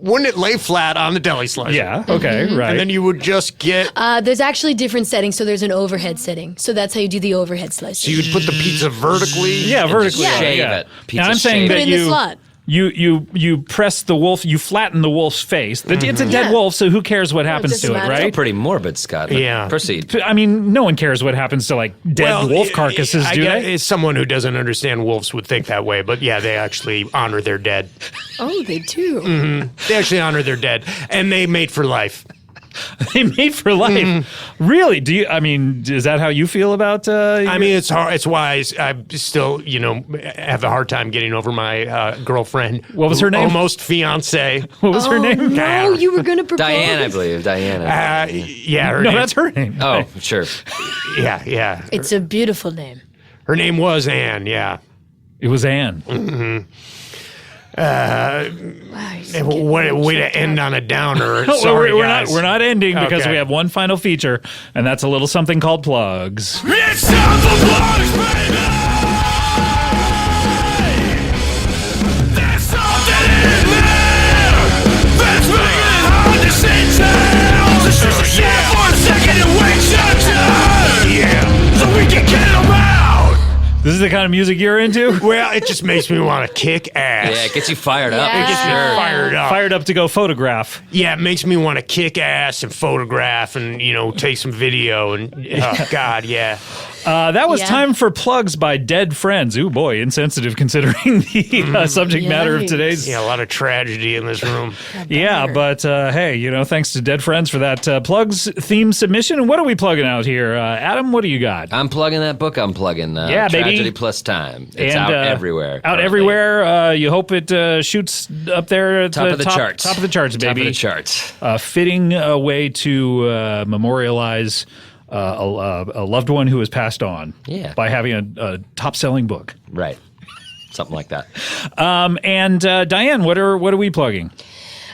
wouldn't it lay flat on the deli slicer? Yeah. Okay. Right. And then you would just get. There's actually different settings. So there's an overhead setting. So that's how you do the overhead slice. So you would put the pizza vertically. yeah, vertically. just shave yeah. it. Now Pizza I'm saying shave. that Put it in the slot. You press the wolf, you flatten the wolf's face. It's a dead Yeah. wolf, so who cares what happens doesn't to it, matter. right? Pretty morbid, Scott. Yeah. Proceed. I mean, no one cares what happens to dead wolf carcasses, do they? It's someone who doesn't understand wolves would think that way, but yeah, they actually honor their dead. Oh, they do. They actually honor their dead, and they mate for life. They mate for life. Really? Do you? I mean, is that how you feel about? I mean, it's hard. It's why I still, have a hard time getting over my girlfriend. What was her name? Almost fiance. What was her name? No, you were going to propose. Diane, I believe. Diana. Yeah, her No, name. that's her name. Oh, sure. Yeah. It's a beautiful name. Her name was Anne. Yeah. It was Anne. Wow, What a way to end on a downer. Well, Sorry, we're guys. not. We're not ending because Okay. we have one final feature, and that's a little something called plugs. It's time for plugs, baby! There's something in there that's making it hard to sit down. So shoot the shit for a second and waste your time. Yeah. So we can get them out. This is the kind of music you're into. Well, it just makes me want to kick ass. Yeah, it gets you fired up. Yeah. It gets me fired up. Fired up to go photograph. Yeah, it makes me want to kick ass and photograph and, take some video. And, oh, God, yeah. That was Yeah. time for plugs by dead friends. Ooh, boy, insensitive considering the subject matter of Yikes. today's. Yeah, a lot of tragedy in this room. Yeah, but hey, thanks to Dead Friends for that plugs theme submission. And what are we plugging out here? Adam, what do you got? I'm plugging that book. I'm plugging Yeah, baby. Tragedy Plus Time. It's And, out everywhere. Out currently. everywhere. You hope it shoots up there at Top of the charts. Top of the charts, Top baby. of the charts. Fitting way to memorialize a loved one who has passed on. Yeah. By having a top-selling book. Right. Something like that. And Diane, what are we plugging?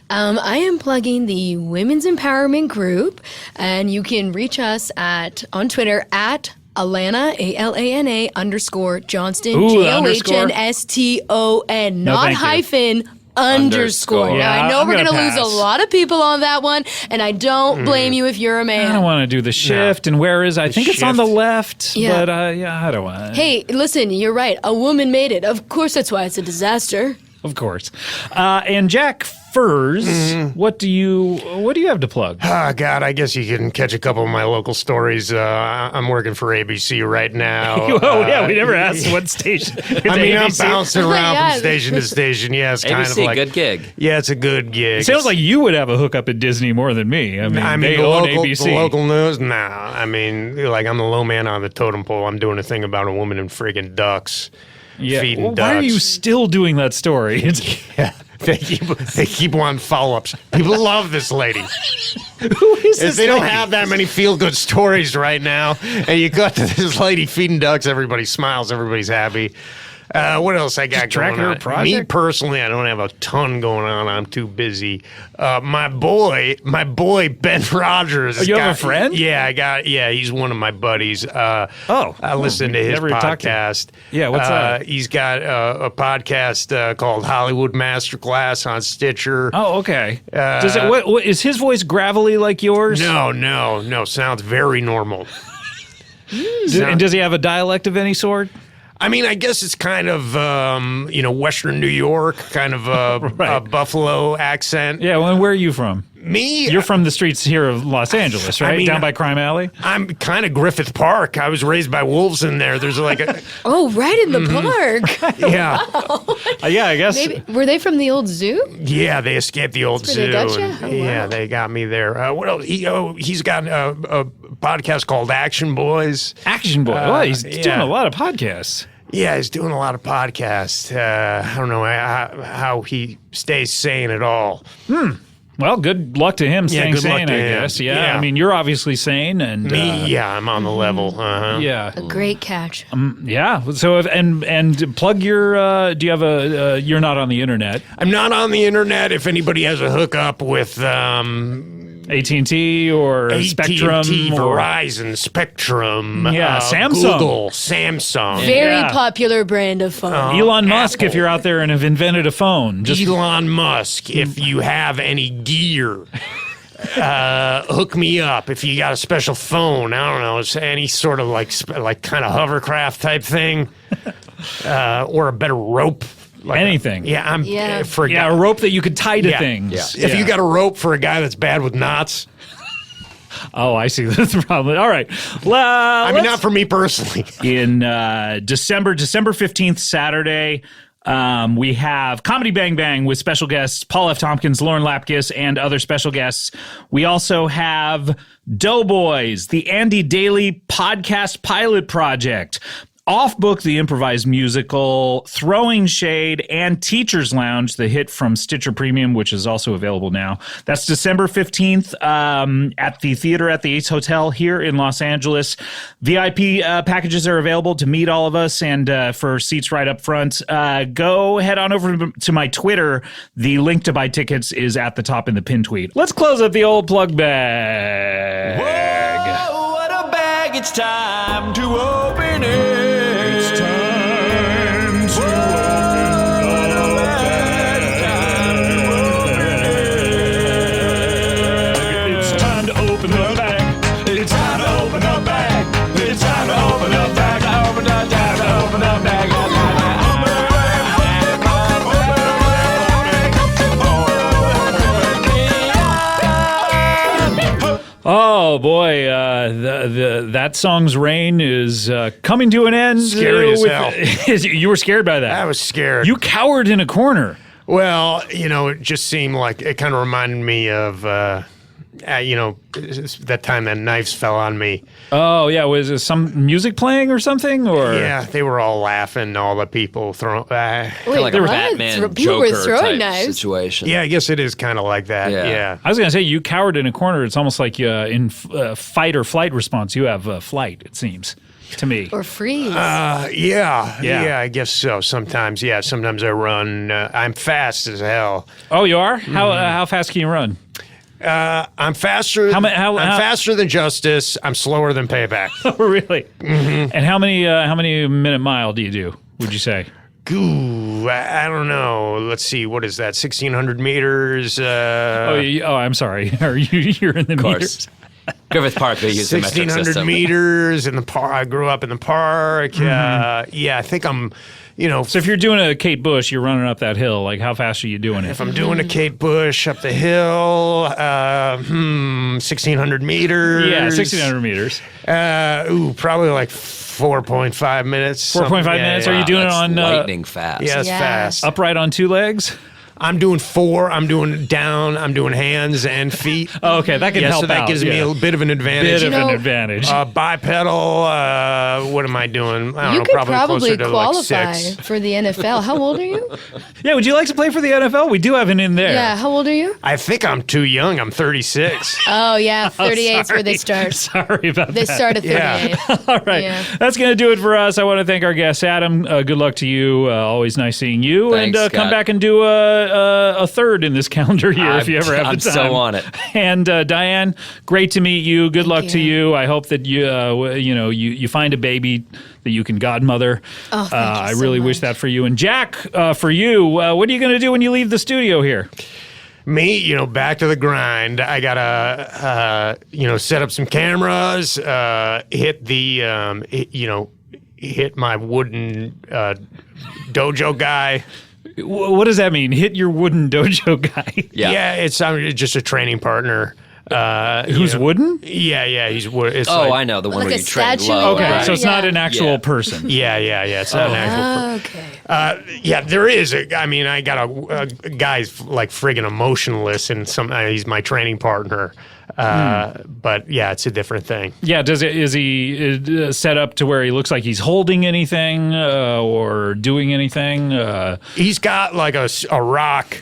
I am plugging the Women's Empowerment Group, and you can reach us on Twitter at Alana, ALANA _Johnston, Ooh, the underscore. JOHNSTON, No, not thank you. hyphen. Underscore. Underscore. Now, Yeah, I know I'm we're gonna going to lose a pass. lot of people on that one, and I don't blame you if you're a I man. don't want to do the shift. And where is? I think it's on the shift. left. Yeah. But I don't want. Hey, listen, you're right. A woman made it. Of course, that's why it's a disaster. Of course. And Jack Furs, what do you have to plug? Oh, God, I guess you can catch a couple of my local stories. I'm working for ABC right now. Oh yeah, we never asked what station. I mean, I'm ABC. bouncing around Yeah. from station to station. Yeah, it's kind of ABC, like good gig. Yeah, it's a good gig. It sounds like you would have a hookup at Disney more than me. I mean, they the own local, ABC. the local news. Nah, I mean, like I'm the low man on the totem pole. I'm doing a thing about a woman and friggin' ducks. Yeah. Feeding Well, why are ducks. you still doing that story? Yeah, they keep wanting follow-ups. People love this lady. Who is If this? they don't lady? have that many feel-good stories right now, and you got to this lady feeding ducks, everybody smiles, everybody's happy. What else I got tracking going her on? project? Me personally, I don't have a ton going on. I'm too busy. My boy Ben Rodgers. Oh, you have a friend? Yeah, he's one of my buddies. I listen to his never talked to him. podcast. Yeah, what's that? He's got a podcast called Hollywood Masterclass on Stitcher. Oh, okay. Does it? What is his voice gravelly like yours? No. Sounds very normal. And does he have a dialect of any sort? I mean, I guess it's kind of, Western New York, kind of a Right. Buffalo accent. Yeah. Well, where are you from? Me, You're from the streets here of Los Angeles, right? mean, Down by Crime Alley. I'm kind of Griffith Park. I was raised by wolves in there. There's like a, Oh, right in the park. yeah. Yeah, I guess. Maybe, were they from the old zoo? Yeah, they escaped the old where zoo. they got you? and- Oh, Yeah, wow. they got me there. What else? He's got a podcast called Action Boys. Action Boy. Well, he's doing yeah. a lot of podcasts. Yeah, he's doing a lot of podcasts. I don't know how he stays sane at all. Well, good luck to him staying good luck sane, to I him. guess. Yeah. Yeah. I mean, you're obviously sane, and Me, yeah, I'm on the level. Uh-huh. yeah, A great catch. yeah. So, and plug your. Do you have a? You're not on the internet. I'm not on the internet. If anybody has a hookup with AT&T or AT&T, Spectrum, or Verizon, Spectrum, Yeah, Samsung. Google, Samsung, Very Yeah. popular brand of phone. Elon Musk, Apple. if you're out there and have invented a phone, just Elon Musk. If you have any gear, hook me up. If you got a special phone, I don't know, it's any sort of like kind of hovercraft type thing, or a better rope. Like anything. Yeah, Yeah. for a Yeah, guy- a rope that you could tie to Yeah. things. If you got a rope for a guy that's bad with knots, Oh, I see. That's the problem. All right. Well, I mean, not for me personally. in December 15th, Saturday, We have Comedy Bang Bang with special guests Paul F. Tompkins, Lauren Lapkus, and other special guests. We also have Doughboys, the Andy Daly podcast pilot project. Off Book, the improvised musical, Throwing Shade, and Teacher's Lounge, the hit from Stitcher Premium, which is also available now. That's December 15th at the Theater at the Ace Hotel here in Los Angeles. VIP packages are available to meet all of us and for seats right up front. Go head on over to my Twitter. The link to buy tickets is at the top in the pin tweet. Let's close up the old plug bag. Whoa, what a bag, it's time to open it. It's time to open the bag. It's time to open the bag. It's time to open the bag. It's time to open the bag. Open the bag. Open the bag. Oh boy, that song's reign is coming to an end. Scary as hell. You were scared by that. I was scared. You cowered in a corner. Well, it just seemed like it kind of reminded me of, that time that knives fell on me. Oh yeah, was there some music playing or something? Or Yeah, they were all laughing. All the people throwing. Wait, Like a what? Batman People were Joker throwing type knives. situation. Yeah, I guess it is kind of like that. Yeah. Yeah. I was gonna say you cowered in a corner. It's almost like in fight or flight response. You have flight. It seems to me. Or freeze. Yeah, I guess so. Sometimes I run. I'm fast as hell. Oh, you are? How fast can you run? I'm faster. I'm faster than Justice. I'm slower than Payback. Oh, really? Mm-hmm. And how many minute mile do you do? Would you say? Ooh, I don't know. Let's see. What is that? 1,600 meters. I'm sorry. You're in the meters? Griffith Park, they use the metric 1,600 system. meters in the park. I grew up in the park. Yeah, I think I'm. So if you're doing a Kate Bush, you're running up that hill. Like, how fast are you doing it? If I'm doing a Kate Bush up the hill, 1,600 meters. Yeah, 1,600 meters. Probably like 4.5 minutes. 4.5 minutes? Are you doing it on lightning fast? Yeah, it's Yeah. fast. upright on two legs? I'm doing 4. I'm doing down. I'm doing hands and feet. Oh, okay, that can help so that out, gives me yeah. a bit of an advantage. Bit of an advantage. Bipedal. What am I doing? I don't you know. could Probably closer to qualify like 6. for the NFL. How old are you? Yeah, would you like to play for the NFL? We do have an in there. Yeah, how old are you? I think I'm too young. I'm 36. Oh, yeah, 38 is where they start. Sorry about They that. start at 38. Yeah. All right. Yeah. That's going to do it for us. I want to thank our guest, Adam. Good luck to you. Always nice seeing you. Thanks, and come Scott. back and do a third in this calendar year if you ever have the I'm time. so on it. And Diane, great to meet you. Good luck to you. you. I hope that you find a baby that you can godmother. Oh, thank you I so really wish much. that for you. And Jack, for you, what are you going to do when you leave the studio here? Me, back to the grind. I gotta, set up some cameras, hit the, hit my wooden dojo guy. What does that mean? Hit your wooden dojo guy. Yeah. It's just a training partner. Who's wooden? Yeah, he's wood. It's Oh, like, I know the one Like where a you train statue? low. Okay, Right. so it's not an actual Yeah. person. Yeah. It's not an actual. Okay. There is. I got a guy's like friggin' emotionless, and he's my training partner. But yeah, it's a different thing. Yeah, is he set up to where he looks like he's holding anything or doing anything? He's got like a rock,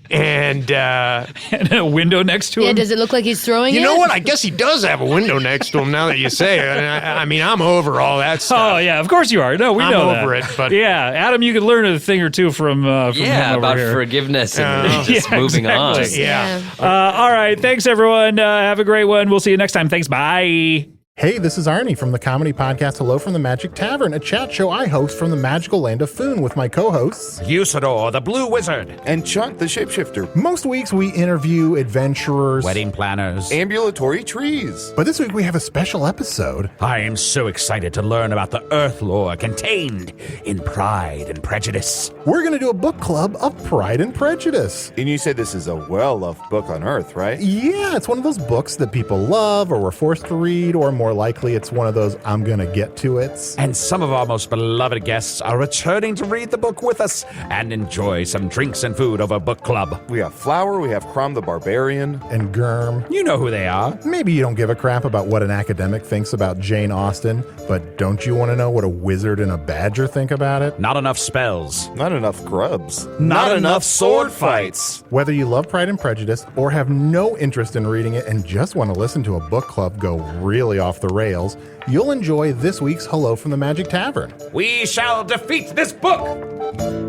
and And a window next to Yeah, him? does it look like he's throwing it? you know what? I guess he does have a window next to him. Now that you say it, and I mean, I'm over all that stuff. Oh, yeah, of course you are. No, we I'm know over that. it, but- yeah, Adam, you could learn a thing or two from him Yeah, over about here. forgiveness and just Yeah, moving on. exactly. Yeah. All right, thanks, everyone. Have a great one. We'll see you next time. Thanks. Bye. Hey, this is Arnie from the comedy podcast Hello from the Magic Tavern, a chat show I host from the magical land of Foon with my co-hosts. Usador, the Blue Wizard. And Chuck, the shapeshifter. Most weeks we interview adventurers, Wedding planners. Ambulatory trees. but this week we have a special episode. I am so excited to learn about the Earth lore contained in Pride and Prejudice. We're going to do a book club of Pride and Prejudice. And you said this is a well-loved book on Earth, right? Yeah, it's one of those books that people love or were forced to read or more more likely it's one of those I'm gonna get to it's. And some of our most beloved guests are returning to read the book with us and enjoy some drinks and food over book club. We have Flower, we have Crom the Barbarian. And Germ. You know who they are. Maybe you don't give a crap about what an academic thinks about Jane Austen, but don't you want to know what a wizard and a badger think about it? Not enough spells. Not enough grubs. Not enough sword fights. Whether you love Pride and Prejudice or have no interest in reading it and just want to listen to a book club go really off the rails, you'll enjoy this week's Hello from the Magic Tavern. We shall defeat this book.